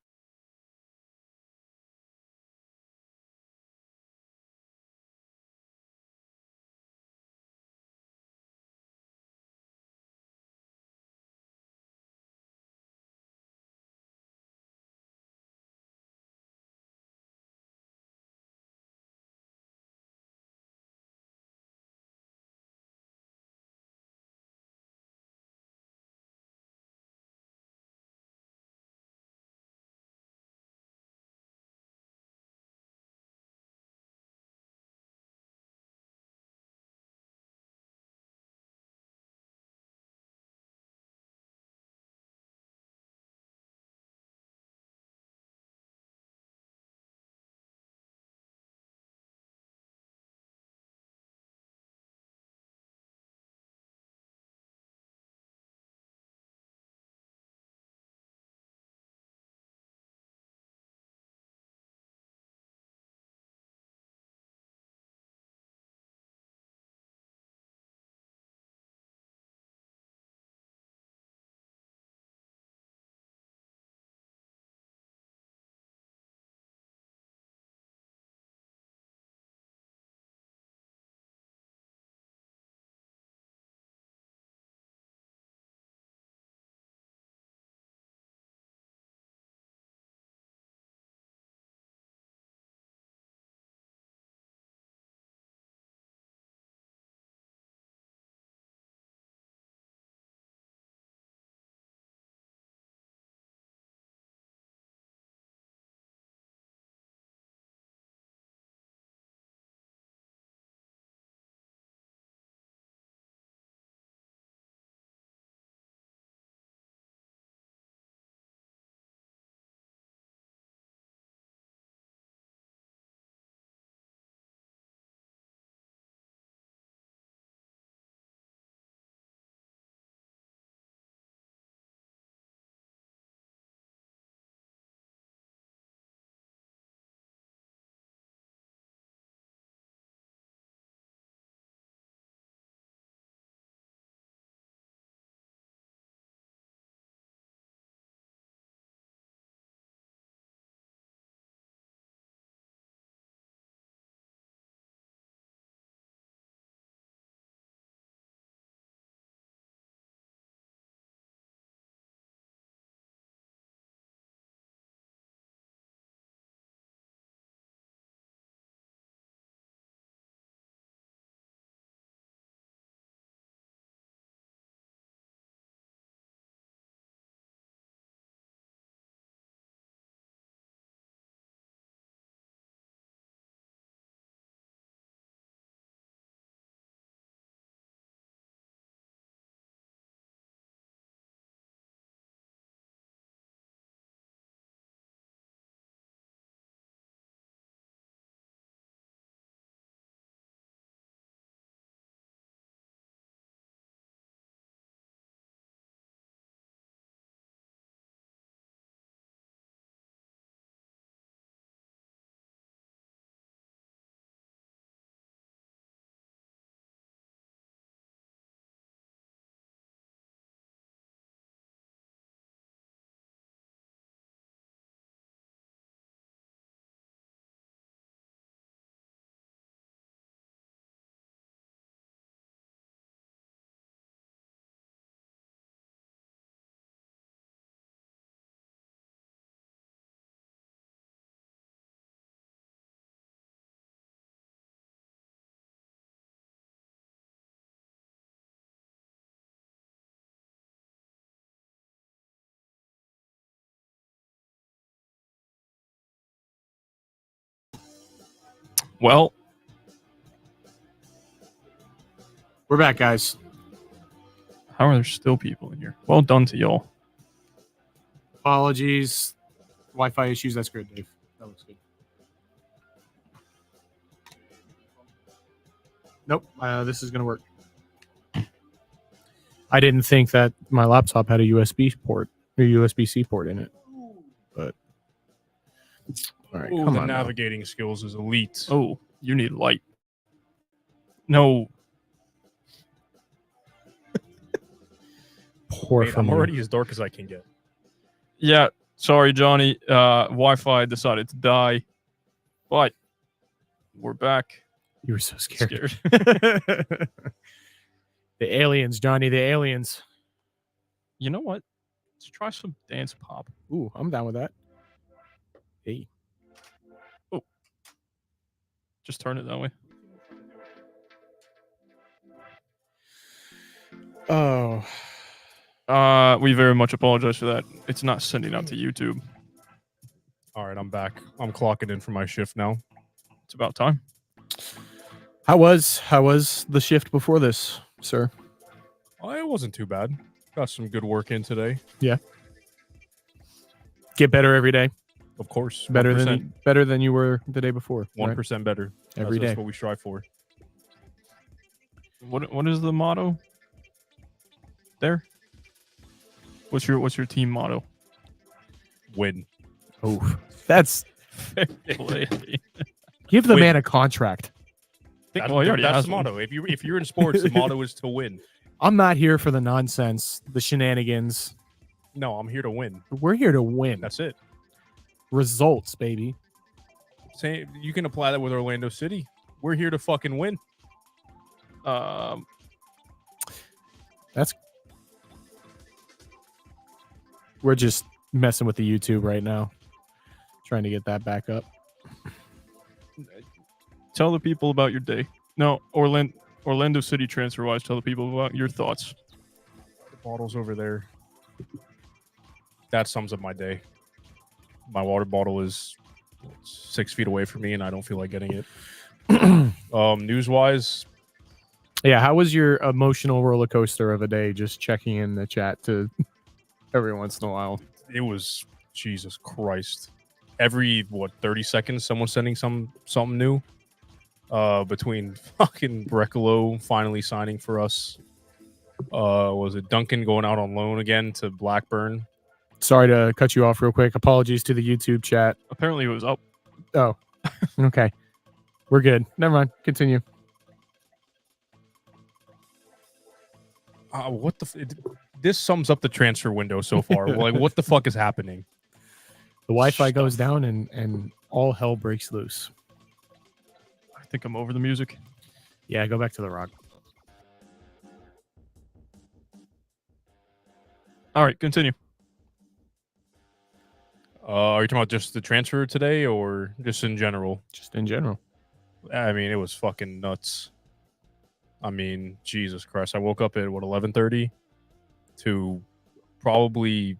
Well, We're back, guys. how are there still people in here? Well done to y'all. Apologies. Wi-Fi issues. That's good, Dave. That looks good. Nope. This is going to work. I didn't think that my laptop had a USB port or USB-C port in it. But all right, Ooh, come the on. now. navigating skills is elite. Oh, you need light. No. Poor Wait, from I'm you. already as dark as I can get. Yeah, sorry, Johnny. Wi-Fi decided to die, but we're back. You were so scared. Scared. The aliens, Johnny. The aliens. You know what? Let's try some dance pop. Ooh, I'm down with that. Hey. Just turn it that way. Oh. We very much apologize for that. It's not sending out to YouTube. All right, I'm back. I'm clocking in for my shift now. It's about time. How was the shift before this, sir? Oh, it wasn't too bad. Got some good work in today. Get better every day. Of course, Better 1%, than you were the day before. 1% better. Every That's day. what we strive for. What is the motto? There. What's your team motto? Win. Oh, that's Play. give the Win. man a contract. Well, he already That's has the one. motto. If you're in sports, the motto is to win. I'm not here for the nonsense, the shenanigans. No, I'm here to win. We're here to win. That's it. Results, baby. Say you can apply that with Orlando City. We're here to fucking win. We're just messing with the YouTube right now, trying to get that back up. Tell the people about your day. No, Orlando City transfer wise. Tell the people about your thoughts. The bottle's over there. That sums up my day. My water bottle is 6 feet away from me, and I don't feel like getting it. News wise, Yeah, how was your emotional roller coaster of a day? Just checking in the chat to every once in a while. it was Jesus Christ. Every 30 seconds, someone's sending something new. Between fucking Brecalo finally signing for us. Was it Duncan going out on loan again to Blackburn? Sorry to cut you off real quick. Apologies to the YouTube chat. Apparently, it was up. Oh, okay. We're good. Never mind. Continue. What the? This sums up the transfer window so far. Like, what the fuck is happening? The Wi-Fi goes down and all hell breaks loose. I think I'm over the music. Yeah, go back to the rock. All right, continue. Are you talking about just the transfer today or just in general? Just in general. I mean, it was fucking nuts. I mean, Jesus Christ. I woke up at 11:30 to probably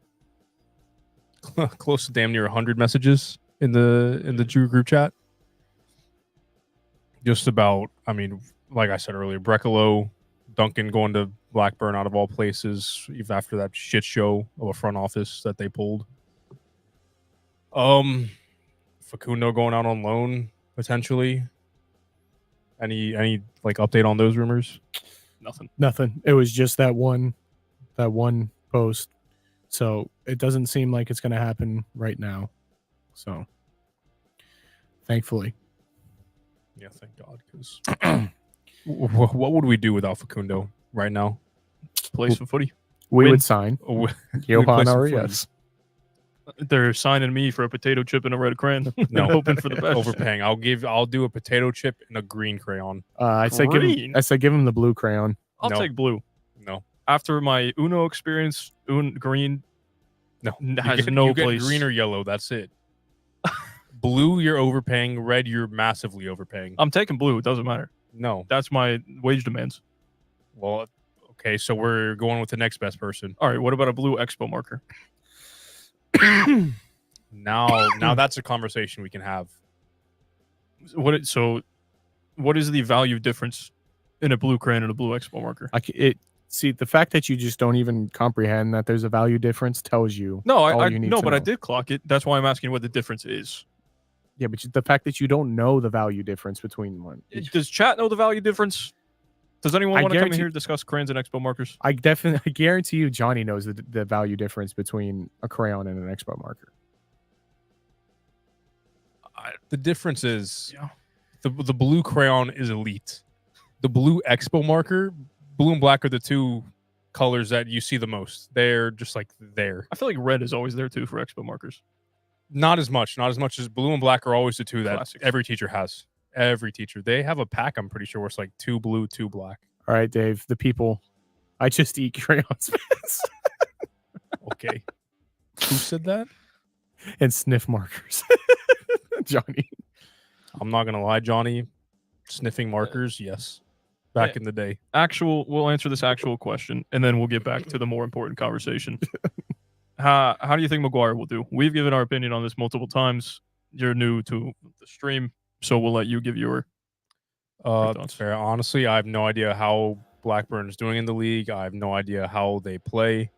close to damn near 100 messages in the Drew group chat. Just about, I mean, like I said earlier, Brecalo, Duncan going to Blackburn out of all places, even after that shit show of a front office that they pulled. Facundo going out on loan potentially. Any like update on those rumors? Nothing. It was just that one post. So it doesn't seem like it's going to happen right now. So thankfully. Yeah, thank God. Because what would we do without Facundo right now? Play some footy. We Win. would sign Oh, Johan some Arias. They're signing me for a potato chip and a red crayon. No. Hoping for the best. overpaying. I'll do a potato chip and a green crayon. I say Green? give him the blue crayon. I'll No. take blue. No, After my Uno experience, green no. has you no get place. green or yellow. That's it. Blue, you're overpaying. Red, you're massively overpaying. I'm taking blue. It doesn't matter. No. That's my wage demands. Well, okay. So we're going with the next best person. All right. What about a blue expo marker? Now that's a conversation we can have. So what is the value difference in a blue crayon and a blue expo marker? See, the fact that you just don't even comprehend that there's a value difference tells you No, all you need to but I know. did clock it. That's why I'm asking what the difference is. Yeah, but the fact that you don't know the value difference between one. Does chat know the value difference? Does anyone I want to come in guarantee- here and discuss crayons and expo markers? I guarantee you Johnny knows the value difference between a crayon and an expo marker. The difference is the blue crayon is elite. The blue expo marker, blue and black are the two colors that you see the most. They're just like there. I feel like red is always there too for expo markers. Not as much as blue and black are always the two that Classics. every teacher has. Every teacher. They have a pack, I'm pretty sure, where it's like 2 blue, 2 black. All right, Dave, the people. I just eat crayons Okay. Who said that? and sniff markers. Johnny. I'm not gonna lie, Johnny. Sniffing markers, yes. Back in the day. We'll answer this actual question, and then we'll get back to the more important conversation. How do you think Maguire will do? We've given our opinion on this multiple times. You're new to the stream, so we'll let you give your That's fair. Honestly, I have no idea how Blackburn is doing in the league. I have no idea how they play.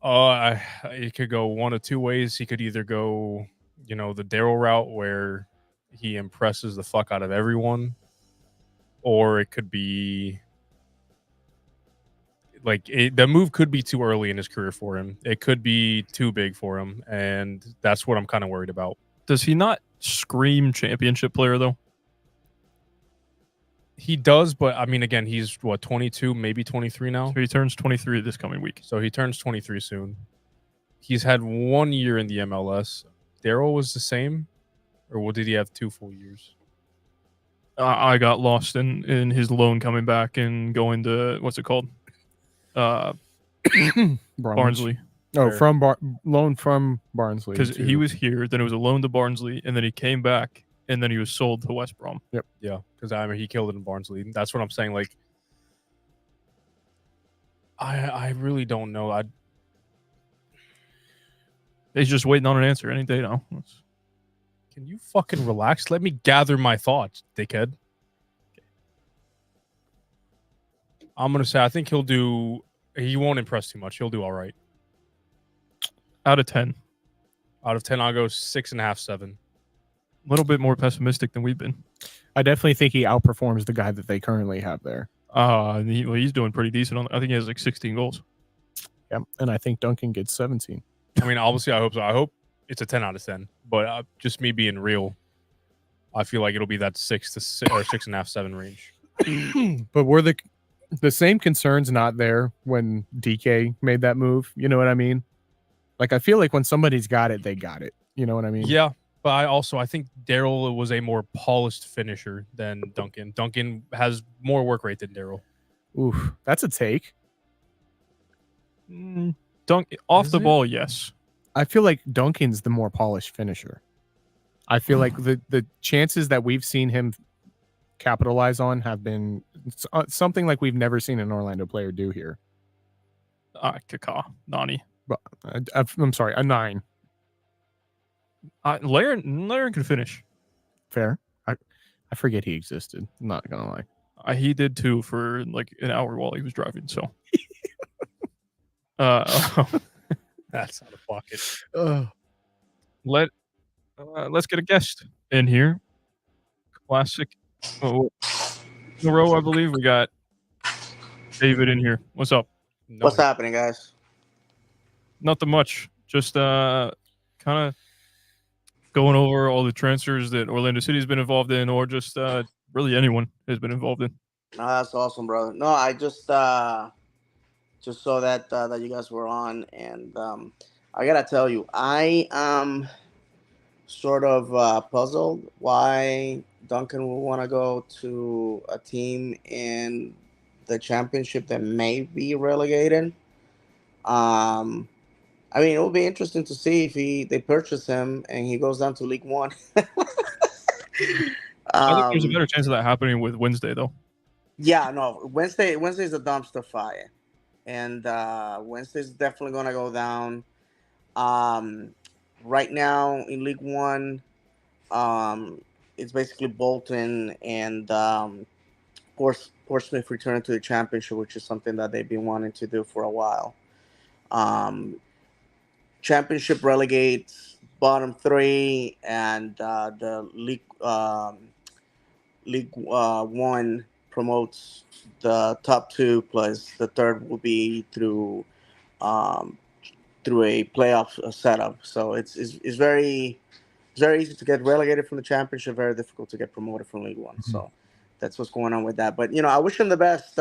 It could go one of two ways. He could either go, the Daryl route where he impresses the fuck out of everyone, or it could be the move could be too early in his career for him. It could be too big for him, and that's what I'm kind of worried about. Does he not scream championship player though? He does, but I mean, again, he's 22, maybe 23 now. So he turns 23 this coming week. So he turns 23 soon. He's had 1 year in the MLS. Daryl was the same, or did he have 2 full years? I got lost in his loan coming back and going to what's it called? Barnsley. Oh, loan from Barnsley. Because he was here, then it was a loan to Barnsley, and then he came back, and then he was sold to West Brom. Yep. Yeah, because he killed it in Barnsley. That's what I'm saying. Like, I really don't know. He's just waiting on an answer any day now. Can you fucking relax? Let me gather my thoughts, dickhead. I'm gonna say I think he won't impress too much. He'll do all right. Out of 10. Out of 10, I'll go 6.5, 7. A little bit more pessimistic than we've been. I definitely think he outperforms the guy that they currently have there. He's doing pretty decent. I think he has like 16 goals. Yeah, and I think Duncan gets 17. I mean, obviously, I hope so. I hope it's a 10 out of 10. But just me being real, I feel like it'll be that 6 to 6 or 6.5, 7 range. But were the same concerns not there when DK made that move? You know what I mean? Like, I feel like when somebody's got it, they got it. You know what I mean? Yeah, but I think Daryl was a more polished finisher than Duncan. Duncan has more work rate than Daryl. Oof, that's a take. Off the ball, yes. I feel like Duncan's the more polished finisher. I feel like the chances that we've seen him capitalize on have been something like we've never seen an Orlando player do here. Nani. But I'm sorry, a 9. Laren can finish. Fair. I forget he existed. I'm not gonna lie. He did too for like an hour while he was driving. So, that's out of pocket. Let's get a guest in here. Classic. In a row, I believe we got David in here. What's up? What's happening, guys? Nothing much. Just kind of going over all the transfers that Orlando City has been involved in, or just really anyone has been involved in. No, that's awesome, brother. No, I just saw that that you guys were on, and I gotta tell you, I am sort of puzzled why Duncan would want to go to a team in the championship that may be relegated. I mean, it will be interesting to see if they purchase him and he goes down to League One. I think there's a better chance of that happening with Wednesday, though. Yeah, no, Wednesday's a dumpster fire, and Wednesday's definitely gonna go down. Right now in League One, it's basically Bolton and Portsmouth returning to the championship, which is something that they've been wanting to do for a while. Championship relegates bottom three, and the League One promotes the top two, plus the third will be through a playoff setup. So it's very easy to get relegated from the championship, very difficult to get promoted from League One. Mm-hmm. So that's what's going on with that. But I wish him the best.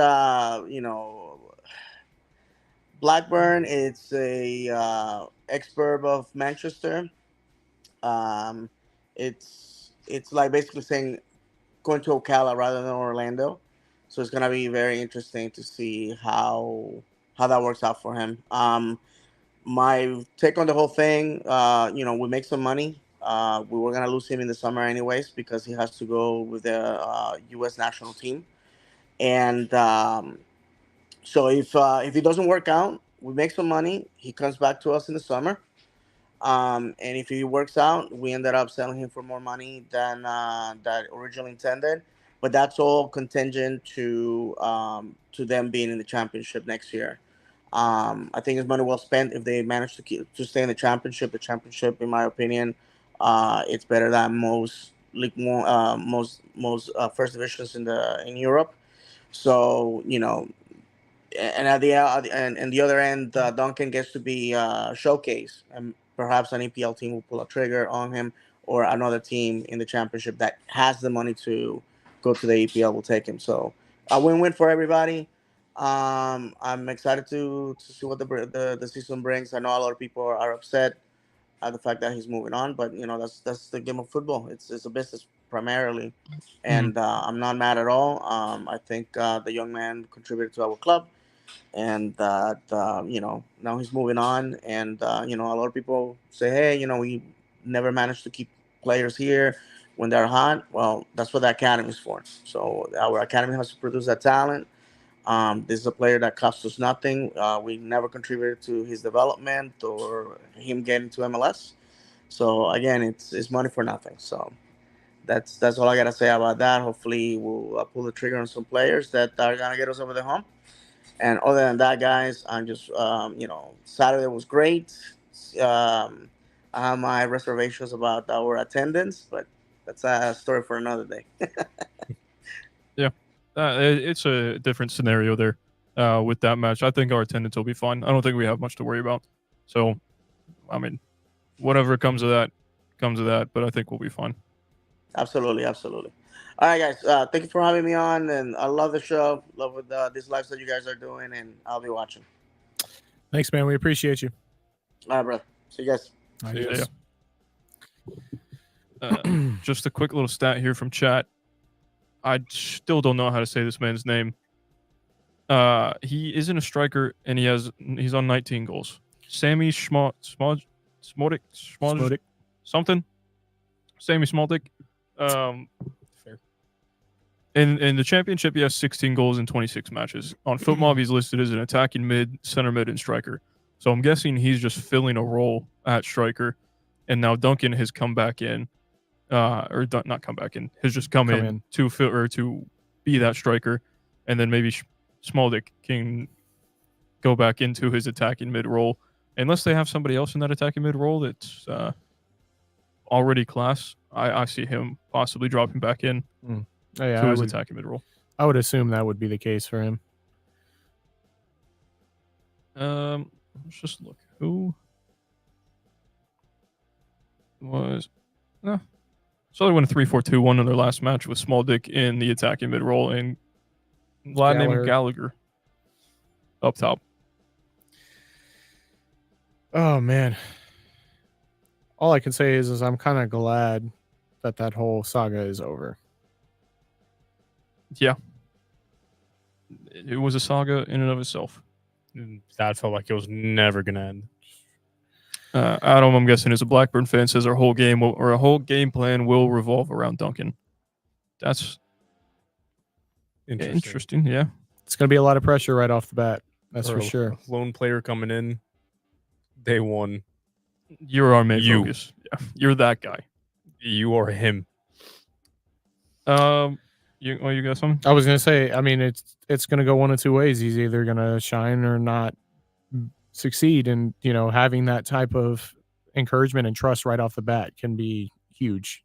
Blackburn, it's a ex-burb of Manchester. Um, it's like basically saying going to Ocala rather than Orlando. So it's gonna be very interesting to see how that works out for him. My take on the whole thing, we make some money. We were gonna lose him in the summer anyways because he has to go with the U.S. national team, and so if it doesn't work out, we make some money. He comes back to us in the summer. And if he works out, we ended up selling him for more money than that originally intended. But that's all contingent to them being in the championship next year. I think it's money well spent if they manage to stay in the championship. The championship, in my opinion, it's better than most league most first divisions in Europe. So and at the other end, Duncan gets to be showcased, and perhaps an EPL team will pull a trigger on him, or another team in the championship that has the money to go to the EPL will take him. So a win-win for everybody. I'm excited to see what the season brings. I know a lot of people are upset at the fact that he's moving on, but that's the game of football. It's a business primarily, and I'm not mad at all. I think the young man contributed to our club, and that now he's moving on, and a lot of people say, hey, we never managed to keep players here when they're hot. Well, that's what the academy is for. So our academy has to produce that talent. This is a player that costs us nothing. We never contributed to his development or him getting to MLS. So again, it's money for nothing. So that's all I gotta say about that. Hopefully we'll pull the trigger on some players that are gonna get us over the hump. And other than that, guys, I'm just, Saturday was great. Um, I have my reservations about our attendance, but that's a story for another day. Yeah, it's a different scenario there with that match. I think our attendance will be fine. I don't think we have much to worry about. So, I mean, whatever comes of that, comes of that. But I think we'll be fine. Absolutely. All right, guys. Thank you for having me on, and I love the show. Love with these lives that you guys are doing, and I'll be watching. Thanks, man. We appreciate you. All right, brother. See you guys. See ya. Just a quick little stat here from chat. I still don't know how to say this man's name. He isn't a striker, and he's on 19 goals. Sammy Smodic something. Sammy Smoldick. Fair. In the championship, he has 16 goals in 26 matches. On FootMob, he's listed as an attacking mid, center mid, and striker. So I'm guessing he's just filling a role at striker. And now Duncan has come back in, not come back in, has just come in to fill or to be that striker, and then maybe Smoldick can go back into his attacking mid role, unless they have somebody else in that attacking mid role that's already class. I see him possibly dropping back in to his attacking mid role. I would assume that would be the case for him. Let's just look. Who was so they won a 3-4-2-1 in their last match with Smoldick in the attacking mid role and lad named Gallagher up top. Oh man. All I can say is I'm kind of glad that whole saga is over. Yeah. It was a saga in and of itself. That felt like it was never going to end. Adam, I'm guessing, is a Blackburn fan, says our whole game or a whole game plan will revolve around Duncan. That's interesting. Yeah. It's going to be a lot of pressure right off the bat. That's for sure. Lone player coming in day one. You're our main focus. Yeah, you're that guy. You are him. You got something? I was gonna say, I mean, it's gonna go one of two ways. He's either gonna shine or not succeed, and having that type of encouragement and trust right off the bat can be huge.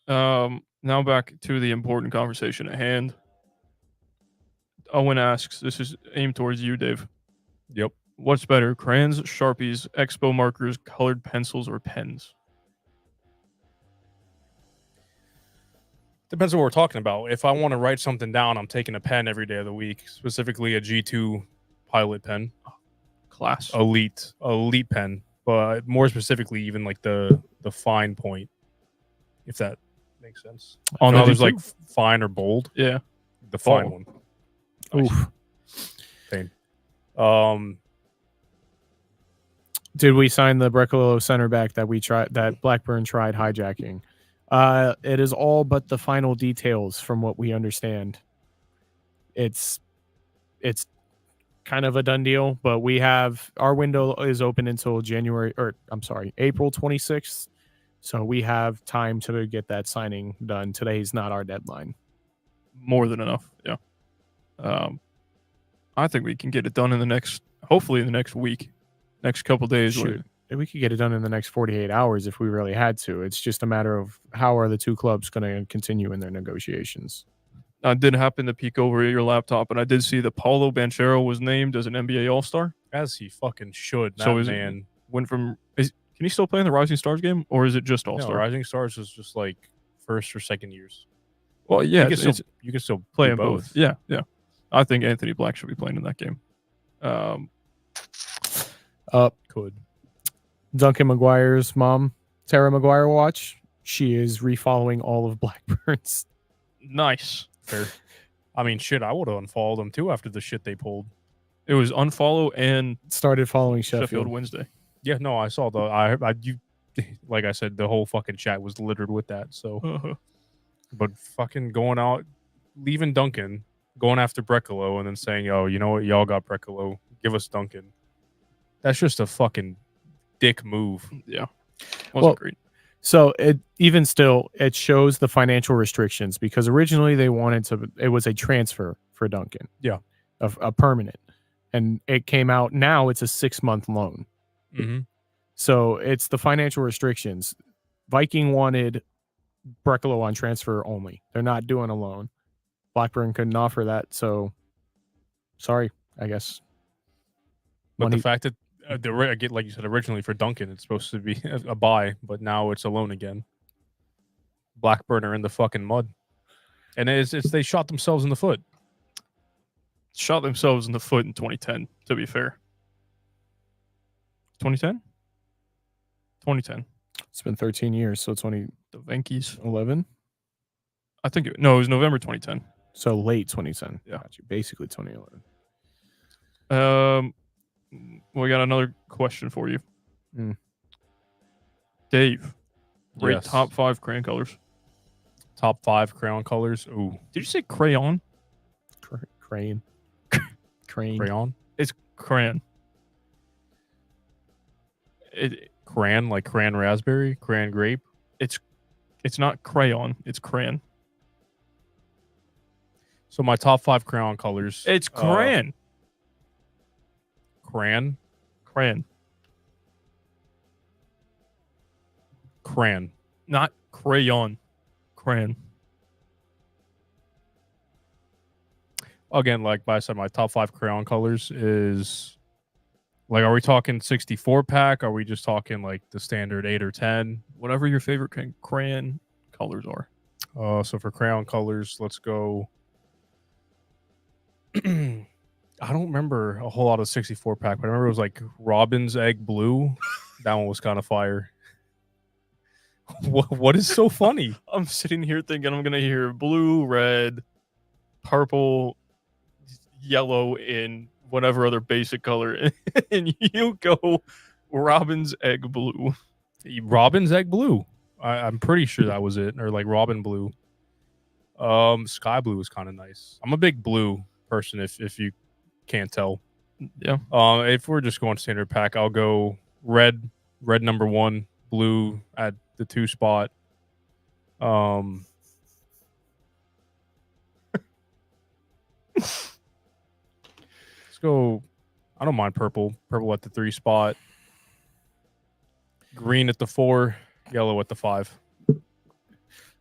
Now back to the important conversation at hand. Owen asks, this is aimed towards you, Dave. Yep. What's better, crayons, Sharpies, Expo markers, colored pencils, or pens? Depends on what we're talking about. If I want to write something down, I'm taking a pen every day of the week, specifically a G2 Pilot pen. Class. Elite pen, but more specifically, even like the fine point, if that makes sense. On the there's G2? like fine or bold. Yeah. The fine Oh. one. Oof. Pain. Did we sign the Brecalo center back that Blackburn tried hijacking? It is all but the final details from what we understand. It's kind of a done deal, but our window is open until April 26th. So we have time to get that signing done. Today's not our deadline. More than enough. Yeah. I think we can get it done hopefully in the next week, next couple days. Shoot. We could get it done in the next 48 hours if we really had to. It's just a matter of how are the two clubs going to continue in their negotiations. I did happen to peek over at your laptop, and I did see that Paulo Banchero was named as an NBA All-Star. As he fucking should. So That man can he still play in the Rising Stars game, or is it just All-Star? No, Rising Stars is just like first or second years. Well, yeah, you can still play do in both. Yeah. I think Anthony Black should be playing in that game. Could. Duncan McGuire's mom, Tara McGuire, watch. She is refollowing all of Blackburn's. Nice. Fair. I mean, shit, I would have unfollowed them too after the shit they pulled. It was unfollow and started following Sheffield Wednesday. Yeah, no, I saw like I said, the whole fucking chat was littered with that. So, but fucking going out, leaving Duncan, going after Brecalo, and then saying, "Oh, you know what? Y'all got Brecalo. Give us Duncan." That's just a fucking dick move. Yeah, wasn't great. So it shows the financial restrictions because originally it was a transfer for Duncan. Yeah, of a permanent, and it came out now it's a 6-month loan. Mm-hmm. So it's the financial restrictions. Viking wanted Brecalo on transfer only. They're not doing a loan. Blackburn couldn't offer that, so sorry, I guess. But the fact that like you said originally for Duncan, it's supposed to be a buy, but now it's a loan again. Blackburn are in the fucking mud, and they shot themselves in the foot. Shot themselves in the foot in 2010. To be fair, 2010. 2010. It's been 13 years, so the Venkies 11. I think it was November 2010. So late 2010. Yeah, basically 2011. We got another question for you, Dave. Rate top 5 crayon colors. Top 5 crayon colors. Ooh, did you say crayon? Crayon. Crayon. It's crayon. Cran, like cran raspberry, cran grape. It's not crayon. It's crayon. So my top 5 crayon colors. It's crayon. Crayon. Not crayon. Crayon. Again, like I said, my top 5 crayon colors is like, are we talking 64 pack? Are we just talking like the standard 8 or 10? Whatever your favorite crayon colors are. So for crayon colors, let's go. I don't remember a whole lot of 64 pack, but I remember it was like Robin's Egg Blue. That one was kind of fire. What is so funny? I'm sitting here thinking I'm going to hear blue, red, purple, yellow, and whatever other basic color. And you go Robin's Egg Blue. Robin's Egg Blue. I'm pretty sure that was it. Or like Robin Blue. Sky Blue was kind of nice. I'm a big blue person if you can't tell. Yeah. If we're just going standard pack, I'll go red number 1, blue at the 2 spot, Um, let's go. I don't mind purple. Purple at the 3 spot. Green at the 4. Yellow at the 5.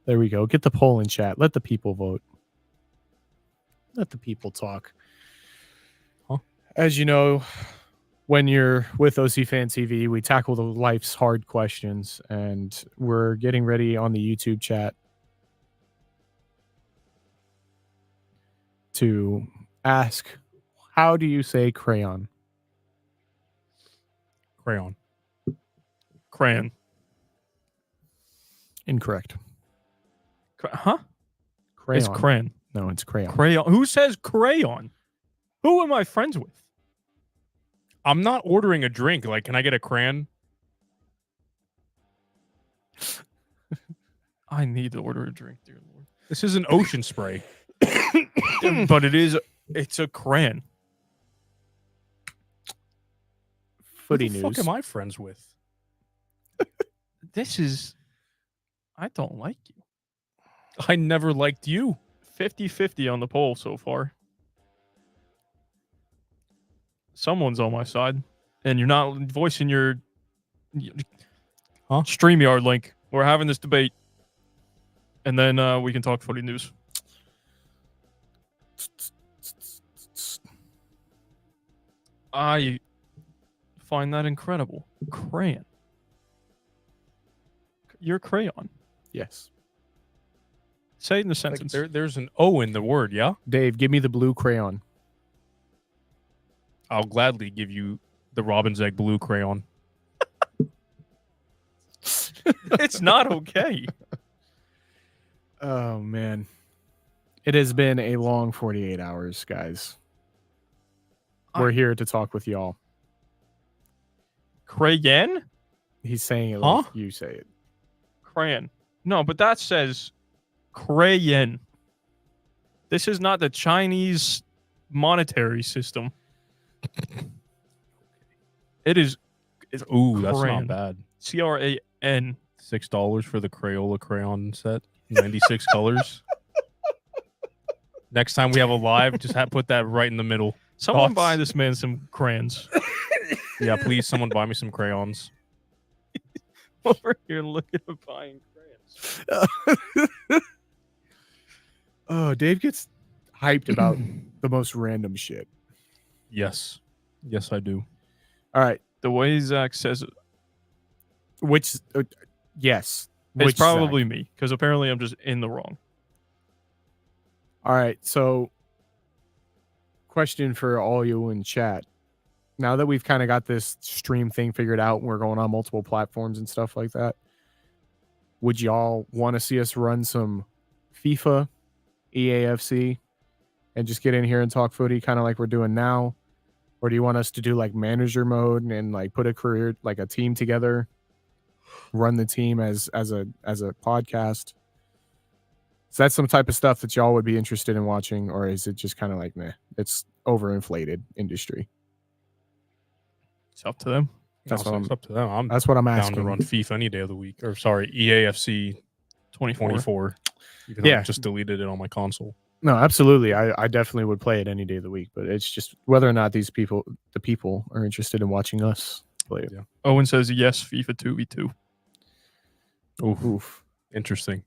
There we go. Get the poll in chat. Let the people vote. Let the people talk. Huh? As you know, when you're with OC Fan TV, we tackle the life's hard questions, and we're getting ready on the YouTube chat to ask, how do you say crayon? Crayon. Crayon. Incorrect. Huh? Crayon. It's crayon. No, it's crayon. Crayon. Who says crayon? Who am I friends with? I'm not ordering a drink. Like, can I get a crayon? I need to order a drink, dear Lord. This is an ocean spray. But it's a crayon. Footy Who the news. fuck am I friends with? I don't like you. I never liked you. 50-50 on the poll so far. Someone's on my side. And you're not voicing your StreamYard link. We're having this debate. And then we can talk footy news. I find that incredible. Crayon. You're crayon. Yes. Say it in the sentence. There's an O in the word, yeah? Dave, give me the blue crayon. I'll gladly give you the robin's egg blue crayon. It's not okay. Oh, man. It has been a long 48 hours, guys. We're here to talk with y'all. Crayon? He's saying it Huh? like you say it. Crayon. No, but that says crayon. This is not the Chinese monetary system. It is. It's Ooh, that's crayon. not bad. $6 CRAN. for the Crayola crayon set. 96 colors. Next time we have a live, just put that right in the middle. Someone buy this man some crayons. Yeah, please, someone buy me some crayons. Over here looking at buying crayons. Oh, Dave gets hyped about the most random shit. Yes. Yes, I do. All right. The way Zach says it. Which, yes. It's probably me, because apparently I'm just in the wrong. All right. So, question for all you in chat. Now that we've kind of got this stream thing figured out and we're going on multiple platforms and stuff like that, would y'all want to see us run some FIFA, EAFC, and just get in here and talk footy kind of like we're doing now? Or do you want us to do like manager mode and like put a team together, run the team as a podcast? So that's some type of stuff that y'all would be interested in watching, or is it just kind of like, meh, it's overinflated industry? It's up to them. That's It's up to them. That's what I'm down asking. to run FIFA any day of the week. Or sorry, EAFC 24. Even though I just deleted it on my console. No, absolutely. I definitely would play it any day of the week, but it's just whether or not the people are interested in watching us play it. Yeah. Owen says yes, FIFA 2v2. Oof. Interesting.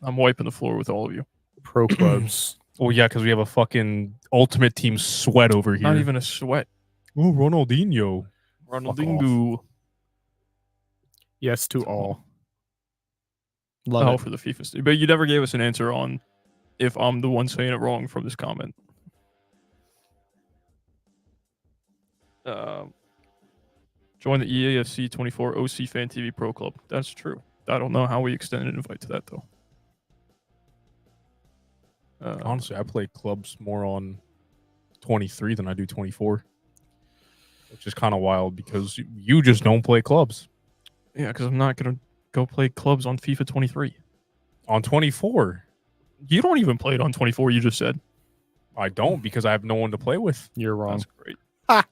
I'm wiping the floor with all of you. Pro clubs. Oh yeah, because we have a fucking ultimate team sweat over here. Not even a sweat. Oh, Ronaldinho. Ronaldinho. Yes to all. Love it. For the FIFA stuff. But you never gave us an answer on if I'm the one saying it wrong from this comment. Join the EAFC 24 OC Fan TV Pro Club. That's true. I don't know how we extended an invite to that, though. Honestly, I play clubs more on 23 than I do 24. Which is kind of wild because you just don't play clubs. Yeah, because I'm not going to go play clubs on FIFA 23. On 24? You don't even play it on 24, you just said. I don't because I have no one to play with. You're wrong. That's great. Ha!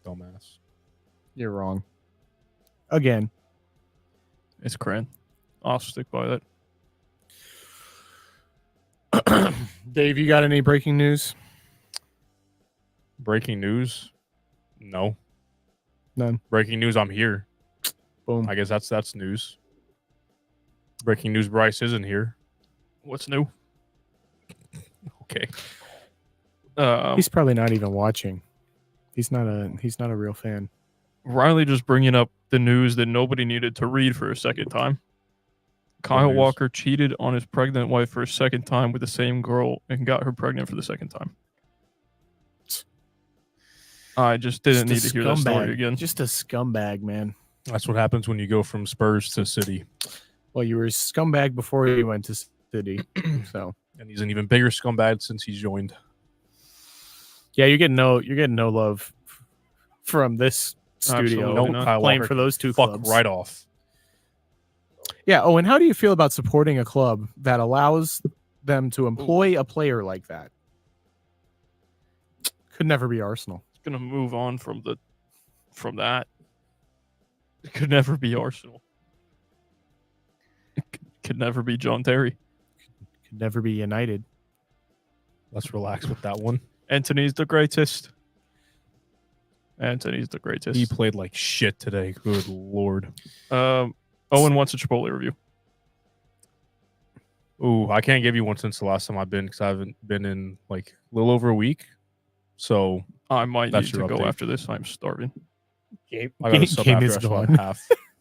Dumbass. You're wrong. Again. It's Cran. I'll stick by that. Dave, you got any breaking news? Breaking news? No. None. Breaking news, I'm here. Boom. I guess that's news. Breaking news, Bryce isn't here. What's new? Okay. He's probably not even watching. He's not a real fan. Riley just bringing up the news that nobody needed to read for a second time. Kyle news? Walker cheated on his pregnant wife for a second time with the same girl and got her pregnant for the second time. I just didn't need to hear that story again. Just a scumbag, man. That's what happens when you go from Spurs to City. Well, you were a scumbag before you went to City, so. And he's an even bigger scumbag since he's joined. Yeah, you're getting no love from this studio. Absolutely not. Kyle Playing Walker for those two fuck clubs. right off. Yeah. Oh, and how do you feel about supporting a club that allows them to employ a player like that? Could never be Arsenal. Gonna move on from that. It could never be Arsenal. It could never be John Terry. Could never be United. Let's relax with that one. Anthony's the greatest. Anthony's the greatest. He played like shit today. Good lord. Owen wants a Chipotle review. Ooh, I can't give you one since the last time I've been because I haven't been in like a little over a week. So I might that's need to your go update. after this. I'm starving. Game, I got a sub game after is I swap gone. half.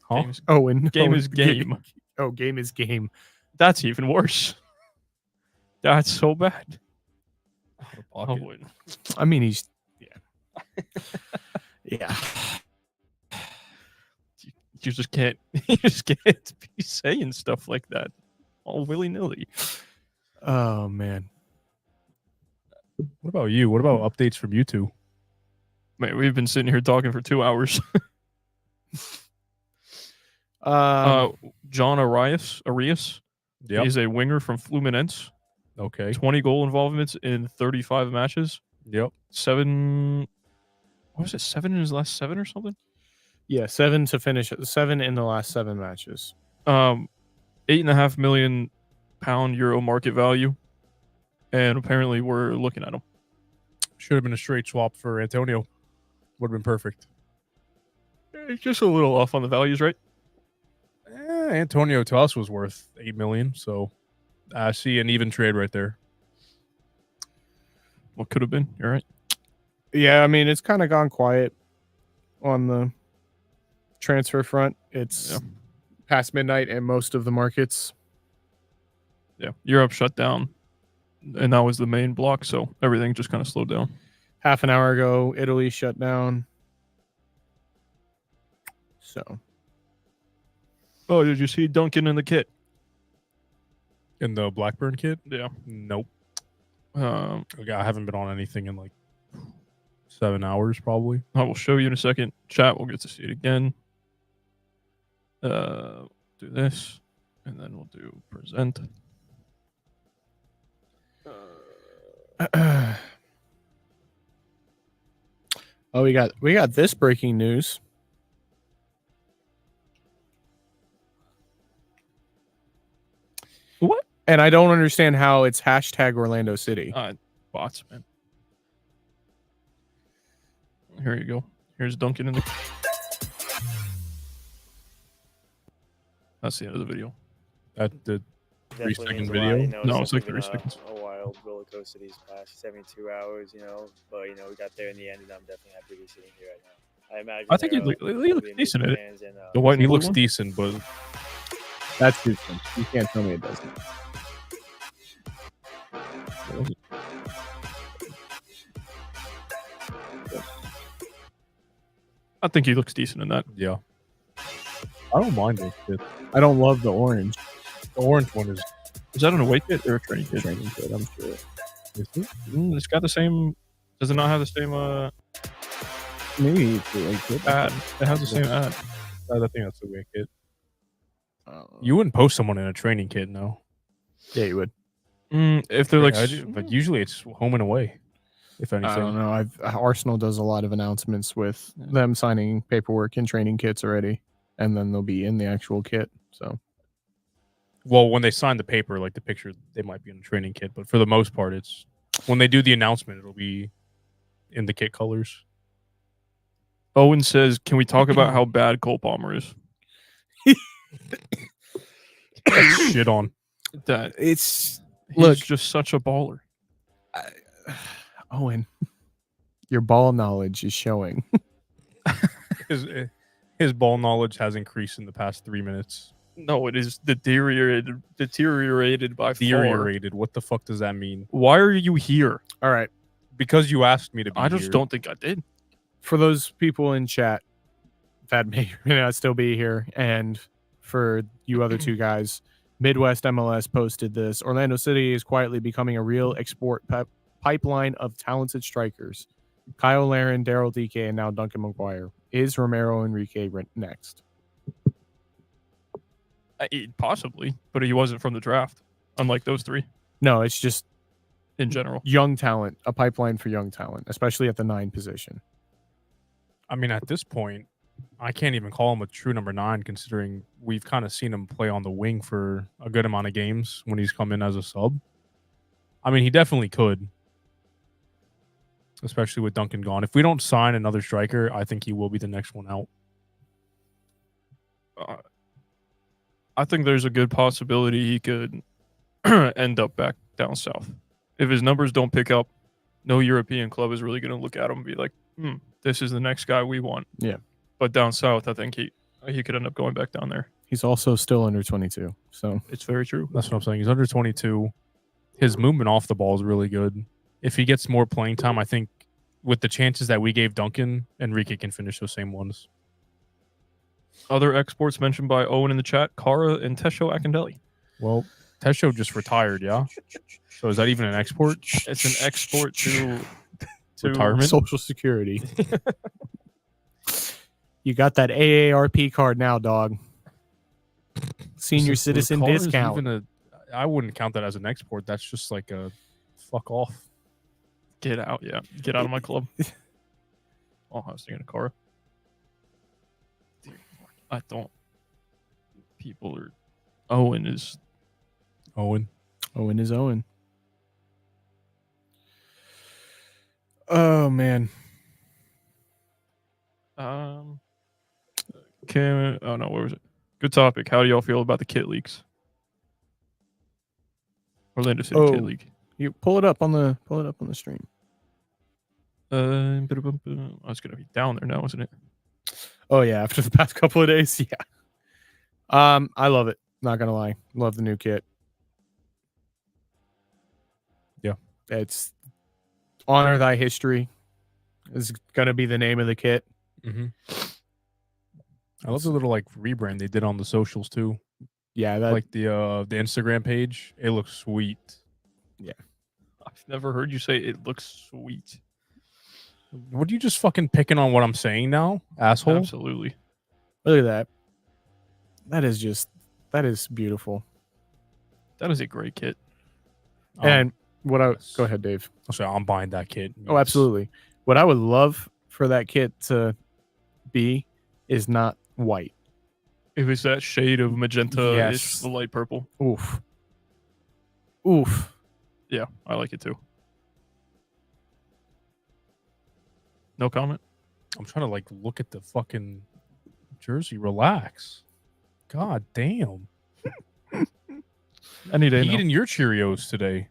Huh? Owen. Game Owen, is game. Oh, game is game. That's even worse. That's so bad. Out of pocket. Owen. I mean, he's yeah. You just can't. You just can't be saying stuff like that all willy nilly. Oh man. What about you? What about updates from you two? Man, we've been sitting here talking for 2 hours. John Arias Yep. is a winger from Fluminense. Okay. 20 goal involvements in 35 matches. Yep. 7. What was it? 7 in his last 7 or something? Yeah, 7 to finish. 7 in the last 7 matches. £8.5 million euro market value, and apparently we're looking at him. Should have been a straight swap for Antonio. Would have been perfect. It's just a little off on the values, right? Antonio to us was worth $8 million, so I see an even trade right there. What could have been? You're right. Yeah, I mean, it's kind of gone quiet on the transfer front. It's past midnight in most of the markets. Yeah, Europe shut down, and that was the main block, so everything just kind of slowed down. Half an hour ago, Italy shut down. So. Oh, did you see Duncan in the kit? In the Blackburn kid? Yeah. Nope. I haven't been on anything in like 7 hours, probably. I will show you in a second. Chat, we'll get to see it again. Do this, and then we'll do present. Oh, we got this breaking news. What? And I don't understand how it's hashtag Orlando City. Bots, man. Here you go. Here's Duncan in the. That's the end of the video. That the Definitely 3-second means a video? lot, you know, No, it's like been 30 seconds. A wild roller coaster these past 72 hours, you know. But you know, we got there in the end, and I'm definitely happy to be sitting here right now. I imagine. I think he looks decent at it. The white and he blue looks one? decent, but That's decent. You can't tell me it doesn't. I think he looks decent in that. yeah. I don't mind it. I don't love the orange. The orange one is Is that an away kit or a training kit? Training kit, I'm sure. It's got the same. Does it not have the same Maybe it's like good. ad? It has the same ad. I think that's the way kit. You wouldn't post someone in a training kit, no. Yeah, you would. If they're like, I do, but usually it's home and away. If anything, I don't know. Arsenal does a lot of announcements with them signing paperwork and training kits already, and then they'll be in the actual kit. So Well, when they sign the paper, like the picture, they might be in a training kit, but for the most part, it's when they do the announcement, it'll be in the kit colors. Owen says, "Can we talk about how bad Cole Palmer is?" Shit on. That It's he's look, just such a baller. Owen, your ball knowledge is showing. His ball knowledge has increased in the past 3 minutes. No, it is deteriorated by far. Deteriorated. What the fuck does that mean? Why are you here? All right. Because you asked me to be I just here. don't think I did. For those people in chat that may or may not still be here, and for you other two guys, Midwest MLS posted this. Orlando City is quietly becoming a real export pipeline of talented strikers. Kyle Larin, Daryl Dike, and now Duncan McGuire. Is Romero Enrique next? Possibly, but he wasn't from the draft, unlike those three No, it's just in general. young talent, a pipeline for young talent, especially at the 9 position. I mean, at this point, I can't even call him a true number 9, considering we've kind of seen him play on the wing for a good amount of games when he's come in as a sub. I mean, he definitely could, especially with Duncan gone. If we don't sign another striker, I think he will be the next one out. I think there's a good possibility he could end up back down south. If his numbers don't pick up, no European club is really going to look at him and be like, this is the next guy we want. Yeah. But down south, I think he could end up going back down there. He's also still under 22, so It's very true. That's what I'm saying. He's under 22. His movement off the ball is really good. If he gets more playing time, I think with the chances that we gave Duncan, Enrique can finish those same ones. Other exports mentioned by Owen in the chat, Kara and Tesho Akindelli. Well, Tesho just retired, yeah? So is that even an export? It's an export to Retirement? Social Security. You got that AARP card now, dog. Senior So citizen Kara is discount. even I wouldn't count that as an export. That's just like a fuck off. Get out, yeah. Get out of my club. Oh, I was thinking of Kara. I don't. People are. Owen is. Owen. Owen is Owen. Oh, man. Oh no, where was it? Good topic. How do y'all feel about the kit leaks? Orlando City kit leak. You pull it up on the stream. It's gonna be down there now, isn't it? Oh yeah, after the past couple of days, yeah. I love it. Not gonna lie, love the new kit. Yeah, it's honor thy history is gonna be the name of the kit. Mm-hmm. I love the little like rebrand they did on the socials too. Yeah, that like the Instagram page. It looks sweet. Yeah, I've never heard you say it looks sweet. What are you just fucking picking on what I'm saying now, asshole? Absolutely. Look at that. That is beautiful. That is a great kit. And go ahead, Dave. I'll say I'm buying that kit. Oh, absolutely. What I would love for that kit to be is not white. If it's that shade of magenta, Yes. it's the light purple. Oof. Yeah, I like it too. No comment. I'm trying to like look at the fucking jersey. Relax. God damn. Any day now. Eating your Cheerios today.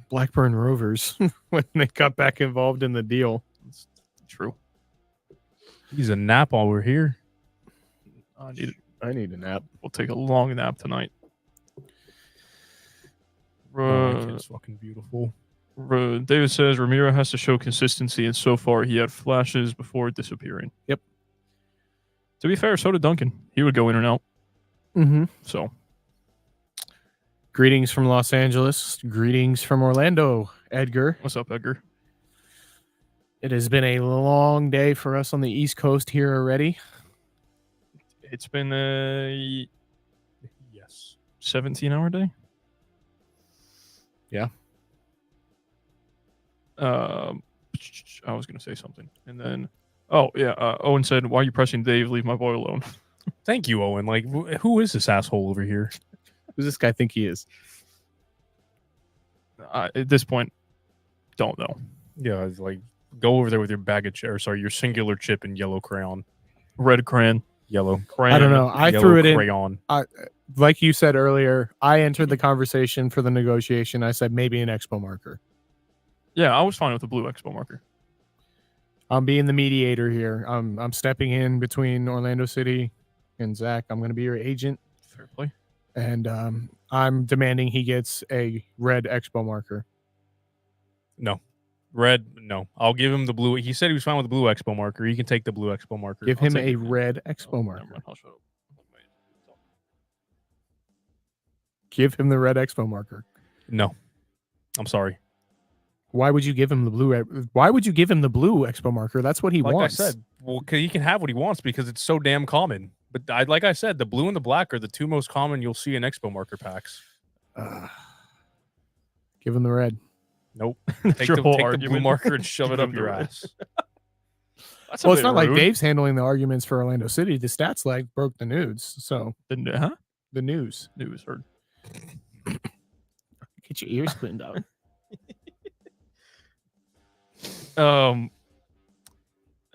Blackburn Rovers when they got back involved in the deal. It's true. He's a nap while we're here. I need a nap. We'll take a long nap tonight. It's fucking beautiful. David says Ramiro has to show consistency, and so far he had flashes before disappearing. Yep. To be fair, so did Duncan. He would go in and out. Mm-hmm. So, greetings from Los Angeles. Greetings from Orlando, Edgar. What's up, Edgar? It has been a long day for us on the East Coast here already. It's been a 17-hour day. Yeah. I was going to say something. And then, Owen said, why are you pressing Dave? Leave my boy alone. Thank you, Owen. Like, who is this asshole over here? Who does this guy think he is? At this point, don't know. Yeah, it's like go over there with your bag of chips. Sorry, your singular chip and yellow crayon, Red crayon. yellow. Crayon. I don't know. I yellow threw it crayon. in. Like you said earlier, I entered the conversation for the negotiation. I said maybe an expo marker. Yeah, I was fine with the blue expo marker. I'm being the mediator here. I'm stepping in between Orlando City and Zach. I'm going to be your agent, Fair play. and I'm demanding he gets a red expo marker. No. Red, no. I'll give him the blue. He said he was fine with the blue expo marker. He can take the blue expo marker. Give I'll him take a it. red Oh, expo never marker. mind, I'll shut up. Give him the red expo marker. No. I'm sorry. Why would you give him the blue? Why would you give him the blue expo marker? That's what he Like wants. I said, well, he can have what he wants because it's so damn common. But like I said, the blue and the black are the two most common you'll see in expo marker packs. Give him the red. Nope. That's Take your the whole blue argument? marker and shove it Give up him your the red. ass. That's a Well, it's bit not like rude. Dave's handling the arguments for Orlando City. The stats lag broke the news. So Huh? the news. News heard. Get your ears cleaned out.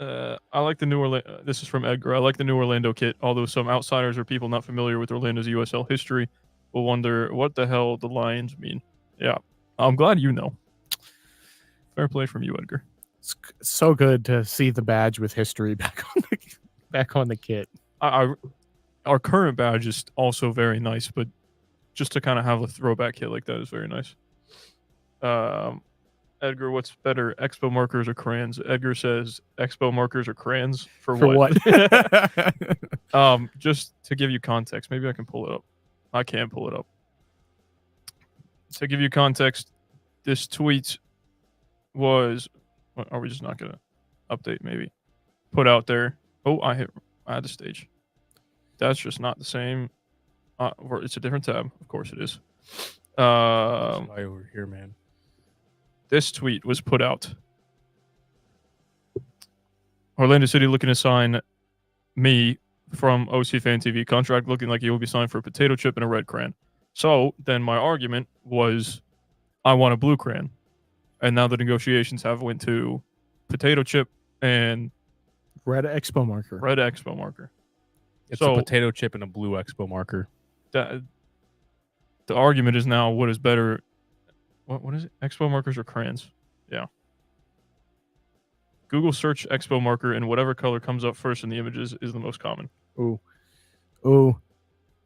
I like the new Orlando. This is from Edgar. I like the new Orlando kit, although some outsiders or people not familiar with Orlando's USL history will wonder what the hell the Lions mean. Yeah, I'm glad you know. Fair play from you, Edgar. It's so good to see the badge with history back on the kit. Our current badge is also very nice, but just to kind of have a throwback kit like that is very nice. Edgar, what's better, expo markers or crayons? Edgar says expo markers or crayons for what? Just to give you context, maybe I can pull it up. I can pull it up. To give you context, this tweet was. Are we just not gonna update? Maybe put out there. Oh, I had the stage. That's just not the same. It's a different tab. Of course it is. Why over here, man? This tweet was put out. Orlando City looking to sign me from OCFTV contract, looking like he will be signed for a potato chip and a red crayon. So then my argument was, I want a blue crayon, and now the negotiations have went to potato chip and Red expo marker. red expo marker. It's So- a potato chip and a blue expo marker. The argument is now what is better. What is it? Expo markers or crayons? Yeah. Google search expo marker and whatever color comes up first in the images is the most common. Ooh.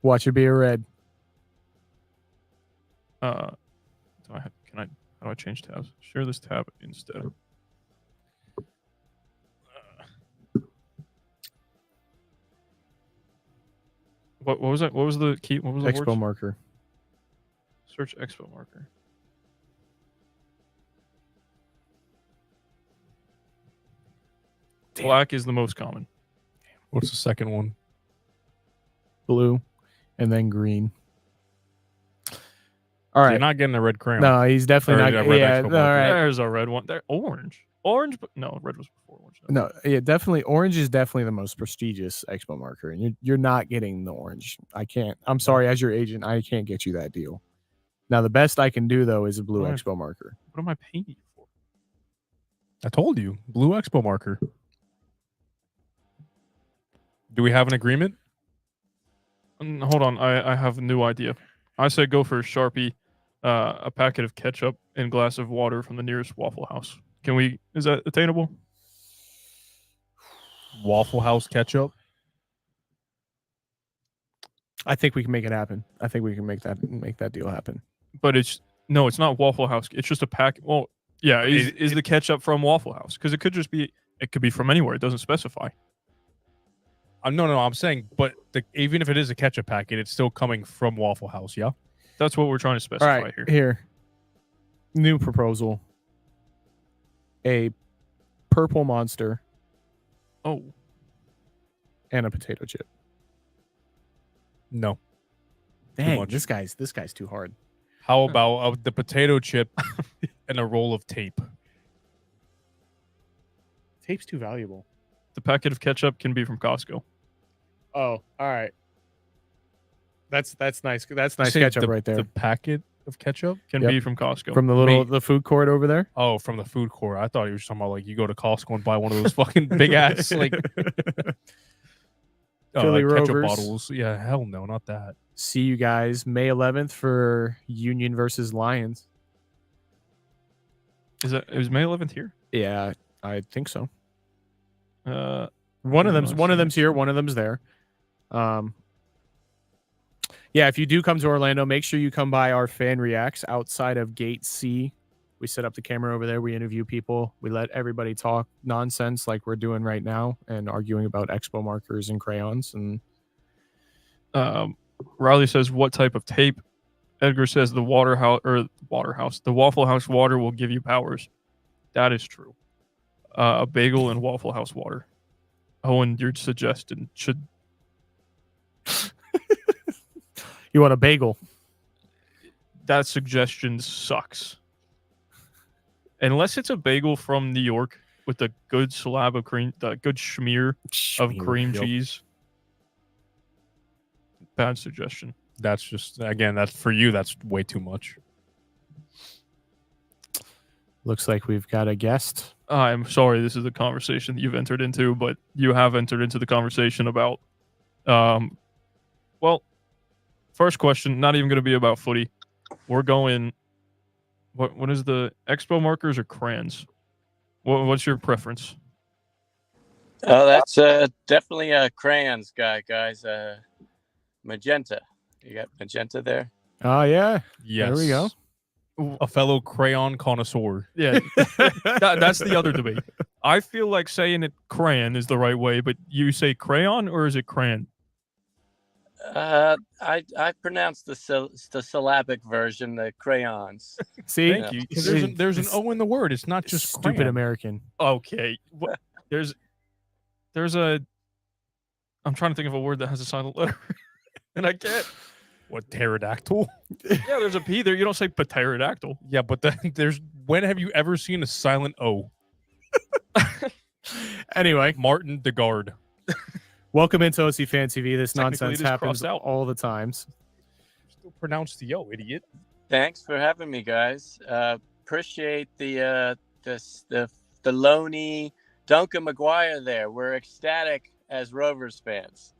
Watch it be a red. How do I change tabs? Share this tab instead. What was that? What was the key? What was the Expo word? marker. Search expo marker. Damn. Black is the most common. What's the second one? Blue. And then green. All You're right. not getting a red crayon. No, he's definitely Or not. a red Yeah, expo all marker. right. There's a red one. There, orange. Orange, but no, red was before orange. No, yeah, definitely. Orange is definitely the most prestigious expo marker, and you're not getting the orange. I can't. I'm sorry, as your agent, I can't get you that deal. Now, the best I can do though is a blue Right. expo marker. What am I paying you for? I told you, blue expo marker. Do we have an agreement? Hold on, I have a new idea. I say go for a Sharpie, a packet of ketchup, and glass of water from the nearest Waffle House. Is that attainable? Waffle House ketchup. I think we can make it happen. I think we can make that deal happen. But it's not Waffle House. It's just a pack. Well, yeah, is the ketchup from Waffle House? Because it could be from anywhere. It doesn't specify. No. I'm saying, but even if it is a ketchup packet, it's still coming from Waffle House. Yeah. That's what we're trying to All specify right, here. here. New proposal. A purple monster Oh, and a potato chip. No. Dang, much. this guy's too hard. How about the potato chip and a roll of tape? Tape's too valuable. the packet of ketchup can be from Costco. Oh, all right. That's nice. That's nice Say ketchup the, right there. The packet of ketchup Can Yep. be from Costco. From the food court over there. Oh, from the food court. I thought you were talking about like you go to Costco and buy one of those fucking big ass like Philly ketchup Rovers. bottles. Yeah, hell no, not that. See you guys May 11th for Union versus Lions. It was May 11th here? Yeah, I think so. One of them's here, one of them's there. Yeah, if you do come to Orlando, make sure you come by our fan reacts outside of Gate C. We set up the camera over there. We interview people. We let everybody talk nonsense like we're doing right now and arguing about expo markers and crayons. And Riley says, "What type of tape?" Edgar says, "The Waffle House water will give you powers." That is true. A bagel and Waffle House water. Owen, your suggestion should. You want a bagel? That suggestion sucks. Unless it's a bagel from New York with a good slab of cream, the good schmear of cream cheese. Bad suggestion. That's just, again, that's for you. That's way too much. Looks like we've got a guest. I'm sorry, this is a conversation that you've entered into, but you have entered into the conversation about, well, first question, not even going to be about footy. We're going, what is the expo markers or crayons? What's your preference? Oh, that's definitely a crayons guy, guys. Magenta. You got magenta there? Oh, yeah. Yes. There we go. A fellow crayon connoisseur. Yeah, that's the other debate. I feel like saying it crayon is the right way, but you say crayon or is it crayon? I pronounce the syllabic version, the crayons. See, thank you. There's an O in the word. It's not just stupid crayon. American. Okay, there's a. I'm trying to think of a word that has a silent letter, and I can't. What, pterodactyl? Yeah, there's a P there. You don't say pterodactyl. Yeah, but there's. When have you ever seen a silent O? Anyway, Martin Degard. welcome into OC Fan TV. This Technically, nonsense it is happens crossed out. all the times. Still pronounce the O, idiot. Thanks for having me, guys. Appreciate the Loney Duncan McGuire there. We're ecstatic as Rovers fans.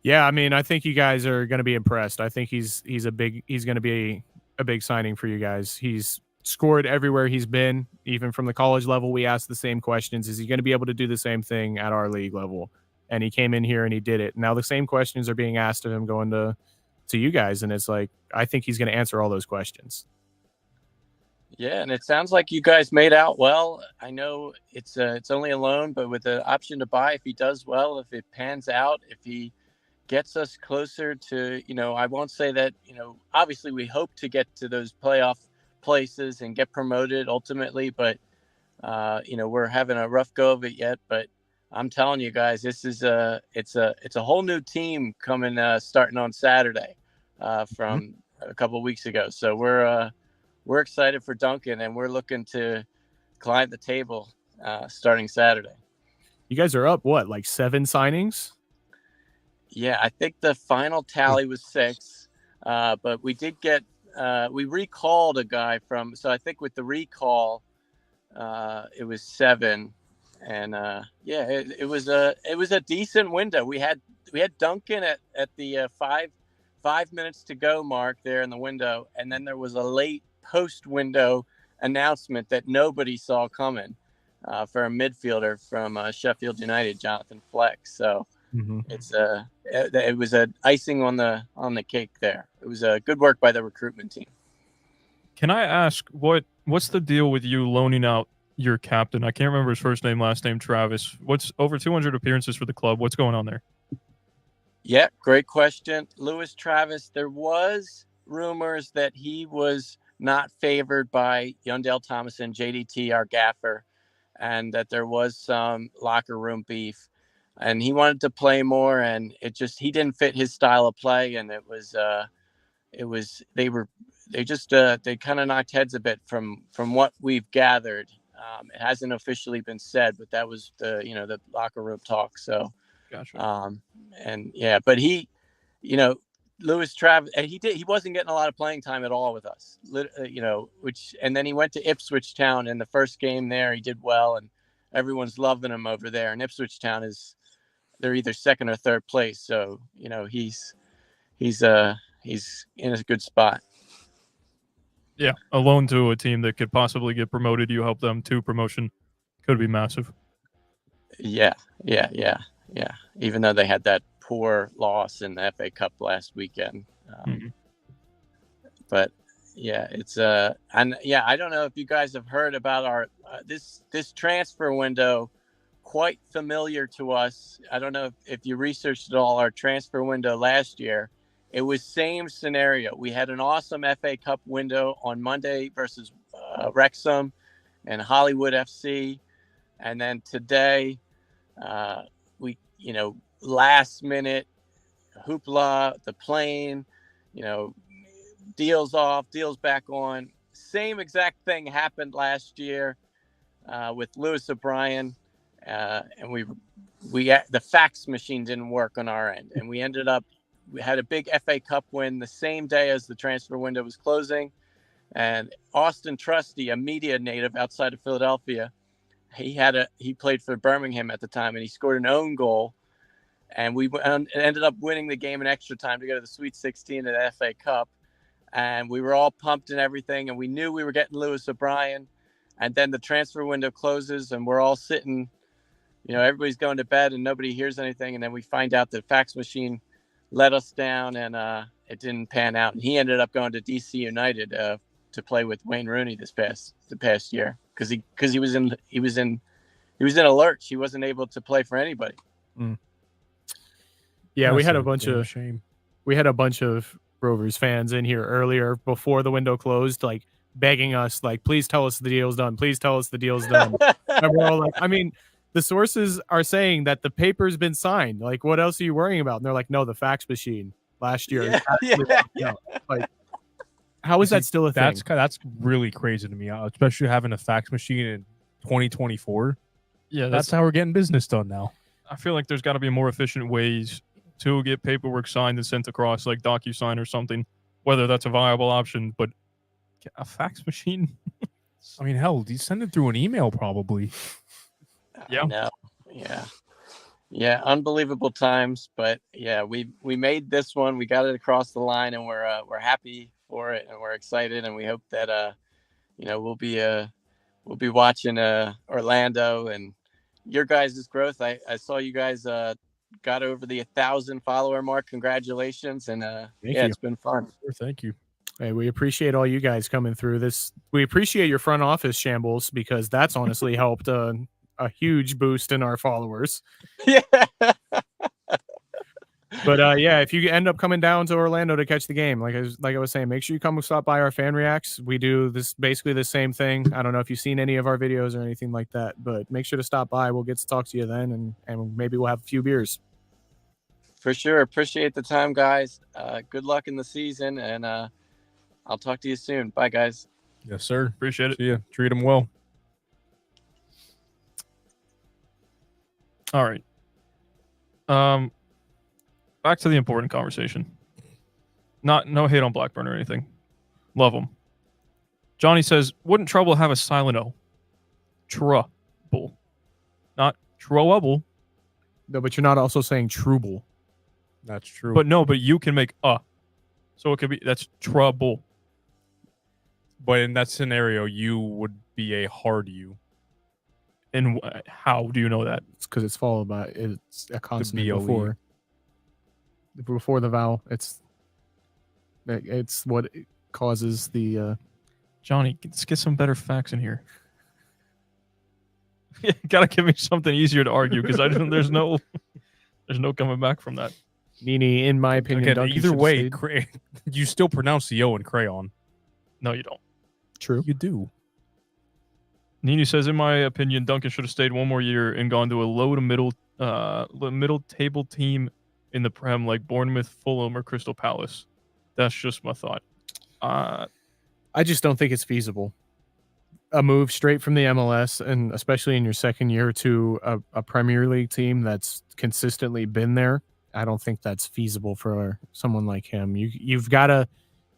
Yeah, I mean, I think you guys are going to be impressed. I think he's going to be a big signing for you guys. He's scored everywhere he's been, even from the college level. We asked the same questions. Is he going to be able to do the same thing at our league level? And he came in here and he did it. Now the same questions are being asked of him going to you guys, and it's like I think he's going to answer all those questions. Yeah, and it sounds like you guys made out well. I know it's only a loan, but with the option to buy if he does well, if it pans out, if he gets us closer to, I won't say that, obviously we hope to get to those playoff places and get promoted ultimately, but, we're having a rough go of it yet. But I'm telling you guys, this is it's a whole new team coming, starting on Saturday from a couple of weeks ago. So we're excited for Duncan, and we're looking to climb the table starting Saturday. You guys are up, what, like 7 signings? Yeah, I think the final tally was 6, but we did get we recalled a guy from. So I think with the recall, it was 7, and it was a decent window. We had Duncan at the 5 minutes to go mark there in the window, and then there was a late post window announcement that nobody saw coming for a midfielder from Sheffield United, Jonathan Fleck. So. Mm-hmm. It was a icing on the cake there. It was a good work by the recruitment team. Can I ask what's the deal with you loaning out your captain? I can't remember his first name, last name, Travis. What's over 200 appearances for the club? What's going on there? Yeah, great question. Lewis Travis, there was rumors that he was not favored by Yundell Thomas and JDT, our gaffer, and that there was some locker room beef. And he wanted to play more, and he didn't fit his style of play. And they kind of knocked heads a bit from what we've gathered. It hasn't officially been said, but that was the locker room talk. So Gotcha. And yeah, but he, you know, Lewis Travis, and he wasn't getting a lot of playing time at all with us, you know, and then he went to Ipswich Town in the first game there. He did well, and everyone's loving him over there. And Ipswich Town they're either second or third place. So, you know, he's in a good spot. Yeah, a loan to a team that could possibly get promoted. You help them to promotion. Could be massive. Yeah. Even though they had that poor loss in the FA Cup last weekend, but yeah, it's and yeah, I don't know if you guys have heard about our this transfer window. Quite familiar to us. I don't know if you researched at all our transfer window last year. It was same scenario. We had an awesome FA Cup window on Monday versus Wrexham and Hollywood FC, and then today we, you know, last minute hoopla, the plane, you know, deals off, deals back on. Same exact thing happened last year with Lewis O'Brien, and the fax machine didn't work on our end, and we had a big FA Cup win the same day as the transfer window was closing, and Austin Trusty, a media native outside of Philadelphia, he played for Birmingham at the time, and he scored an own goal, and we ended up winning the game in extra time to go to the Sweet 16 of the FA Cup, and we were all pumped and everything, and we knew we were getting Lewis O'Brien, and then the transfer window closes, and we're all sitting, you know, everybody's going to bed, and nobody hears anything, and then we find out the fax machine let us down, and it didn't pan out, and he ended up going to DC United to play with Wayne Rooney the past year because he was in a lurch. He wasn't able to play for anybody. Yeah, That's we had a a bunch damn of shame. we had a bunch of Rovers fans in here earlier before the window closed, like begging us, like, please tell us the deal's done. Please tell us the deal's done. And we're all like, I mean, the sources are saying that the paper's been signed. Like, what else are you worrying about? And they're like, no, the fax machine last year. Yeah. Like, how is that still a thing? That's really crazy to me, especially having a fax machine in 2024. Yeah, That's how we're getting business done now. I feel like there's got to be more efficient ways to get paperwork signed and sent across, like DocuSign or something, whether that's a viable option. But a fax machine? I mean, hell, you send it through an email probably. Yeah. No. Yeah. Unbelievable times, but yeah, we made this one. We got it across the line, and we're happy for it, and we're excited, and we hope that you know, we'll be watching Orlando and your guys' growth. I saw you guys got over the 1,000 follower mark. Congratulations, and Thank you. it's been fun. Thank you. Hey, we appreciate all you guys coming through this. We appreciate your front office shambles because that's honestly helped a huge boost in our followers. Yeah. But yeah, if you end up coming down to Orlando to catch the game, like I was saying, make sure you come stop by our fan reacts. We do this basically the same thing. I don't know if you've seen any of our videos or anything like that, but make sure to stop by. We'll get to talk to you then, and maybe we'll have a few beers. For sure. Appreciate the time, guys. Good luck in the season, and I'll talk to you soon. Bye, guys. Yes, sir. Appreciate it. See ya. Treat them well. All right. Back to the important conversation. No hate on Blackburn or anything. Love them. Johnny says, wouldn't trouble have a silent O? Trouble. Not trouble. No, but you're not also saying trouble. That's true. But you can make so it could be, that's trouble. But in that scenario, you would be a hard U. And how do you know that? It's because it's followed by it's a consonant BOE. before the vowel. It's what causes the. Johnny, let's get some better facts in here. Gotta give me something easier to argue because there's no coming back from that. Nini, in my opinion, Again, Duncan either should way, stayed. you still pronounce the O in crayon. No, you don't. True. You do. Nini says, in my opinion, Duncan should have stayed one more year and gone to a low to middle table team in the Prem like Bournemouth, Fulham, or Crystal Palace. That's just my thought. I just don't think it's feasible. a move straight from the MLS, and especially in your second year to a Premier League team that's consistently been there. I don't think that's feasible for someone like him. You've got to.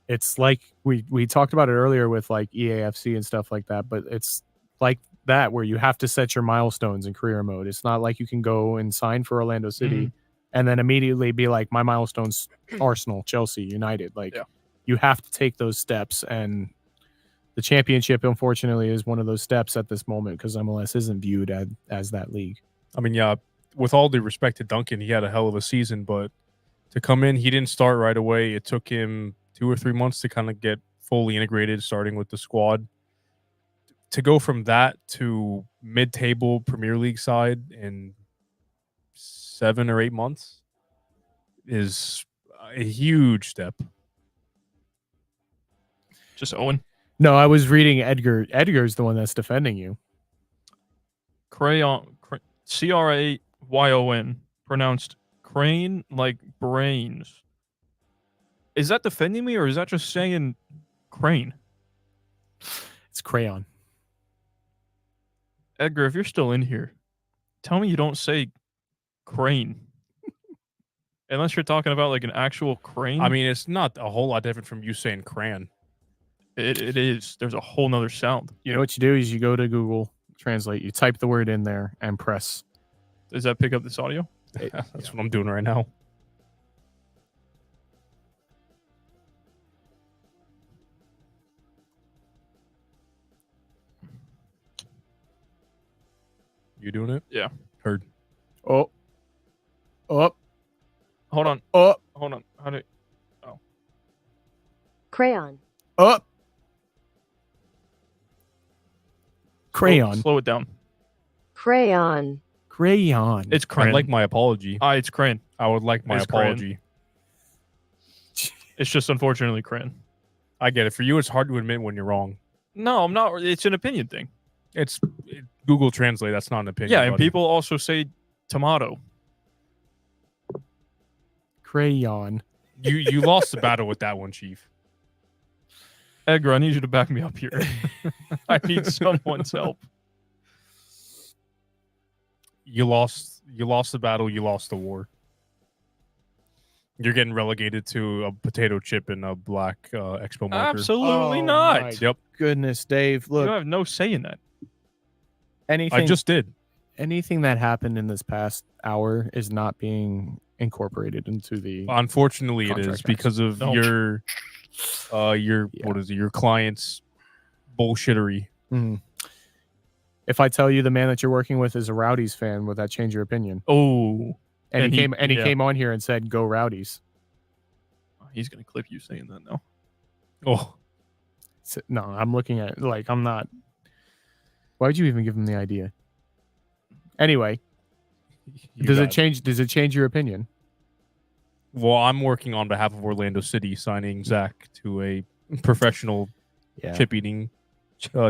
It's like we talked about it earlier with like EAFC and stuff like that, but it's like that where you have to set your milestones in career mode. It's not like you can go and sign for Orlando City and then immediately be like, my milestones, Arsenal, Chelsea, United. Like you have to take those steps, and the championship, unfortunately, is one of those steps at this moment because MLS isn't viewed as that league. I mean, yeah, with all due respect to Duncan, he had a hell of a season, but to come in, he didn't start right away. It took him 2 or 3 months to kind of get fully integrated, starting with the squad. To go from that to mid-table Premier League side in 7 or 8 months is a huge step. Just Owen. No, I was reading Edgar. Edgar's the one that's defending you. Crayon, Crayon, pronounced crane like brains. Is that defending me, or is that just saying crane? It's crayon. Edgar, if you're still in here, tell me you don't say crane. Unless you're talking about like an actual crane. I mean, it's not a whole lot different from you saying crayon. It is. There's a whole nother sound. You know what you do is you go to Google Translate, you type the word in there and press. Does that pick up this audio? That's what I'm doing right now. You doing it? Yeah. Heard. Oh. Oh. Hold on. Oh. Hold on. How do? Oh. Crayon. Oh. Crayon. Slow it down. Crayon. Crayon. It's I'd crayon. like my apology. It's crayon. I would like my It's crayon. apology. It's just unfortunately crayon. I get it. For you, it's hard to admit when you're wrong. No, I'm not. It's an opinion thing. It's Google Translate. That's not an opinion. Yeah, and buddy. people also say tomato. Crayon. You lost the battle with that one, Chief. Edgar, I need you to back me up here. I need someone's help. You lost the battle. You lost the war. You're getting relegated to a potato chip and a black expo marker. Absolutely Oh, not. my Yep. Goodness, Dave. Look, You have no say in that. anything I just did. anything that happened in this past hour is not being incorporated into the Unfortunately, it Contract is because of No. your Yeah. what is it? Your client's bullshittery. Mhm. If I tell you the man that you're working with is a Rowdies fan, would that change your opinion? Oh, And, And he he- came yeah. came on here and said, "Go Rowdies." he's gonna clip you saying that now. Oh, No, I'm looking at like I'm not. Why'd you even give him the idea? Anyway, does it change? Does it change your opinion? Well, I'm working on behalf of Orlando City, signing Zach to a professional Yeah. chip eating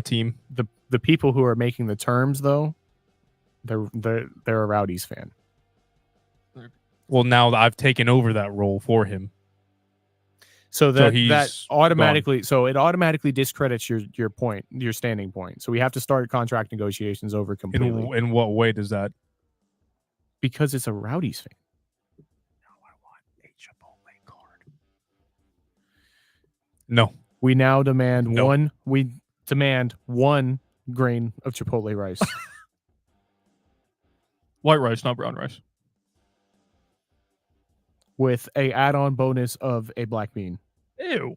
team. The people who are making the terms, though, they're a Rowdies fan. Well, now that I've taken over that role for him. So that he's automatically it automatically discredits your point, your standing point. So we have to start contract negotiations over completely In what way does that? because it's a Rowdies fan. No. We now demand No. one. We demand 1 grain of Chipotle rice. White rice, not brown rice. with a add-on bonus of a black bean. Ew.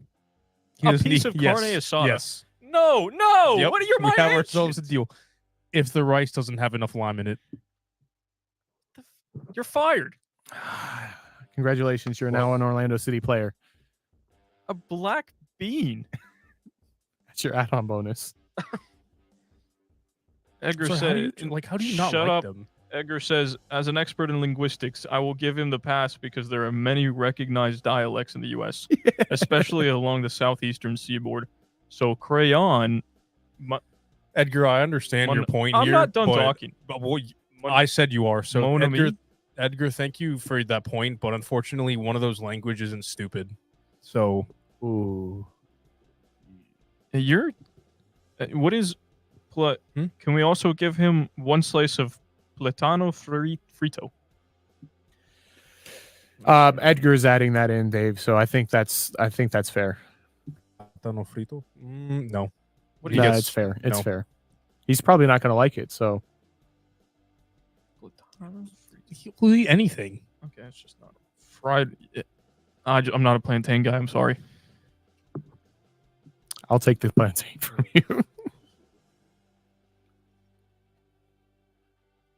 He A doesn't piece need- of yes, carne asada. Yes. No, no. Yep. What are your We have my ourselves a deal. If the rice doesn't have enough lime in it, You're fired. Congratulations, you're now an Orlando City player. A black bean. That's your add-on bonus. Edgar So how said, do you- how do you not Shut like up. them? Edgar says, as an expert in linguistics, I will give him the pass because there are many recognized dialects in the U.S., especially along the southeastern seaboard. So crayon. Edgar, I understand your point I'm here. not done but- talking. But well, I said you are. So Mon ami. Edgar, thank you for that point. But unfortunately, one of those languages isn't stupid. So, ooh, You're. What is Can we also give him one slice of platano frito? Edgar's adding that in, Dave. So I think that's fair. Platano frito? No. What do you No, guess? it's fair. It's No. fair. He's probably not going to like it. So He'll eat anything. Okay, it's just not fried. I'm not a plantain guy. I'm sorry. I'll take the plantain from you.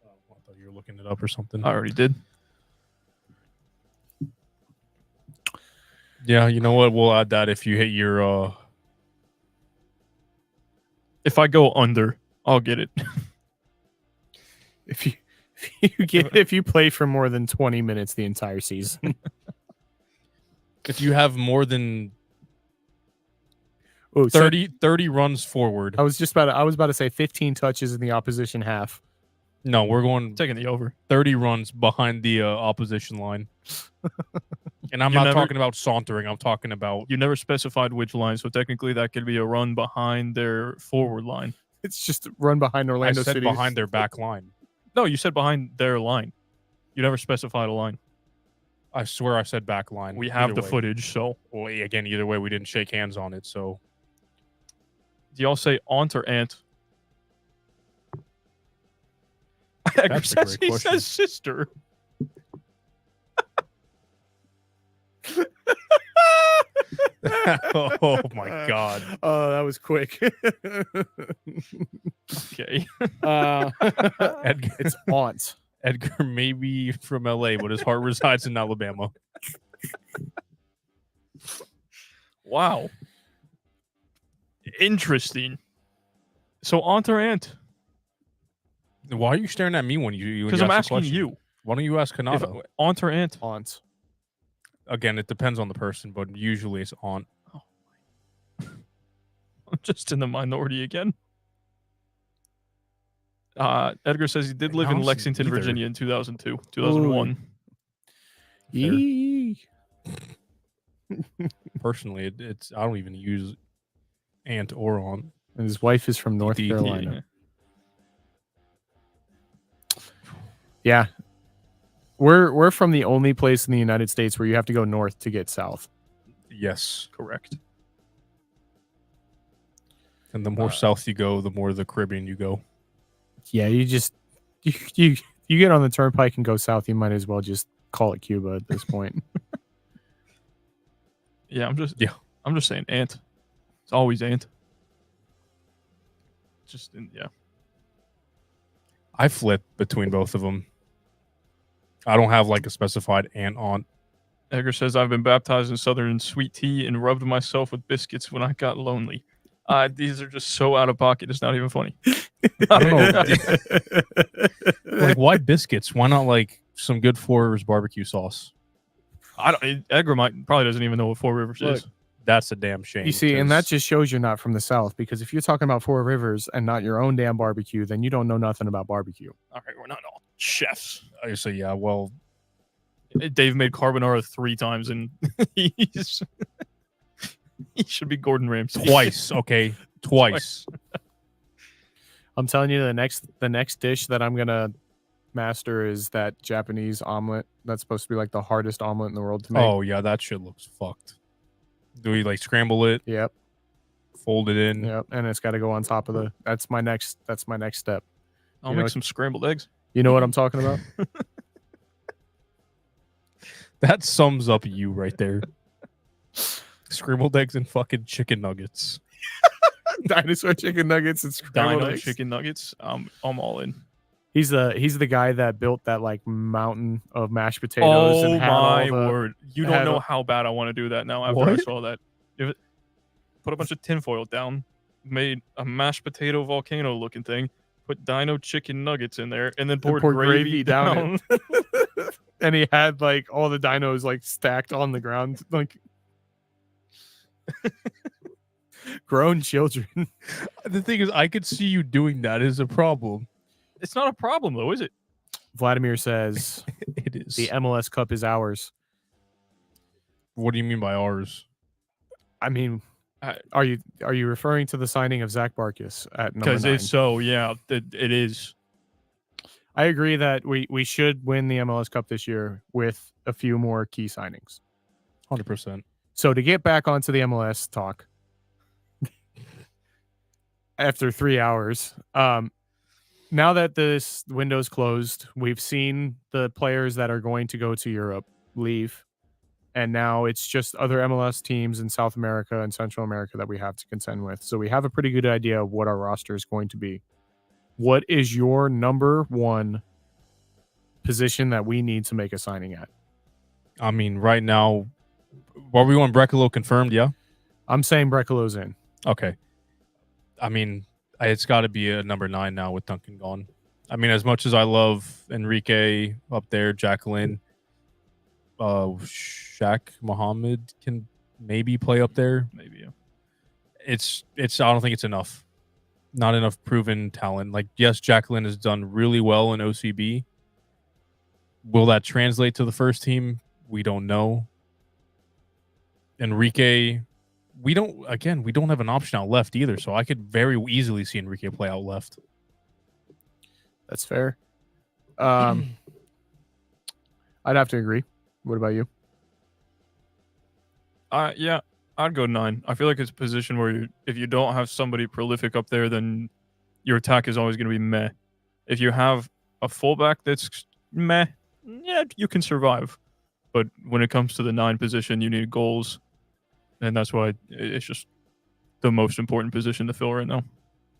I thought you were looking it up or something. I already did. Yeah, you know what? We'll add that if you hit your. If I go under, I'll get it. If you play for more than 20 minutes the entire season. If you have more than 30 runs forward. I was about to say 15 touches in the opposition half. No, we're going Taking the over. 30 runs behind the opposition line. And I'm You not never- talking about sauntering. I'm talking about You never specified which line, so technically that could be a run behind their forward line. It's just run behind Orlando I said City. behind their back line. No, you said behind their line. You never specified a line. I swear I said back line. We have Either the way. footage, so. Well, again, either way, we didn't shake hands on it, so. Do y'all say aunt or aunt? Edgar That's a great says he question. says sister. Oh my god. Oh, that was quick. Okay. Edgar, It's aunt. Edgar may be from LA, but his heart resides in Alabama. Wow. Interesting. So aunt or aunt? Why are you staring at me when you Because I'm ask the asking question? you. Why don't you ask If, Hanato? aunt or aunt? Aunt. Again, it depends on the person, but usually it's aunt. I'm just in the minority again. Edgar says he did live in Announcing Lexington, either. Virginia in 2002, 2001. Yee. Personally, it's I don't even use aunt or aunt. And his wife is from North DD. Carolina. Yeah. We're from the only place in the United States where you have to go north to get south. Yes. Correct. And the more south you go, the more the Caribbean you go. Yeah, you just you get on the turnpike and go south, you might as well just call it Cuba at this point. Yeah, I'm just saying aunt. It's always aunt. Yeah. I flip between both of them. I don't have like a specified aunt. Edgar says I've been baptized in Southern sweet tea and rubbed myself with biscuits when I got lonely. These are just so out of pocket. It's not even funny. I don't know. Like, why biscuits? Why not like some good Four Rivers barbecue sauce? Edgar probably doesn't even know what Four Rivers is. That's a damn shame. You see, and that 'cause- just shows you're not from the South, because if you're talking about Four Rivers and not your own damn barbecue, then you don't know nothing about barbecue. All right, we're not all chefs. I say, yeah, well, Dave made carbonara 3 times, and he should be Gordon Ramsay. twice, okay? Twice. I'm telling you, the next dish that I'm gonna master is that Japanese omelet. That's supposed to be like the hardest omelet in the world to make. Oh, yeah, that shit looks fucked. Do we like scramble it, Yep, fold it in? yep, and it's got to go on top of the. That's my next step. I'll You know make what- some scrambled eggs. You know what I'm talking about? That sums up you right there. Scrambled eggs and fucking chicken nuggets. Dinosaur chicken nuggets and scrambled Dino eggs. chicken nuggets. I'm all in. He's the guy that built that like mountain of mashed potatoes. Oh and had all my the- word! You had don't know all- how bad I want to do that now. After I What? saw that, put a bunch of tinfoil down, made a mashed potato volcano looking thing, put Dino chicken nuggets in there, and then poured gravy down. it. And he had like all the dinos like stacked on the ground, like grown children. The thing is, I could see you doing that is a problem. It's not a problem though, is it? Vladimir says It is. the MLS Cup is ours. What do you mean by ours? I mean, Are you referring to the signing of Zach Barkas at number 9? Because if so, yeah, it is. I agree that we should win the MLS Cup this year with a few more key signings. 100%. So to get back onto the MLS talk, after 3 hours, now that this window's closed, we've seen the players that are going to go to Europe leave, and now it's just other MLS teams in South America and Central America that we have to contend with. So we have a pretty good idea of what our roster is going to be. What is your number one position that we need to make a signing at? I mean, right now, are we want Brekalo confirmed? Yeah? I'm saying Brekalo's in. Okay. I mean, it's got to be a number 9 now with Duncan gone. I mean, as much as I love Enrique up there, Jacqueline, Shaq Muhammad can maybe play up there. Maybe, yeah. It's. I don't think it's enough. Not enough proven talent. Like, yes, Jacqueline has done really well in OCB. Will that translate to the first team? We don't know. Enrique, we don't have an option out left either, so I could very easily see Enrique play out left. That's fair. I'd have to agree. What about you? Yeah, I'd go 9. I feel like it's a position where if you don't have somebody prolific up there, then your attack is always going to be meh. If you have a fullback that's meh, yeah, you can survive. But when it comes to the 9 position, you need goals. And that's why it's just the most important position to fill right now.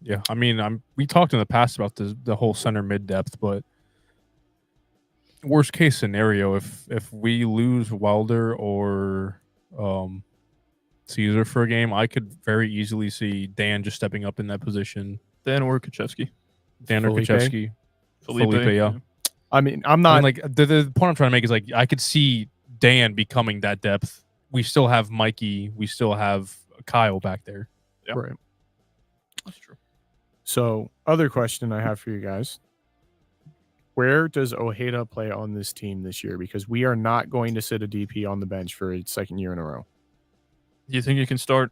Yeah, I mean, we talked in the past about the whole center mid depth, but worst case scenario, if we lose Wilder or Caesar for a game, I could very easily see Dan just stepping up in that position. Dan or Kaczewski. Dan or Kaczewski. Felipe, yeah. I mean, the point I'm trying to make is like I could see Dan becoming that depth. We still have Mikey. We still have Kyle back there. Yeah. Right. That's true. So, other question I have for you guys. Where does Ojeda play on this team this year? Because we are not going to sit a DP on the bench for a second year in a row. Do you think you can start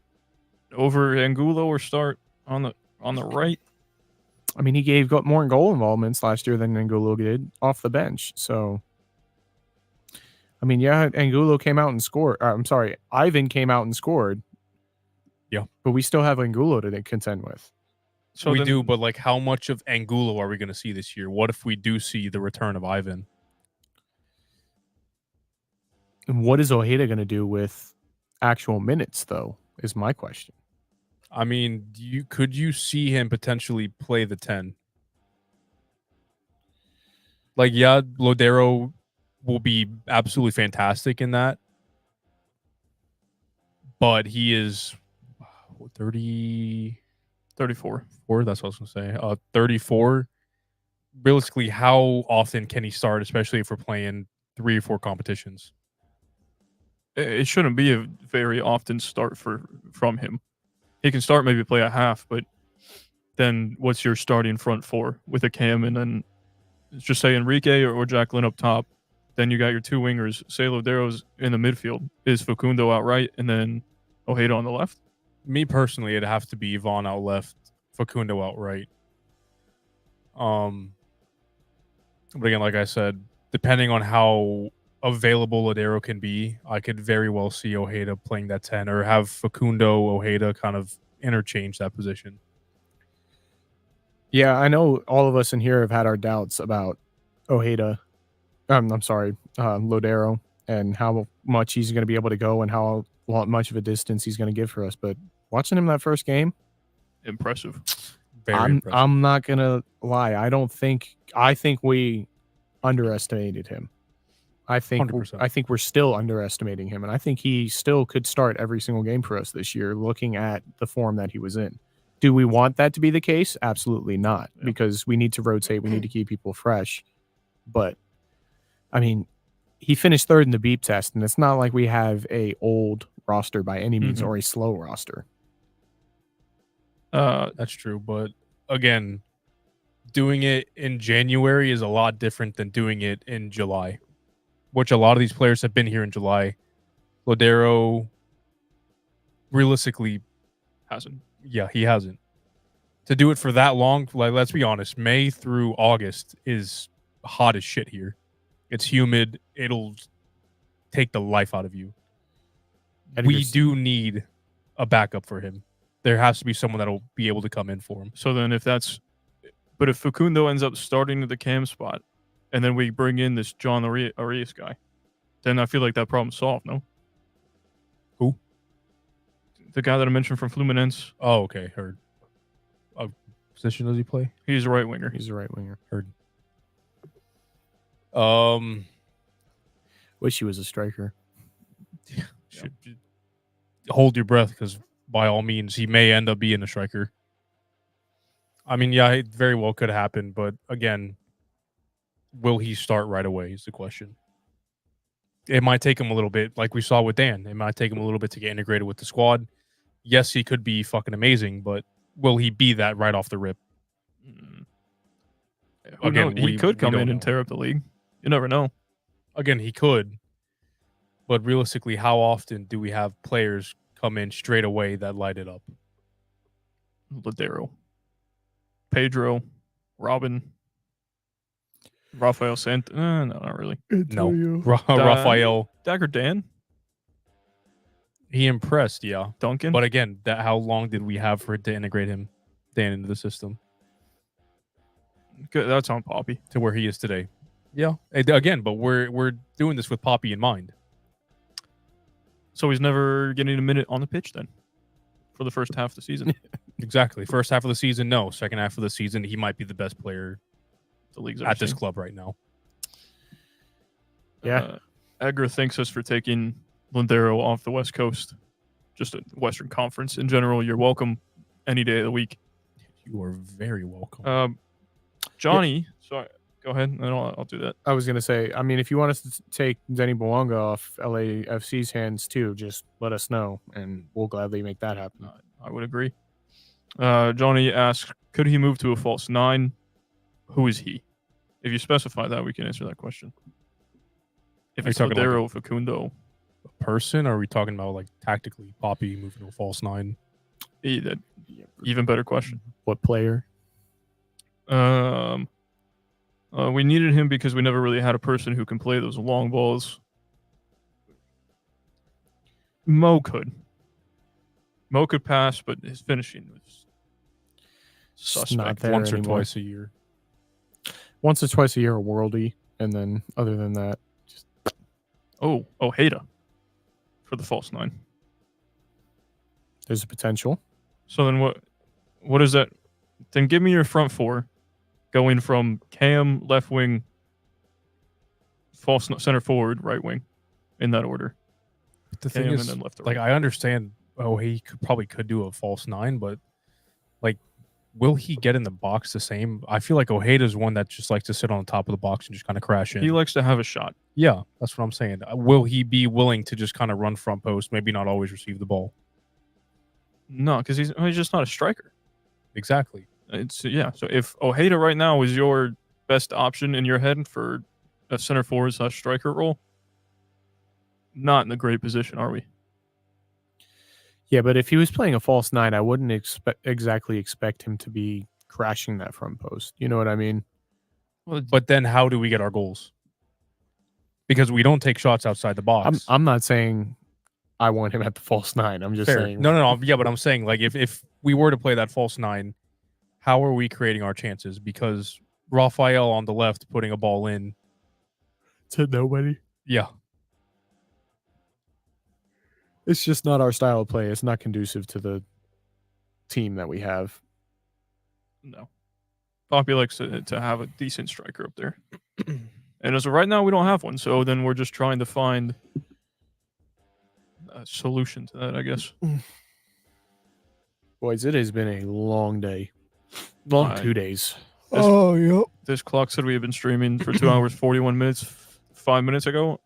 over Angulo or start on the right? I mean, he got more goal involvements last year than Angulo did off the bench. So, I mean, yeah, Angulo came out and scored. I'm sorry, Ivan came out and scored. Yeah. But we still have Angulo to contend with. So we do, but like how much of Angulo are we going to see this year? What if we do see the return of Ivan? And what is Ojeda going to do with actual minutes, though, is my question. I mean, could you see him potentially play the 10? Like, yeah, Lodero will be absolutely fantastic in that. But he is 34. That's what I was going to say. 34. Realistically, how often can he start, especially if we're playing 3 or 4 competitions? It shouldn't be a very often start from him. He can start, maybe play a half, but then what's your starting front 4 with a Cam and then just say Enrique or Jacqueline up top? Then you got your 2 wingers. Say Lodero's in the midfield. Is Facundo out right and then Ojeda on the left? Me personally, it'd have to be Yvonne out left, Facundo out right. But again, like I said, depending on how available Lodero can be, I could very well see Ojeda playing that 10 or have Facundo, Ojeda kind of interchange that position. Yeah, I know all of us in here have had our doubts about Ojeda. I'm sorry, Lodero, and how much he's going to be able to go and how much of a distance he's going to give for us. But watching him that first game, impressive. Very impressive. I'm not going to lie. I think we underestimated him. I think 100%. we're still underestimating him, and I think he still could start every single game for us this year, looking at the form that he was in. Do we want that to be the case? Absolutely not, because we need to rotate. We need to keep people fresh. But, I mean, he finished 3rd in the beep test, and it's not like we have a old roster by any means or a slow roster. That's true, but again, doing it in January is a lot different than doing it in July, which a lot of these players have been here in July. Lodero, realistically, Hasn't. Yeah, he hasn't. To do it for that long, like let's be honest, May through August is hot as shit here. It's humid. It'll take the life out of you. We do need a backup for him. There has to be someone that'll be able to come in for him. So then if Facundo ends up starting at the cam spot, and then we bring in this John Arias guy, then I feel like that problem's solved, no? Who? The guy that I mentioned from Fluminense. Oh, okay. Heard. Position does he play? He's a right winger. He's a right winger. Heard. Wish he was a striker. Should hold your breath, because by all means, he may end up being a striker. I mean, yeah, it very well could happen, but again, will he start right away is the question. It might take him a little bit, like we saw with Dan. It might take him a little bit to get integrated with the squad. Yes, he could be fucking amazing, but will he be that right off the rip? Again, he could come in and tear up the league. You never know. Again, he could. But realistically, how often do we have players come in straight away that light it up? Ladero, Pedro, Robin, Rafael Sant. No, not really. No. Rafael. Dagger Dan. He impressed, yeah. Duncan. But again, how long did we have for it to integrate him, Dan, into the system? Good. That's on Poppy. To where he is today. Yeah. Again, but we're doing this with Poppy in mind. So he's never getting a minute on the pitch then for the first half of the season. Exactly. First half of the season, no. Second half of the season, he might be the best player the league's at this club right now. Yeah. Edgar thanks us for taking Lindero off the West Coast, just a Western Conference in general. You're welcome any day of the week. You are very welcome. Johnny, sorry, go ahead, and then I'll do that. I was going to say, I mean, if you want us to take Denny Bouanga off LAFC's hands too, just let us know, and we'll gladly make that happen. I would agree. Johnny asks, could he move to a false 9? Who is he? If you specify that, we can answer that question. If Are you it's talking Ladero, like Facundo, person, or are we talking about like tactically Poppy moving to a false 9? Even better question. What player? We needed him because we never really had a person who can play those long balls. Mo could pass, but his finishing was suspect. Not there Once or anymore. twice a year. Once or twice a year, a worldie, and then other than that, just Ojeda for the false 9. there's a potential. So then what is that? Then give me your front 4, going from Cam, left wing, false center forward, right wing, in that order. But the Cam thing is, and then left to like, right. I understand. He probably could do a false 9, but like, will he get in the box the same? I feel like Ojeda's one that just likes to sit on the top of the box and just kind of crash in. He likes to have a shot. Yeah, that's what I'm saying. Will he be willing to just kind of run front post, maybe not always receive the ball? No, because he's just not a striker. Exactly. So if Ojeda right now is your best option in your head for a center forward / striker role, not in a great position, are we? Yeah, but if he was playing a false 9, I wouldn't exactly expect him to be crashing that front post. You know what I mean? Well, but then how do we get our goals? Because we don't take shots outside the box. I'm not saying I want him at the false 9. I'm just Fair. saying. No. Yeah, but I'm saying, like, if we were to play that false 9, how are we creating our chances? Because Rafael on the left putting a ball in to nobody. Yeah. It's just not our style of play. It's not conducive to the team that we have. No. Poppy likes to have a decent striker up there. And as of right now, we don't have one. So then we're just trying to find a solution to that, I guess. Boys, it has been a long day. Long 2 days. Yep. This clock said we had been streaming for 2 hours, 41 minutes, 5 minutes ago.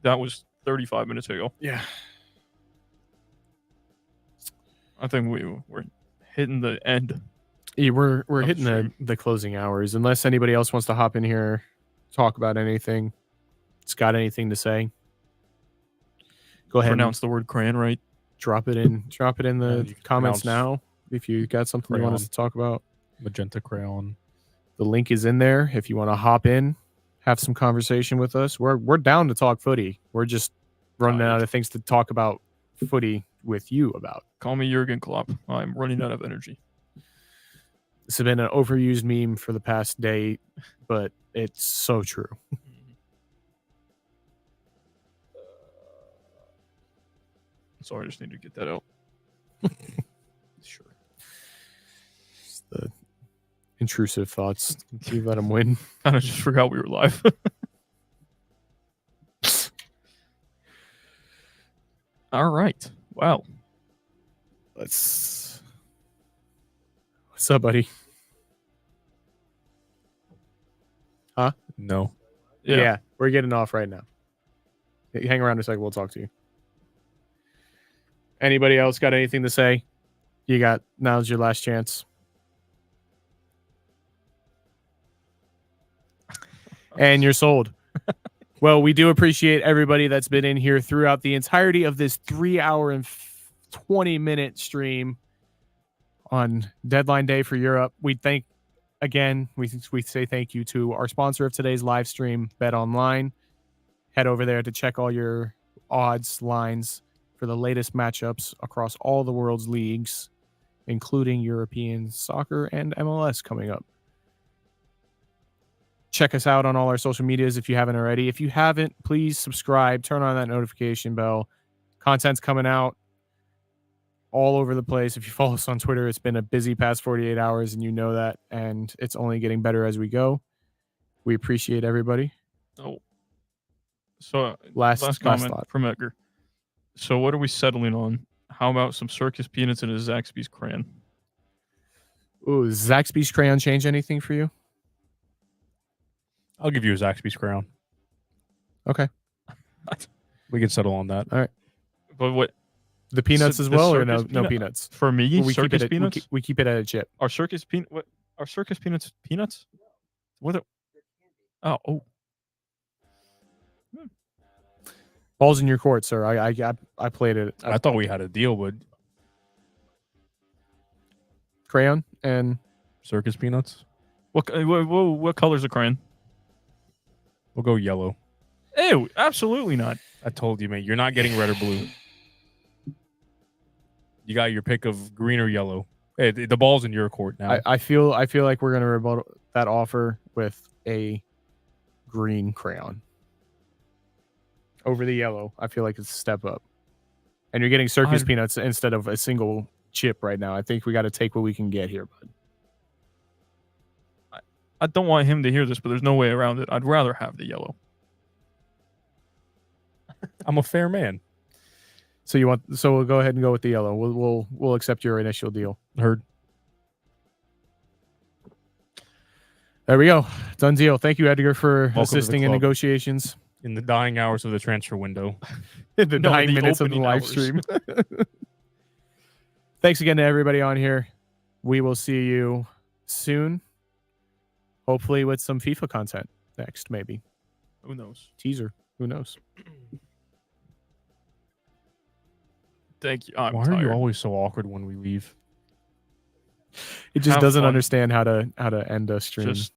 That was 35 minutes ago. Yeah. I think we're hitting the end. Yeah, we're hitting the closing hours. Unless anybody else wants to hop in here, talk about anything. It's got anything to say? Go ahead. Pronounce the word crayon right. drop it in the you can comments pronounce now if you got something you want us crayon. to talk about. Magenta crayon. The link is in there if you want to hop in, have some conversation with us. We're down to talk footy. We're just running out of things to talk about footy with you about. Call me Jurgen Klopp. I'm running out of energy. This has been an overused meme for the past day, but it's so true. Sorry, I just need to get that out. Sure. It's the intrusive thoughts. You let them win. Kind of just forgot we were live. All right. Wow. What's up, buddy? Huh? No. Yeah, we're getting off right now. Hang around a second. We'll talk to you. Anybody else got anything to say? Now's your last chance. And you're sold. Well, we do appreciate everybody that's been in here throughout the entirety of this 3 hour and 20-minute stream on deadline day for Europe. We say thank you to our sponsor of today's live stream, Bet Online. Head over there to check all your odds lines for the latest matchups across all the world's leagues, including European soccer and MLS coming up. Check us out on all our social medias if you haven't already. If you haven't, please subscribe, turn on that notification bell. Content's coming out all over the place. If you follow us on Twitter, it's been a busy past 48 hours, and you know that, and it's only getting better as we go. We appreciate everybody. Oh, so last comment thought from Edgar. So what are we settling on? How about some circus peanuts and a Zaxby's crayon? Ooh, does Zaxby's crayon change anything for you? I'll give you a Zaxby's crayon. Okay. We can settle on that. All right. But what? The peanuts So as the well, or circus no peanut- peanuts? For me, we circus keep it peanuts? we keep it at a chip. Are circus peanuts peanuts? What? Oh. Ball's in your court, sir. I played it. I thought we had a deal with crayon and circus peanuts. What color's the crayon? We'll go yellow. Ew, absolutely not. I told you, mate. You're not getting red or blue. You got your pick of green or yellow. Hey, the ball's in your court now. I feel like we're gonna rebuttal that offer with a green crayon over the yellow. I feel like it's a step up, and you're getting circus peanuts instead of a single chip right now. I think we got to take what we can get here, bud. I don't want him to hear this, but there's no way around it. I'd rather have the yellow. I'm a fair man. So we'll go ahead and go with the yellow. We'll accept your initial deal. Heard. There we go. Done deal. Thank you, Edgar, for Welcome assisting in negotiations. In the dying hours of the transfer window. In the dying minutes of the live hours. stream. Thanks again to everybody on here. We will see you soon. Hopefully with some FIFA content next, maybe. Who knows? Teaser. Who knows? Thank you. Why are you always so awkward when we leave? It just Have doesn't fun. understand how to end a stream. Just